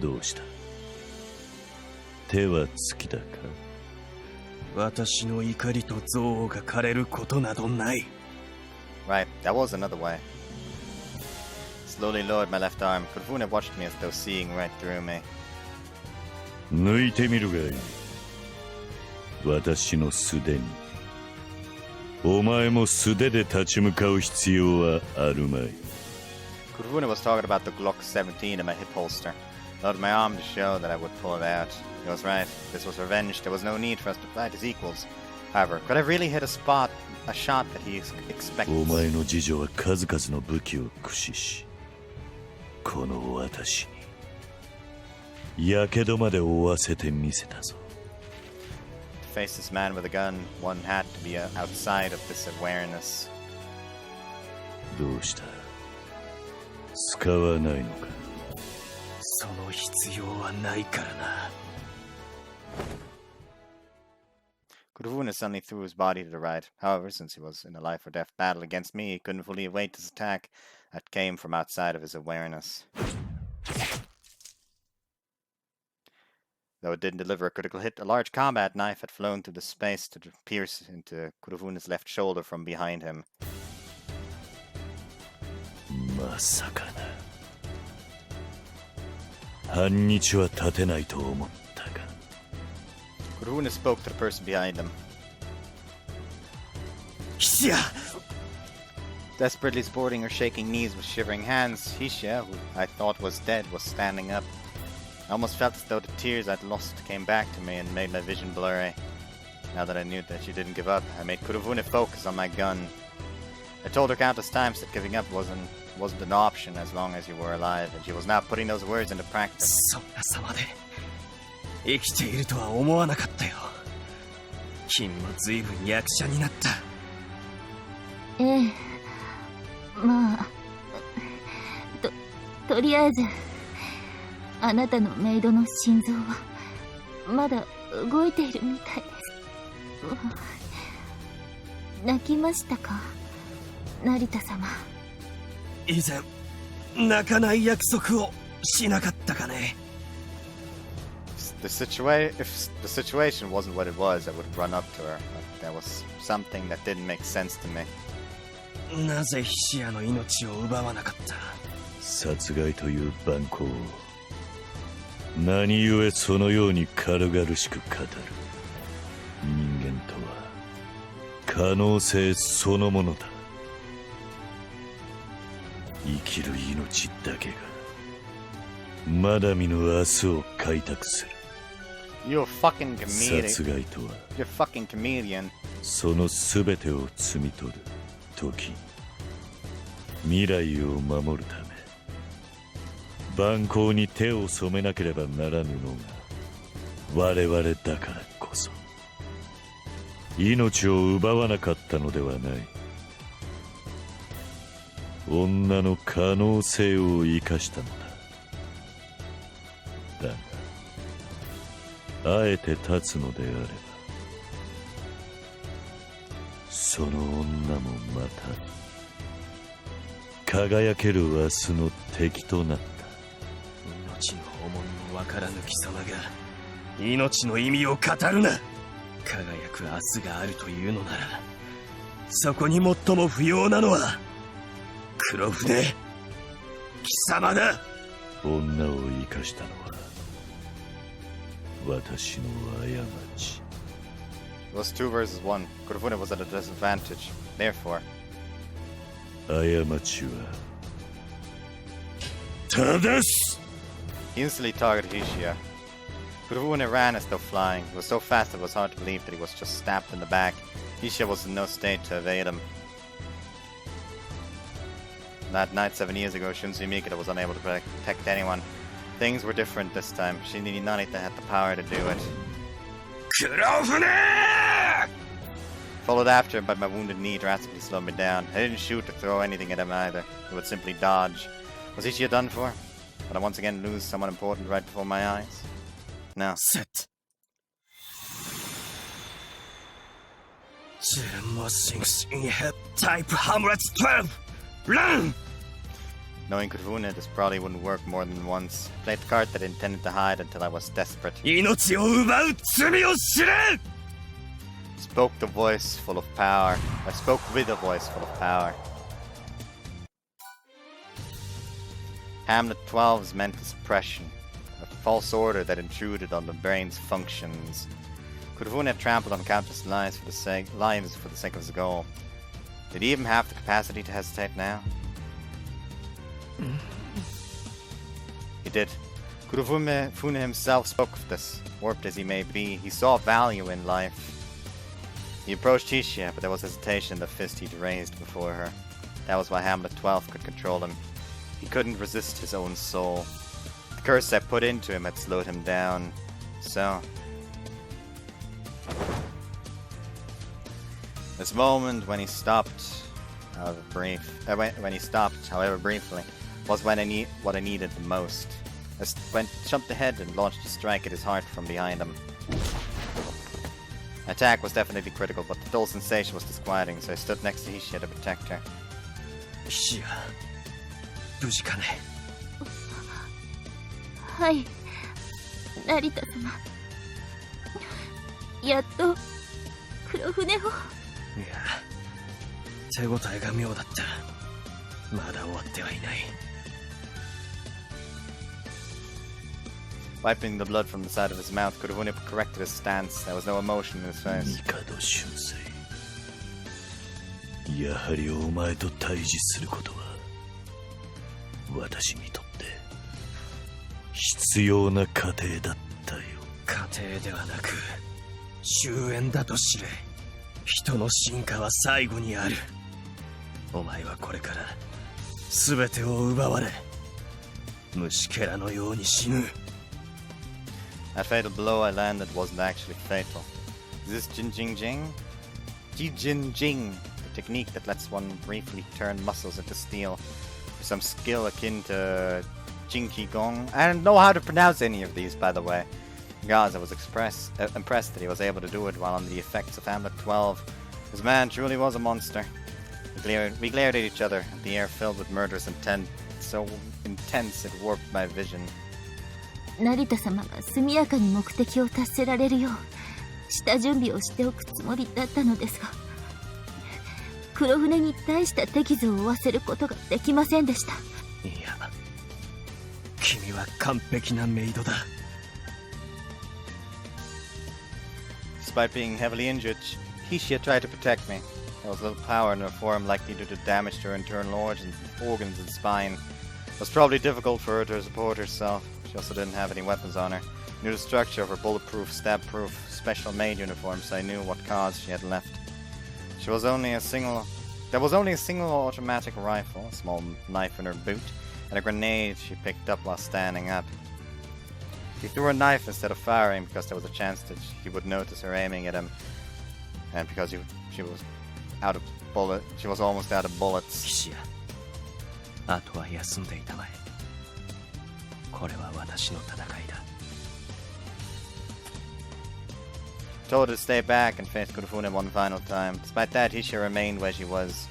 どうした？手は尽きたか？私の怒りと憎悪が枯れることなどない。Right, that was another way. Slowly lowered my left arm. Kurofune watched me as though seeing right through me. 抜いてみるがいい。私の素手に。お前も素手で立ち向かう必要はあるまい。Kurofune was talking about the Glock 17 in my hip holster. Lowered my arm to show that I would pull it out. He was right. This was revenge. There was no need for us to fight as equals. However, could I really hit a shot that he expected? お前の次女は数々の武器を駆使し、この私にやけどまで負わせてみせたぞ。To face this man with a gun, one had to be outside of this awareness. どうした？使わないのか？その必要はないからな。Kurofune suddenly threw his body to the right. However, since he was in a life or death battle against me, he couldn't fully await this attack that came from outside of his awareness. Though it didn't deliver a critical hit, a large combat knife had flown through the space to pierce into Kurofune's left shoulder from behind him. まさかな。半日は立てないと思ったが。Kurofune spoke to the person behind him. Hishia! Desperately supporting her shaking knees with shivering hands, Hishia, who I thought was dead, was standing up. I almost felt as though the tears I'd lost came back to me and made my vision blurry. Now that I knew that she didn't give up, I made Kurofune focus on my gun. I told her countless times that giving up wasn't an option as long as you were alive, and she was now putting those words into practice. そんな様で生きているとは思わなかったよ。君も随分役者になった。ええ、まあ、とりあえず、あなたのメイドの心臓はまだ動いているみたいです。泣きましたか、成田様。以前泣かない約束をしなかったかね。If the situation wasn't what it was, I would run up to her. But there was something that didn't make sense to me. なぜヒシアの命を奪わなかった？殺害という蛮行を何故そのように軽々しく語る。人間とは可能性そのものだ。生きる命だけがまだ見ぬ明日を開拓する。You're a fucking comedian. 殺害とは You're a fucking comedian. そのすべてを摘み取る時、未来を守るため蛮行に手を染めなければならぬのが我々だからこそ。命を奪わなかったのではない。女の可能性を生かしたのだ。だがあえて立つのであればその女もまた輝ける明日の敵となった。命の重みもわからぬ貴様が命の意味を語るな。輝く明日があるというのなら、そこに最も不要なのは黒船貴様だ。女を生かしたのは私の過ち。It was 2 versus 1. Kurofune was at a disadvantage. Therefore, 過ちは正す。 he instantly targeted Hishia. Kurofune ran as though flying. He was so fast it was hard to believe that he was just stabbed in the back. Hishia was in no state to evade him. That night 7 years ago, Shunsu Mikita was unable to protect anyone. Things were different this time. Shinji Nanita had the power to do it. Kurofune! Followed after, but my wounded knee drastically slowed me down. I didn't shoot or throw anything at him either. He would simply dodge. Was Hishia done for? Would I once again lose someone important right before my eyes? No. Sit. More things in her type Hamlet 12. Run! Knowing Kurofune, this probably wouldn't work more than once. I played the card that I intended to hide until I was desperate. 命を奪う罪を知れ! Spoke the voice full of power. I spoke with a voice full of power. Hamlet 12's mental suppression. A false order that intruded on the brain's functions. Kurofune had trampled on countless lives for the sake of his goal. Did he even have the capacity to hesitate now? He did. Kurofune himself spoke of this. Warped as he may be, he saw value in life. He approached Hishia, but there was hesitation in the fist he'd raised before her. That was why Hamlet 12 could control him. He couldn't resist his own soul. The curse I put into him had slowed him down. So... this moment when he stopped, however briefly, was what I needed the most. I jumped ahead and launched a strike at his heart from behind him. My attack was definitely critical, but the dull sensation was disquieting, so I stood next to Hishia to protect her. Hishia, 無事かね? はい、成田様。やっと黒船を。いや、手応えが妙だった。まだ終わってはいない。Wiping the blood from the side of his mouth, Kurofune corrected his stance. There was no emotion in his face. 帝俊生、やはりお前と対峙することは私にとって必要な過程だったよ。過程ではなく終焉だと知れ。人の進化は最後にある。お前はこれから全てを奪われ虫けらのように死ぬ。 That fatal blow I landed wasn't actually fatal. Is this Jinjing? Jijinjing, the technique that lets one briefly turn muscles into steel. With some skill akin to Jinki Gong. I don't know how to pronounce any of these, by the way. Gods, I was impressed that he was able to do it while under the effects of Hamlet 12. This man truly was a monster. We glared at each other, the air filled with murderous intent, so intense it warped my vision. 成田様が速やかに目的を達せられるよう下準備をしておくつもりだったのですが、黒船に大した手傷を負わせることができませんでした。いや、君は完璧なメイドだ。Despite being heavily injured, Hishia tried to protect me. There was little power in her form likely to do damage to her internal organs and spine. It was probably difficult for her to support herself. She also didn't have any weapons on her. I knew the structure of her bulletproof, stab-proof, special-made uniform, so I knew what cause she had left. There was only a single automatic rifle, a small knife in her boot, and a grenade she picked up while standing up. He threw a knife instead of firing because there was a chance that he would notice her aiming at him, and because she was almost out of bullets. ヒシア、あとは休んでいたまえ。これは私の戦いだ。Told her to stay back and face Kurofune one final time. Despite that, Hishia remained where she was.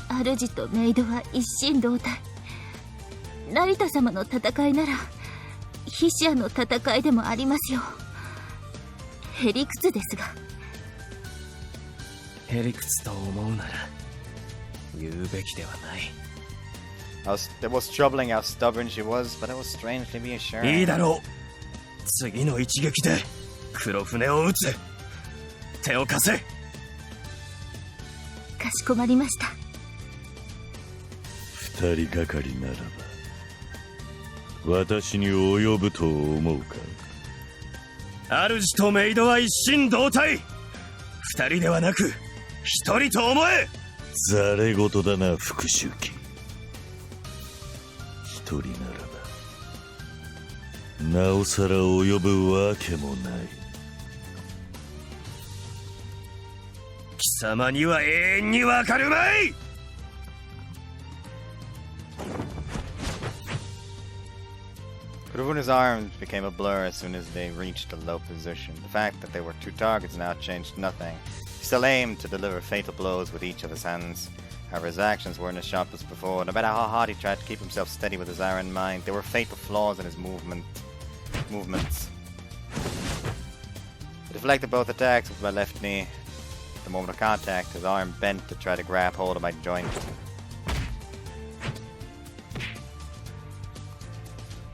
主とメイドは一心同体。成田様の戦いならヒシアの戦いでもありますよ。へりくつですが。へりくつと思うなら言うべきではない。It was troubling how stubborn she was, but it was strangely reassuring. いいだろう。次の一撃で黒船を撃つ。手を貸せ。かしこまりました。二人がかりならば私に及ぶと思うか。主とメイドは一心同体。二人ではなく一人と思え。ざれ言だな、復讐機。一人ならばなおさら及ぶわけもない。貴様には永遠にわかるまい。Kurofune's arms became a blur as soon as they reached a low position. The fact that they were two targets now changed nothing. He still aimed to deliver fatal blows with each of his hands. However, his actions weren't as sharp as before. No matter how hard he tried to keep himself steady with his iron mind, there were fatal flaws in his movements. He deflected both attacks with my left knee. The moment of contact, his arm bent to try to grab hold of my joint.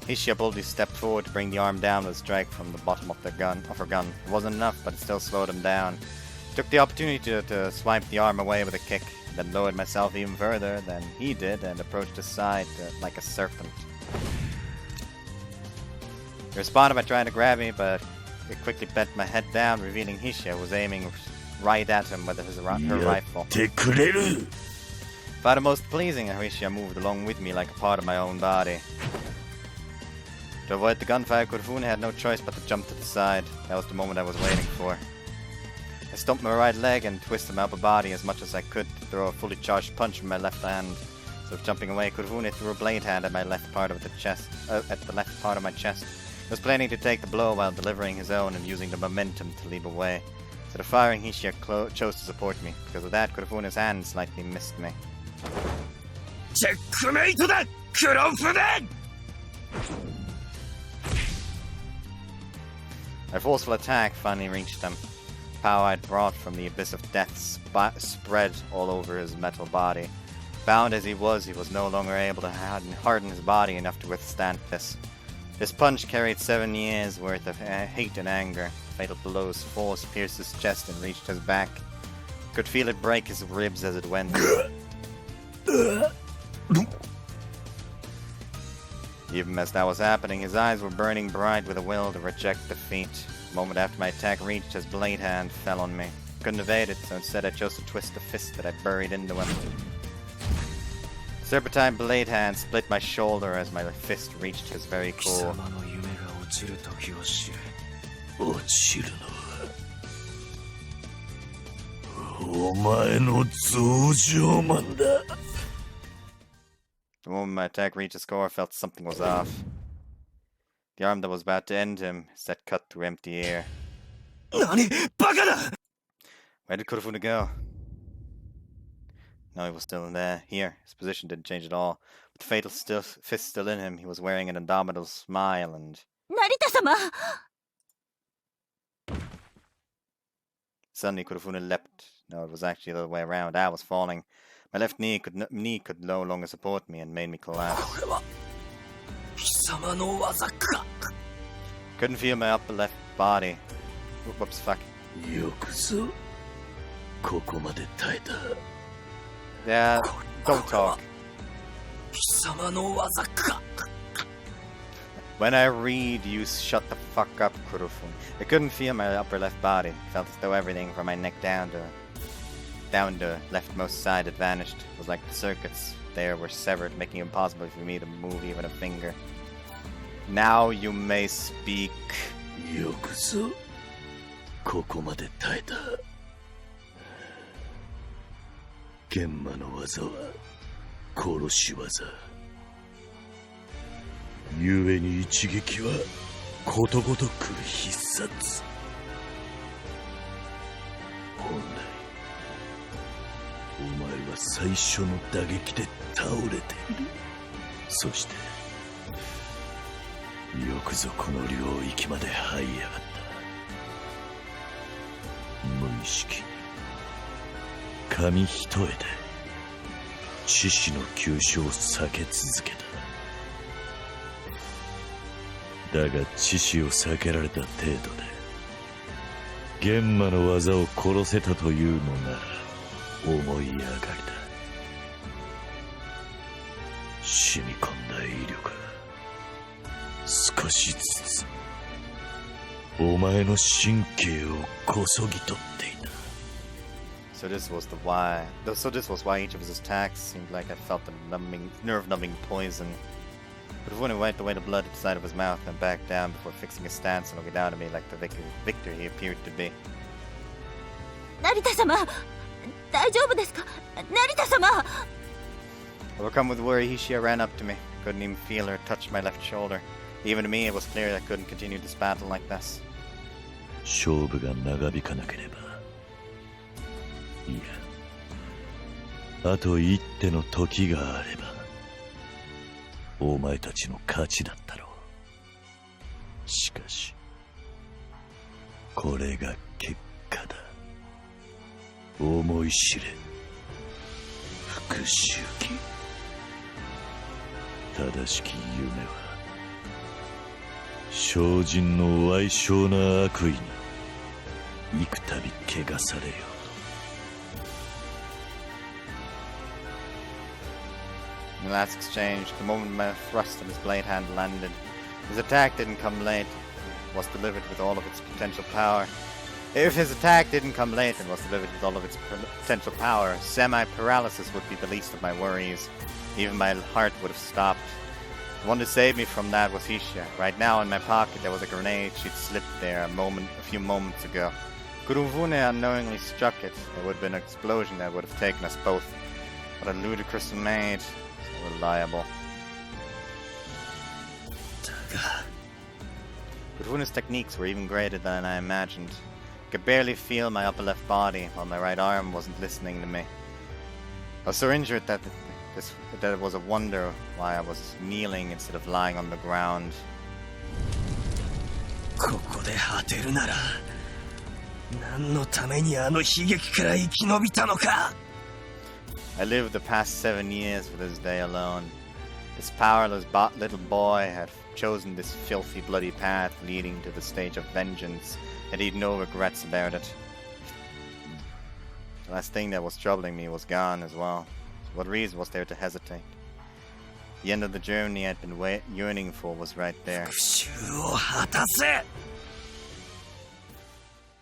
Hishia boldly stepped forward to bring the arm down with a strike from the bottom of her gun. It wasn't enough, but it still slowed him down. I took the opportunity to swipe the arm away with a kick, then lowered myself even further than he did and approached his side like a serpent. He responded by trying to grab me, but it quickly bent my head down, revealing Hishia was aiming right at him with her rifle. Found it most pleasing how Hishia moved along with me like a part of my own body. To avoid the gunfire, Kurofune had no choice but to jump to the side. That was the moment I was waiting for. I stumped my right leg and twisted my upper body as much as I could to throw a fully charged punch from my left hand. Instead of jumping away, Kurofune threw a blade hand at my left part of the chest. At the left part of my chest. He was planning to take the blow while delivering his own and using the momentum to leap away. Instead of firing, Hishia chose to support me. Because of that, Kurofune's hand slightly missed me. Checkmateだ, Kurofune! My forceful attack finally reached him. The power I'd brought from the abyss of death spread all over his metal body. Bound as he was no longer able to harden his body enough to withstand this. This punch carried 7 years worth of hate and anger. Fatal blow's force pierced his chest and reached his back. Could feel it break his ribs as it went. Even as that was happening, his eyes were burning bright with a will to reject defeat. A moment after my attack reached, his blade hand fell on me. Couldn't evade it, so instead I chose to twist the fist that I buried into him. Serpentine blade hand split my shoulder as my fist reached his very core. 落ちるのはお前の増上マンだ。 The moment my attack reached his core, I felt something was off. The arm that was about to end him set cut through empty air. 何バカだ Where did Kurofune go? No, he was still in there. Here, his position didn't change at all. With the fatal fist still in him, he was wearing an indomitable smile and... 成田様 Suddenly, Kurofune leapt. No, it was actually the other way around. I was falling. My left knee could no longer support me and made me collapse. これは貴様の技か Couldn't feel my upper left body. Whoops, fuck. よくぞここまで耐えた。 Yeah, don't talk. 貴様の技か When I read, you shut the fuck up, Kurofune. I couldn't feel my upper left body. Felt as though everything from my neck down the leftmost side had vanished. It was like the circuits there were severed, making it impossible for me to move even a finger. Now you may speak. よくぞここまで耐えた。玄魔の技は殺し技。故に一撃はことごとく必殺。本来お前は最初の打撃で倒れている。そしてよくぞこの領域まで這い上がった。無意識に紙一重で知識の急所を避け続けた。だが知識を避けられた程度で玄魔の技を殺せたというのなら思い上がりだ。染み込んだ威力が少しずつお前の神経をこそぎ取っていた。 So this was why each of his attacks seemed like I felt a nerve-numbing poison. But when it wiped away the blood at the side of his mouth and backed down before fixing his stance and looking down at me like the victor he appeared to be. 成田様大丈夫ですか成田様 Overcome with worry, Hishia ran up to me. Couldn't even feel her touch my left shoulder. Even to me, it was clear that I couldn't continue this battle like this. 勝負が長引かなければ。いや、あと一手の時があれば、お前たちの勝ちだったろう。しかし、これが結果だ。思い知れ、復讐記。正しき夢は、精進の歪小な悪意に幾たび汚されよう。 In the last exchange, the moment my thrust of his blade hand landed, his attack didn't come late, it was delivered with all of its potential power. If his attack didn't come late and was delivered with all of its potential power, semi-paralysis would be the least of my worries. Even my heart would have stopped. The one to save me from that was Hishia. Right now in my pocket there was a grenade she'd slipped there a few moments ago. Kurofune unknowingly struck it. There would have been an explosion that would have taken us both. What a ludicrous maid. So reliable. Kurofune's techniques were even greater than I imagined. I could barely feel my upper left body while my right arm wasn't listening to me. I was so injured that it was a wonder why I was kneeling instead of lying on the ground. ここで果てるなら何のためにあの悲劇から生き延びたのか I lived the past 7 years for this day alone. This powerless little boy had chosen this filthy, bloody path leading to the stage of vengeance, and he'd no regrets about it. The last thing that was troubling me was gone as well. So what reason was there to hesitate? The end of the journey I'd been yearning for was right there. 復讐を果たせ。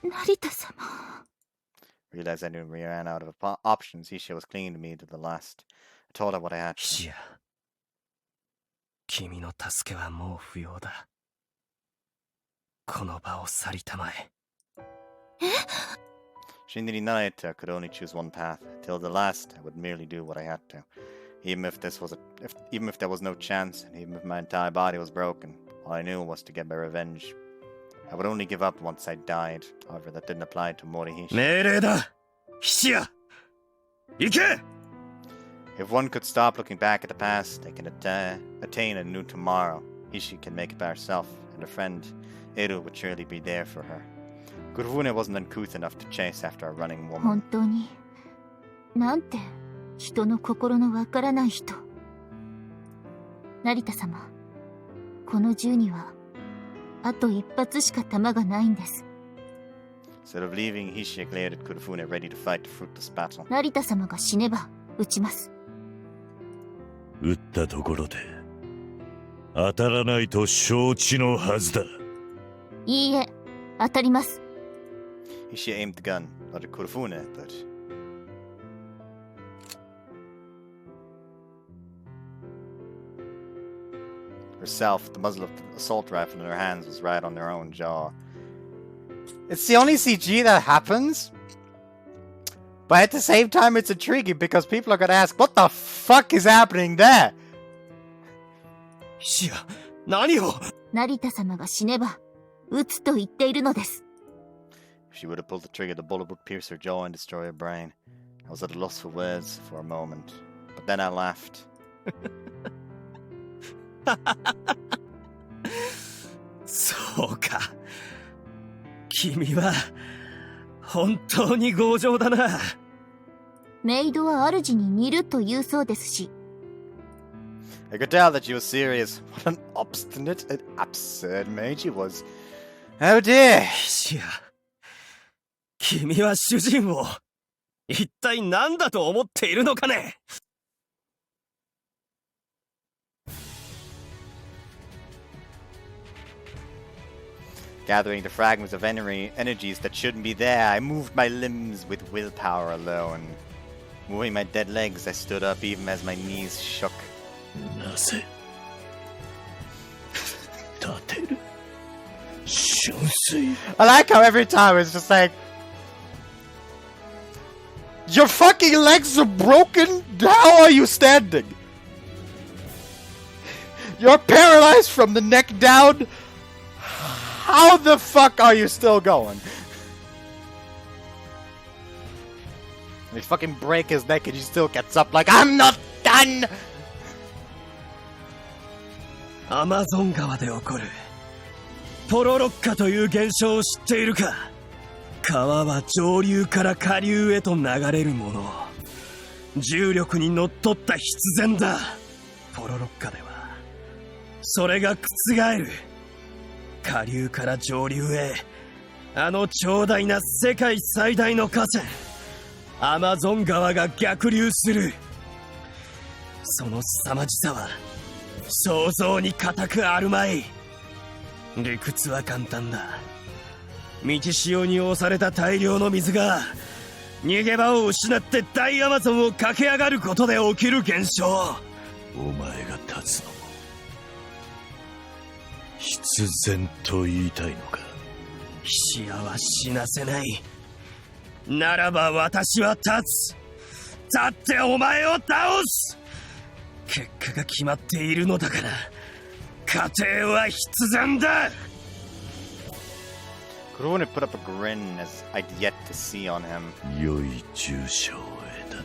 成田様。 Realized I knew we ran out of options. Hishia was clinging to me to the last. I told her what I had. ヒシア、君の助けはもう不要だ。この場を去りたまえ。Shinri Narita could only choose one path. Till the last, I would merely do what I had to. Even if there was no chance, and even if my entire body was broken, all I knew was to get my revenge. I would only give up once I died. However, that didn't apply to Morihishi. 命令だ。ヒシア、行け。 If one could stop looking back at the past, they can attain a new tomorrow. Hishi can make it by herself, and a friend, Eru, would surely be there for her. Kurufune wasn't uncouth enough to chase after a running woman. 本当に、なんて人の心のわからない人。成田様、この銃にはあと一発しか弾がないんです。 Instead of leaving, Hishia glared at Kurufune, ready to fight the fruitless battle. 成田様が死ねば撃ちます。撃ったところで当たらないと承知のはずだ。いいえ、当たります。 Hishia aimed the gun, not at Kurufune, but... herself. The muzzle of the assault rifle in her hands was right on their own jaw. It's the only CG that happens, but at the same time it's intriguing because people are gonna ask, what the fuck is happening there? ヒシア、何を。成田様が死ねば撃つと言っているのです。 If she would have pulled the trigger, the bullet would pierce her jaw and destroy her brain. I was at a loss for words for a moment, but then I laughed. そうか。君は本当に強情だな。メイドは主に似ると言うそうですし。 I could tell that she was serious. What an obstinate and absurd maid she was. Oh dear. ヒシア、君は主人を一体何だと思っているのかね。Gathering the fragments of energies that shouldn't be there, I moved my limbs with willpower alone. Moving my dead legs, I stood up even as my knees shook. なぜ立てる純粋 I like how every time it's just like, your fucking legs are broken? How are you standing? You're paralyzed from the neck down? How the fuck are you still going? They fucking break his neck and he still gets up like, I'm not done! アマゾン川で起こるポロロッカという現象を知っているか。川は上流から下流へと流れるもの。重力にのっとった必然だ。ポロロッカではそれが覆る。下流から上流へ、あの長大な世界最大の河川アマゾン川が逆流する。その凄まじさは想像に難くあるまい。理屈は簡単だ。満ち潮に押された大量の水が逃げ場を失って大アマゾンを駆け上がることで起きる現象。お前が立つのも必然と言いたいのか。ヒシアは死なせない。ならば私は立つ。立ってお前を倒す。結果が決まっているのだから、過程は必然だ。Kurune put up a grin as I'd yet to see on him. 良い重傷を得たな。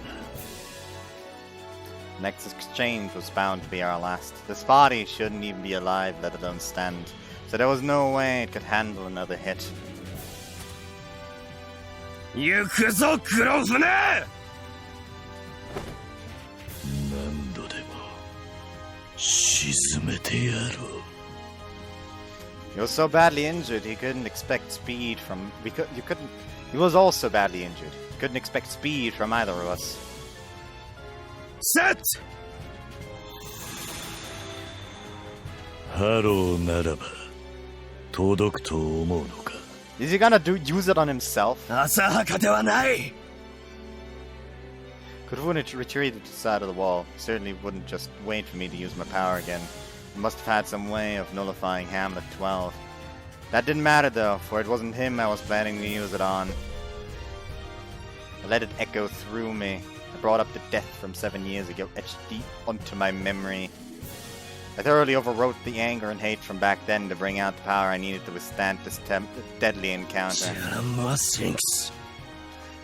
Next exchange was bound to be our last. This body shouldn't even be alive, let alone stand. So there was no way it could handle another hit. 行くぞ黒船。何度でも沈めてやろう。He was so badly injured he couldn't expect speed from. He was also badly injured. He couldn't expect speed from either of us. Set! ハローならば届くと思うのか。 Is he gonna use it on himself? 浅はかではない。 Kurufune retreated to the side of the wall. He certainly wouldn't just wait for me to use my power again. He must have had some way of nullifying Hamlet 12. That didn't matter though, for it wasn't him I was planning to use it on. I let it echo through me. I brought up the death from 7 years ago, etched deep onto my memory. I thoroughly overwrote the anger and hate from back then to bring out the power I needed to withstand this deadly encounter.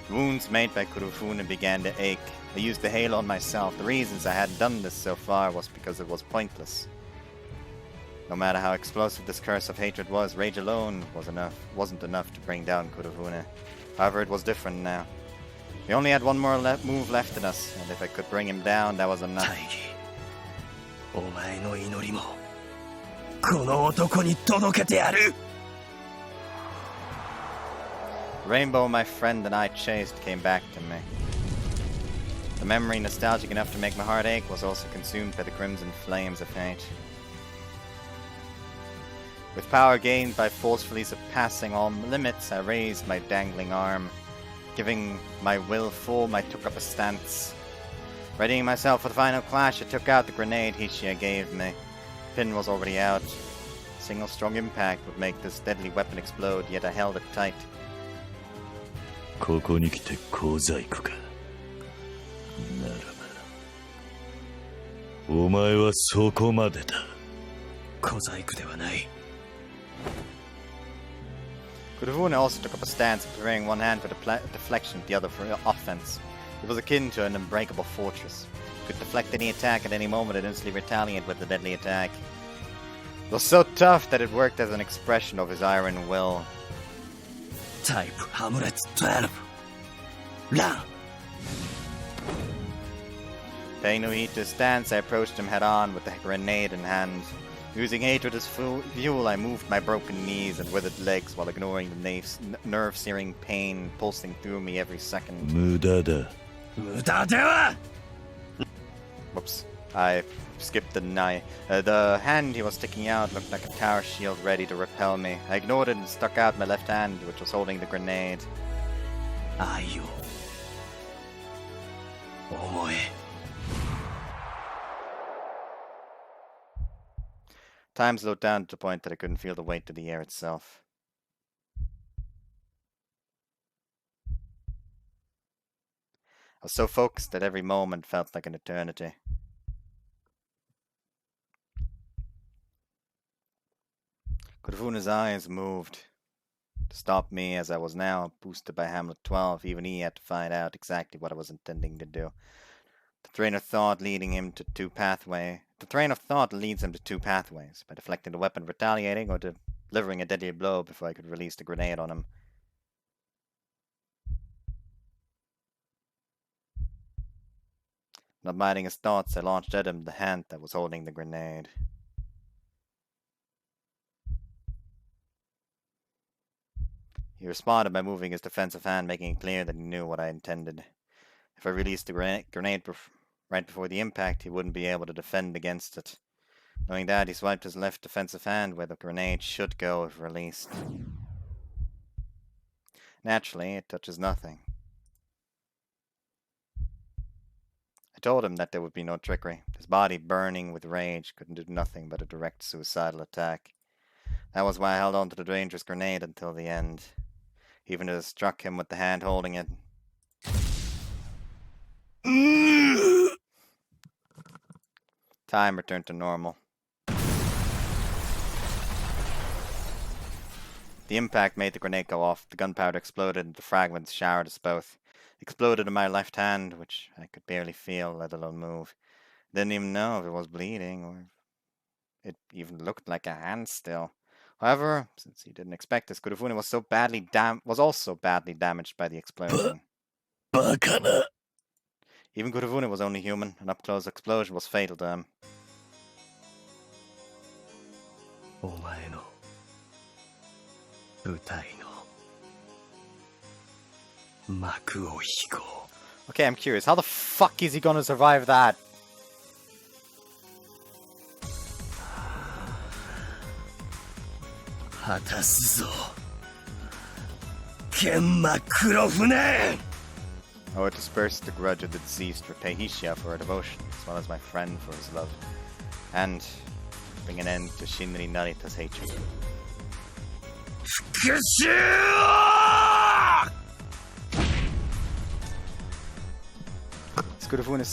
The wounds made by Kurufune began to ache. I used the halo on myself. The reasons I hadn't done this so far was because it was pointless. No matter how explosive this curse of hatred was, rage alone wasn't enough to bring down Kurufune. However, it was different now. We only had one more move left in us, and if I could bring him down, that was enough. お前の祈りもこの男に届けてやる。 The rainbow my friend and I chased came back to me. The memory nostalgic enough to make my heart ache was also consumed by the crimson flames of hate. With power gained by forcefully surpassing all limits, I raised my dangling arm. Giving my will full, I took up a stance. Readying myself for the final clash, I took out the grenade Hishia gave me. The pin was already out. A single strong impact would make this deadly weapon explode, yet I held it tight. ここに来て小細工か。ならばお前はそこまでだ。小細工ではない。 Kurufune also took up a stance, preparing one hand for deflection, the other for offense. It was akin to an unbreakable fortress. It could deflect any attack at any moment and instantly retaliate with a deadly attack. It was so tough that it worked as an expression of his iron will. Type Hamlet 12. Run! Paying no heed to his stance, I approached him head-on with the grenade in hand. Using hatred as fuel, I moved my broken knees and withered legs while ignoring the nerve-searing pain pulsing through me every second. 無駄だ。無駄では Whoops. I skipped the deny. The hand he was sticking out looked like a tower shield ready to repel me. I ignored it and stuck out my left hand, which was holding the grenade. 愛を思え。 Time slowed down to the point that I couldn't feel the weight of the air itself. I was so focused that every moment felt like an eternity. Kurufune's eyes moved. To stop me as I was now, boosted by Hamlet 12, even he had to find out exactly what I was intending to do. The train of thought leads him to two pathways. By deflecting the weapon, retaliating, or delivering a deadly blow before I could release the grenade on him. Not minding his thoughts, I launched at him the hand that was holding the grenade. He responded by moving his defensive hand, making it clear that he knew what I intended. If I released the grenade right before the impact, he wouldn't be able to defend against it. Knowing that, he swiped his left defensive hand where the grenade should go if released. Naturally, it touches nothing. I told him that there would be no trickery. His body, burning with rage, couldn't do nothing but a direct suicidal attack. That was why I held on to the dangerous grenade until the end. Even as I struck him with the hand holding it. Time returned to normal. The impact made the grenade go off. The gunpowder exploded and the fragments showered us both. Exploded in my left hand, which I could barely feel, let alone move. Didn't even know if it was bleeding or if it even looked like a hand still. However, since he didn't expect this, Kurufune was also badly damaged by the explosion. Bakana. Even Kurufune was only human. An up-close explosion was fatal to him. お前の舞台の幕を引こう。 Okay, I'm curious. How the fuck is he gonna survive that? 果たすぞ、剣魔黒船。 I would disperse the grudge of the deceased, repay Hishia for her devotion, as well as my friend for his love, and bring an end to Shinri Narita's hatred. 復讐。 As Kurufune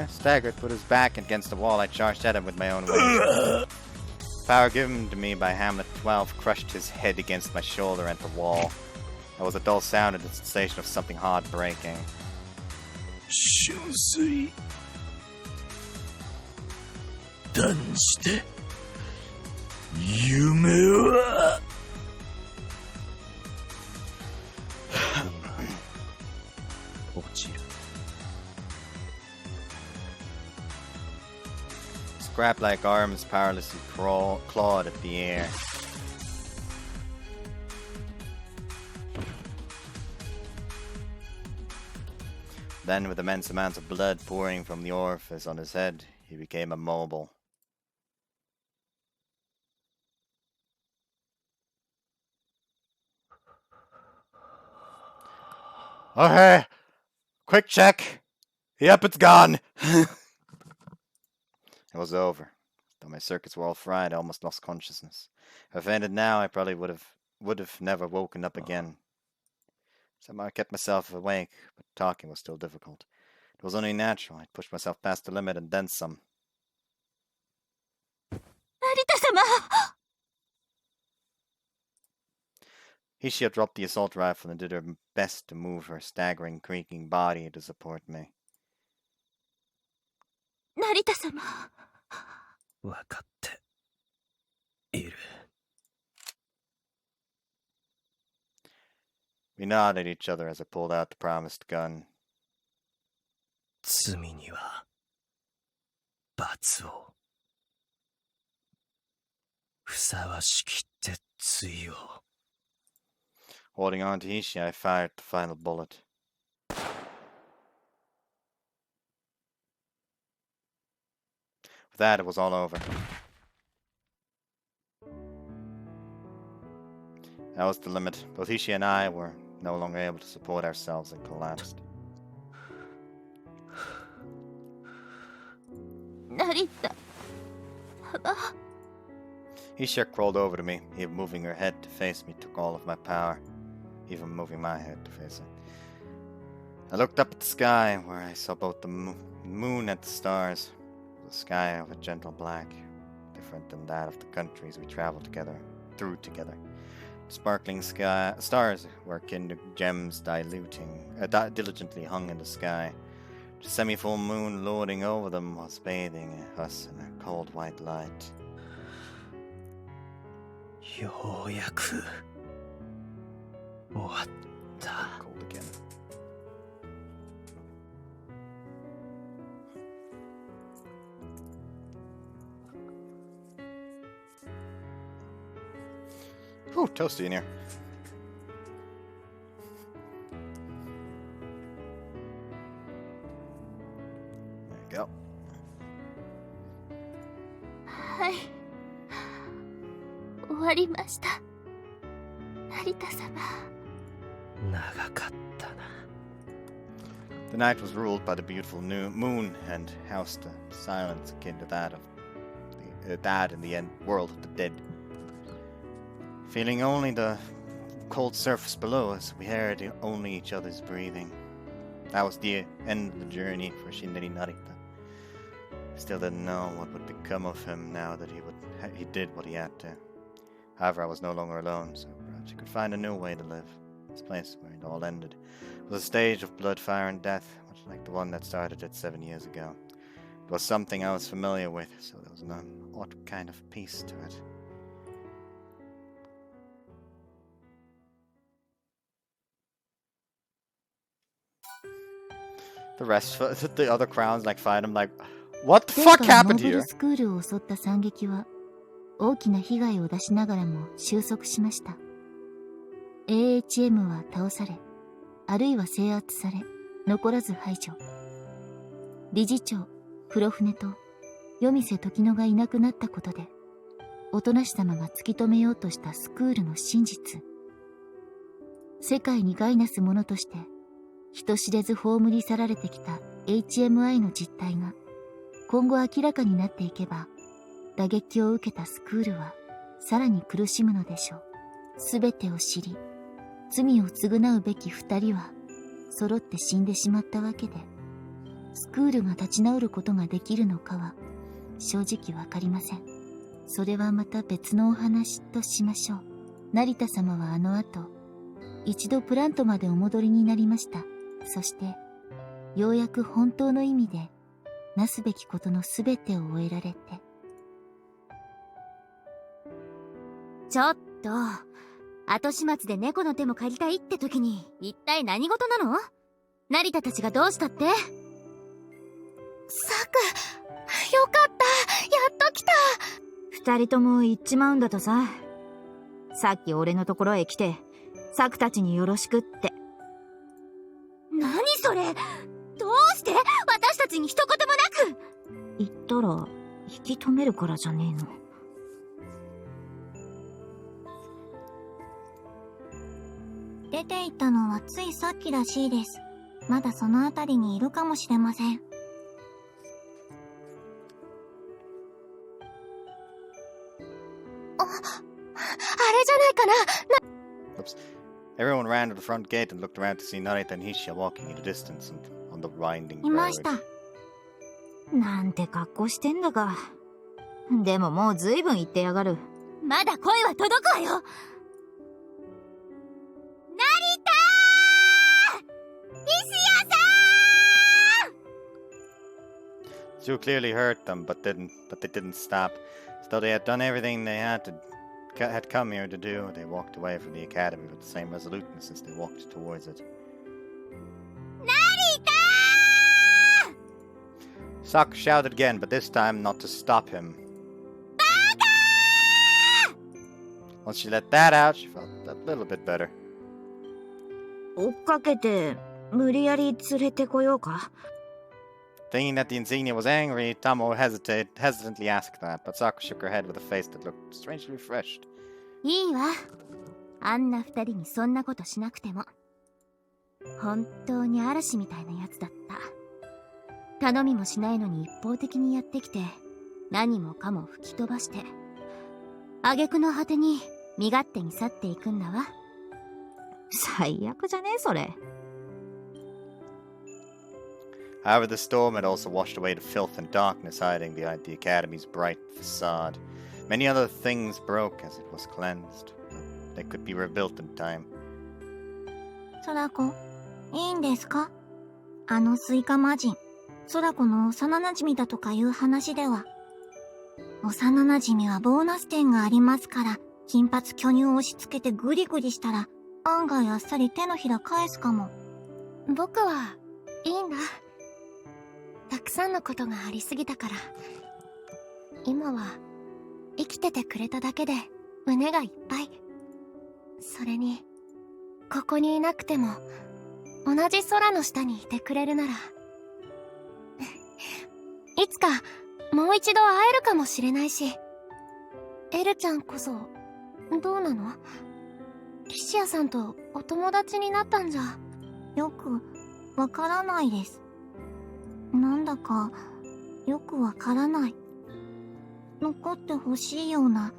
staggered, put his back against the wall, I charged at him with my own weight. Power given to me by Hamlet 12 crushed his head against my shoulder and the wall. There was a dull sound and the sensation of something hard breaking. 純粋。断じて夢は落ちる。 Scrap-like arms powerlessly clawed at the air. Then, with immense amounts of blood pouring from the orifice on his head, he became immobile. Okay, quick check. Yep, it's gone. It was over. Though my circuits were all fried, I almost lost consciousness. If I fainted now, I probably would have never woken up again. Somehow I kept myself awake, but talking was still difficult. It was only natural. I'd pushed myself past the limit and then some. 成田様 Hishia dropped the assault rifle and did her best to move her staggering, creaking body to support me. 成田様分かっている。 We nodded at each other as I pulled out the promised gun. 罪には罰を。ふさわしきって対を。 Holding on to Hishia, I fired the final bullet. With that, it was all over. That was the limit. Both Hishia and I were no longer able to support ourselves and collapsed. 成田様 Hishia crawled over to me, even moving her head to face me took all of my power, even moving my head to face her. I looked up at the sky, where I saw both the moon and the stars. The sky of a gentle black, different than that of the countries we traveled through together. The sparkling stars were akin to gems diligently hung in the sky. The semi-full moon lording over them was bathing us in a cold white light. ようやく終わった。 Cold again. Ooh, toasty in here. There you go. はい終わりました成田様長かったな。 The night was ruled by the beautiful moon and housed a silence akin to that of that in the world of the dead. Feeling only the cold surface below us, we heard only each other's breathing. That was the end of the journey for Shinri Narita. I still didn't know what would become of him now that he did what he had to. However, I was no longer alone, so perhaps he could find a new way to live. This place where it all ended was a stage of blood, fire, and death, much like the one that started it 7 years ago. It was something I was familiar with, so there was an odd kind of peace to it. The rest, the other crowns, find him what the fuck happened モー here? ブルスクールを襲った惨劇は大きな被害を出しながらも収束しました。AHM は倒され、あるいは制圧され、残らず排除。理事長、黒船と、夜店時野がいなくなったことで、おとなし様が突き止めようとしたスクールの真実。世界に害なすものとして、人知れず葬り去られてきた HMI の実態が、今後明らかになっていけば、打撃を受けたスクールは、さらに苦しむのでしょう。すべてを知り、罪を償うべき二人は、揃って死んでしまったわけで、スクールが立ち直ることができるのかは、正直わかりません。それはまた別のお話としましょう。成田様はあの後、一度プラントまでお戻りになりました。そして、ようやく本当の意味で、なすべきことのすべてを終えられて。ちょっと、後始末で猫の手も借りたいって時に、一体何事なの？成田たちがどうしたって？サク、よかった、やっと来た。二人とも行っちまうんだとさ。さっき俺のところへ来て、サクたちによろしくって。何それ？どうして私たちに一言もなく？言ったら、引き止めるからじゃねえの。出て行ったのはついさっきらしいです。まだそのあたりにいるかもしれません。あれじゃないかな。 Oops. Everyone ran to the front gate and looked around to see Narita and Hishia walking in the distance and on the winding いま road. した。なんて格好してんだか。でももう随分言ってやがる。まだ声は届くわよ。Zhu clearly heard them, but they didn't stop. As though they had done everything they had come here to do, they walked away from the academy with the same resoluteness as they walked towards it. Narita! Sok shouted again, but this time not to stop him. Once she let that out, she felt a little bit better. 追っかけて、無理やり連れてこようか。Thinking that the insignia was angry, Tomo hesitantly asked that, but Sok shook her head with a face that looked strangely refreshed. いいわ。あんな二人にそんなことしなくても。本当に嵐みたいなやつだった。頼みもしないのに一方的にやってきて、何もかも吹き飛ばして、挙句の果てに身勝手に去っていくんだわ。最悪じゃねえそれ。However, the storm had also washed away the filth and darkness hiding behind the academy's bright facade. Many other things broke as it was cleansed, but they could be rebuilt in time. 空子、いいんですか？あのスイカ魔人、空子の幼馴染だとかいう話では。幼馴染はボーナス点がありますから、金髪巨乳を押し付けてグリグリしたら、案外あっさり手のひら返すかも。僕はいいんだ。たくさんのことがありすぎたから、今は生きててくれただけで胸がいっぱい。それに、ここにいなくても同じ空の下にいてくれるならいつかもう一度会えるかもしれないし。エルちゃんこそどうなの？リシアさんとお友達になったんじゃ。よくわからないです。なんだかよくわからない。残ってほしいような、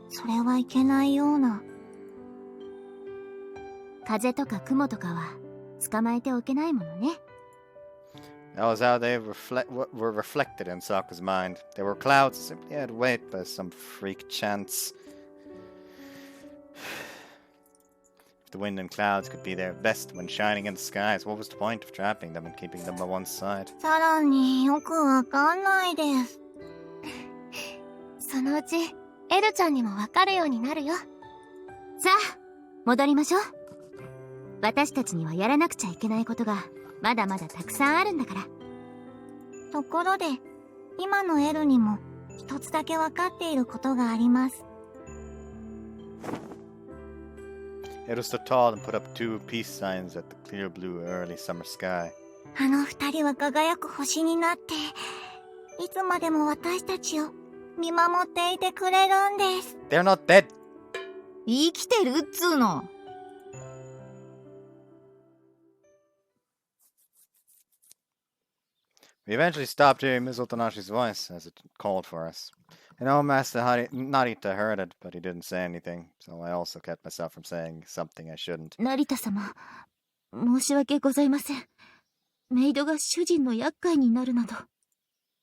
それはいけないような。風とか雲とかは捕まえておけないものね。That was how they were reflected in Sokka's mind. They were clouds that simply had weight by some freak chance. If the wind and clouds could be their best when shining in the skies, what was the point of trapping them and keeping them by one side? さらによくわかんないです。そのうちエルちゃんにもわかるようになるよ。さあ、戻りましょう。私たちにはやらなくちゃいけないことがまだまだたくさんあるんだから。ところで、今のエルにも一つだけわかっていることがあります。It was stood tall and put up 2 peace signs at the clear blue early summer sky. あの二人は輝く星になって、いつまでも私たちを見守っていてくれるんです。They're not dead! 生きてるっつーの。We eventually stopped hearing Ms. Otonashi's voice as it called for us. I know Master Narita heard it, but he didn't say anything, so I also kept myself from saying something I shouldn't. 成田様、申し訳ございません。メイドが主人の厄介になるなど。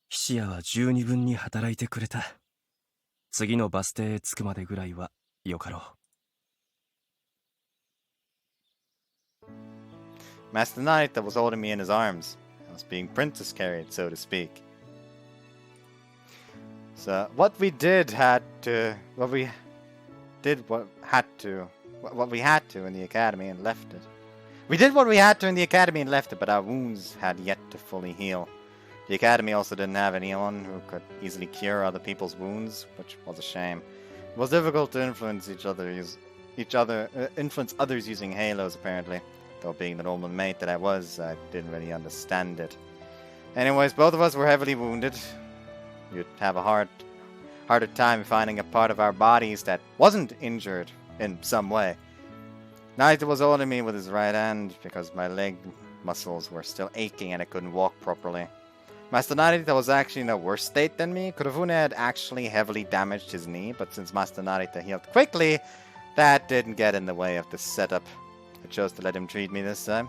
ヒシアは十二分に働いてくれた。次のバス停へ着くまでぐらいはよかろう。Master Narita was holding me in his arms. I was being princess carried, so to speak. So what we had to in the academy and left it. We did what we had to in the academy and left it, but our wounds had yet to fully heal. The academy also didn't have anyone who could easily cure other people's wounds, which was a shame. It was difficult to influence influence others using halos, apparently. Though being the normal mate that I was, I didn't really understand it. Anyways, both of us were heavily wounded. You'd have a harder time finding a part of our bodies that wasn't injured in some way. Narita was holding me with his right hand because my leg muscles were still aching and I couldn't walk properly. Master Narita was actually in a worse state than me. Kurofune had actually heavily damaged his knee, but since Master Narita healed quickly, that didn't get in the way of the setup. I chose to let him treat me this time.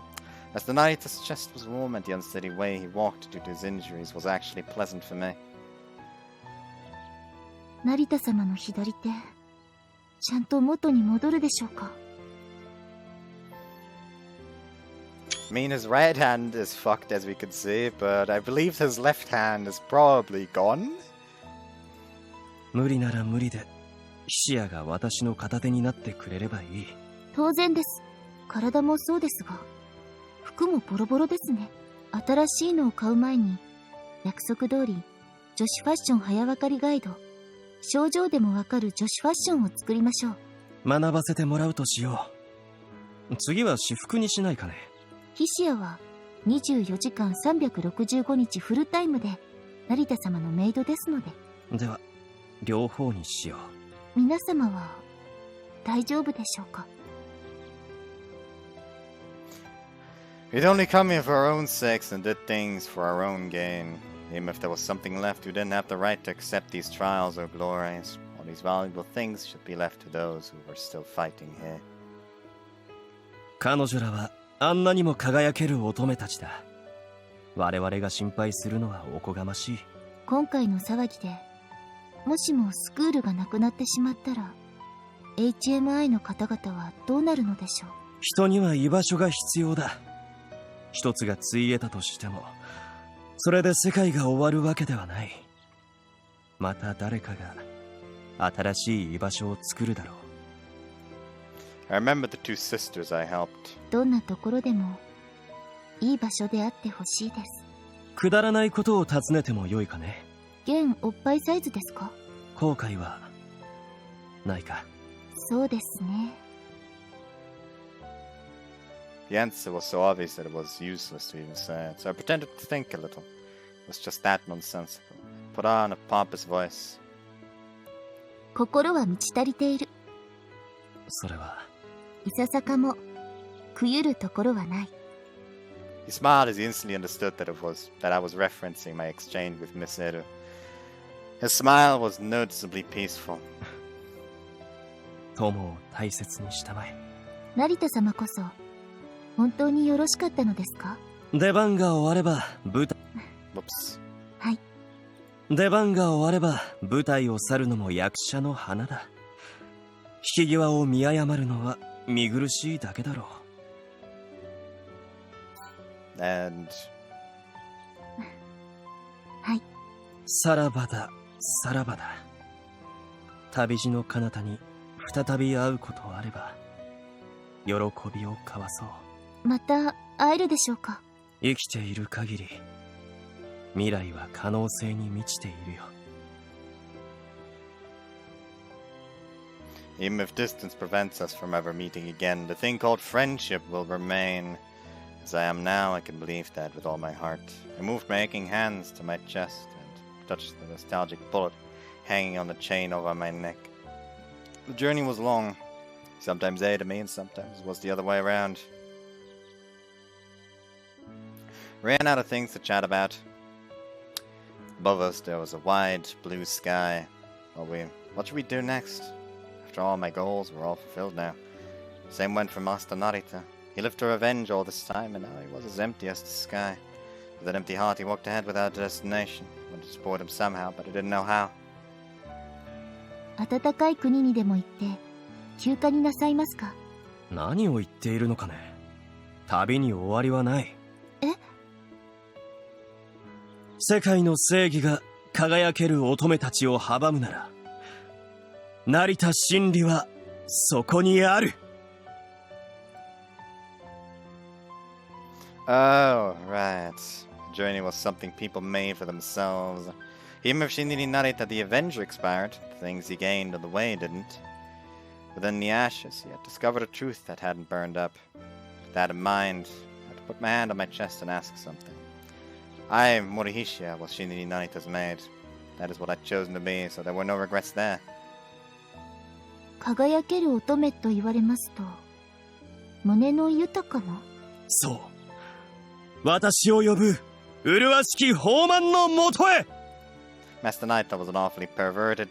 Master Narita's chest was warm and the unsteady way he walked due to his injuries was actually pleasant for me. 成田様の左手、ちゃんと元に戻るでしょうか。I mean, his right hand is fucked as we could see, but I believe his left hand is probably gone? 無理なら無理で、ヒシアが私の片手になってくれればいい。当然です。体もそうですが、服もボロボロですね。新しいのを買う前に、約束通り、女子ファッション早わかりガイド、症状でもわかる女子ファッションを作りましょう。学ばせてもらうとしよう。次は私服にしないかね。ヒシアは24時間365日フルタイムで成田様のメイドですので。では、両方にしよう。皆様は大丈夫でしょうか。We'd only come here for our own sakes and did things for our own gain. Even if there was something left, we didn't have the right to accept these trials or glories. All these valuable things should be left to those who were still fighting here. 彼女らはあんなにも輝ける乙女たちだ。我々が心配するのはおこがましい。今回の騒ぎで、もしもスクールがなくなってしまったら、HMI の方々はどうなるのでしょう。人には居場所が必要だ。一つがついえたとしても、それで世界が終わるわけではない。また誰かが新しい居場所を作るだろう。I remember the two sisters I helped. どんなところでもいい場所であってほしいです。くだらないことを尋ねてもよいかね。現おっぱいサイズですか？後悔はないか？そうですね。The answer was so obvious that it was useless to even say it, so I pretended to think a little. It was just that nonsensical. Put on a pompous voice. 心は満ち足りている。それは。いささかも悔ゆるところはない。He smiled as he instantly understood that I was referencing my exchange with Miss Eru. His smile was noticeably peaceful. 友を大切にしたまえ。成田様こそ本当によろしかったのですか？出番が終われば舞台。はい。出番が終われば舞台を去るのも役者の花だ。引き際を見誤るのは見苦しいだけだろう。And... はい。さらばだ、さらばだ。旅路の彼方に再び会うことあれば、喜びを交わそう。また会えるでしょうか？生きている限り、未来は可能性に満ちているよ。Even if distance prevents us from ever meeting again, the thing called friendship will remain. As I am now, I can believe that with all my heart. I moved my aching hands to my chest and touched the nostalgic bullet hanging on the chain over my neck. The journey was long. Sometimes aided me and sometimes it was the other way around. Ran out of things to chat about. Above us there was a wide blue sky. What should we do next? After all, my goals were all fulfilled now. Same went for Master Narita. He lived to revenge all this time, and now he was as empty as the sky. With an empty heart, he walked ahead without a destination. He wanted to support him somehow, but he didn't know how. 暖かい国にでも行って休暇になさいますか？何を言っているのかね。旅に終わりはない。え？世界の正義が輝ける乙女たちを阻むなら、成田真理はそこにある。Oh, right. The journey was something people made for themselves. Even if Shinrin Narita the Avenger expired, the things he gained on the way didn't. Within the ashes, he had discovered a truth that hadn't burned up. With that in mind, I had to put my hand on my chest and ask something. I, Morihishia, was Shinrin Narita's maid. That is what I'd chosen to be, so there were no regrets there. 輝ける乙女と言われますと、胸の豊かな？そう。私を呼ぶ麗しき豊満のもとへ。Master Narita was an awfully perverted,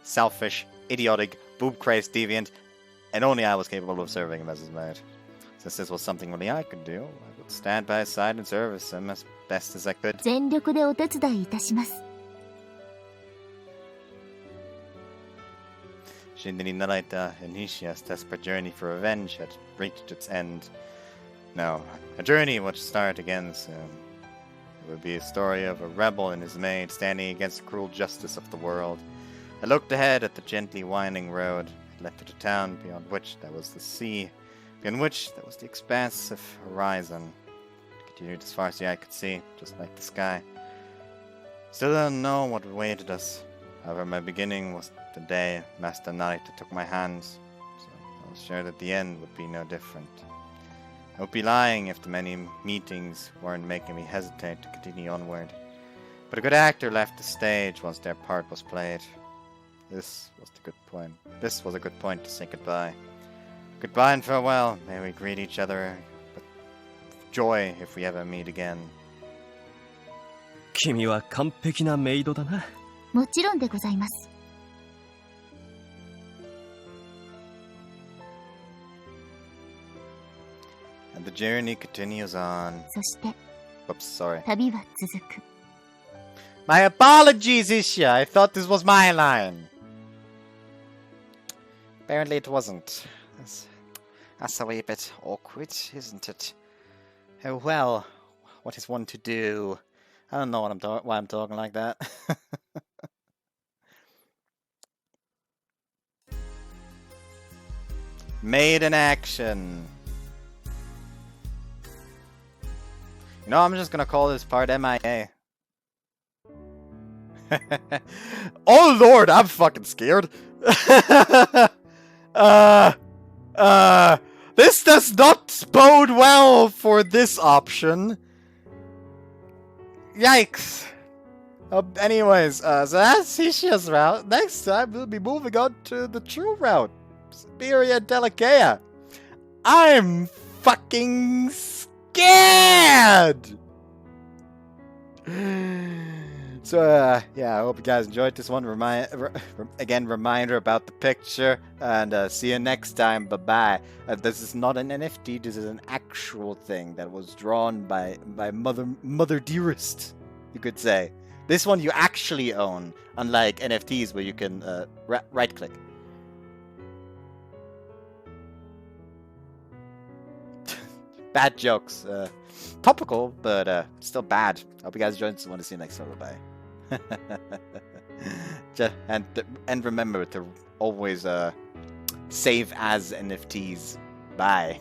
selfish, idiotic, boob-crazed deviant, and only I was capable of serving him as his maid. Since this was something only I could do, I would stand by his side and service him as best as I could. 全力でお手伝いいたします。Shinrin Narita and Hishia's desperate journey for revenge had reached its end. No, a journey would start again soon. It would be a story of a rebel and his maid standing against the cruel justice of the world. I looked ahead at the gently winding road. It led to the town beyond which there was the sea, beyond which there was the expansive horizon. It continued as far as the eye could see, just like the sky. Still don't know what awaited us. However, my beginning was the day Master Narita took my hands, so I was sure that the end would be no different. I would be lying if the many meetings weren't making me hesitate to continue onward. But a good actor left the stage once their part was played. This was a good point to say goodbye. Goodbye and farewell. May we greet each other with joy if we ever meet again. 君は完璧なメイドだな。もちろんでございます。And the journey continues on. そして、 Oops, sorry. 旅は続く。My apologies, Hishia. I thought this was my line. Apparently it wasn't. That's a wee bit awkward, isn't it? Oh well, what is one to do? I don't know why I'm talking like that. Made in action. You know, I'm just gonna call this part M.I.A. Oh lord, I'm fucking scared. This does not bode well for this option. Yikes. Anyways, so that's Hishia's route. Next time we'll be moving on to the true route. Siberia Delicea. I'm fucking scared! So, yeah, I hope you guys enjoyed this one. Reminder about the picture. And see you next time. Bye-bye. This is not an NFT. This is an actual thing that was drawn by Mother Dearest, you could say. This one you actually own, unlike NFTs where you can right-click. Bad jokes. Topical, but still bad. Hope you guys enjoyed this one. To see you next time. Bye. And remember to always save as NFTs. Bye.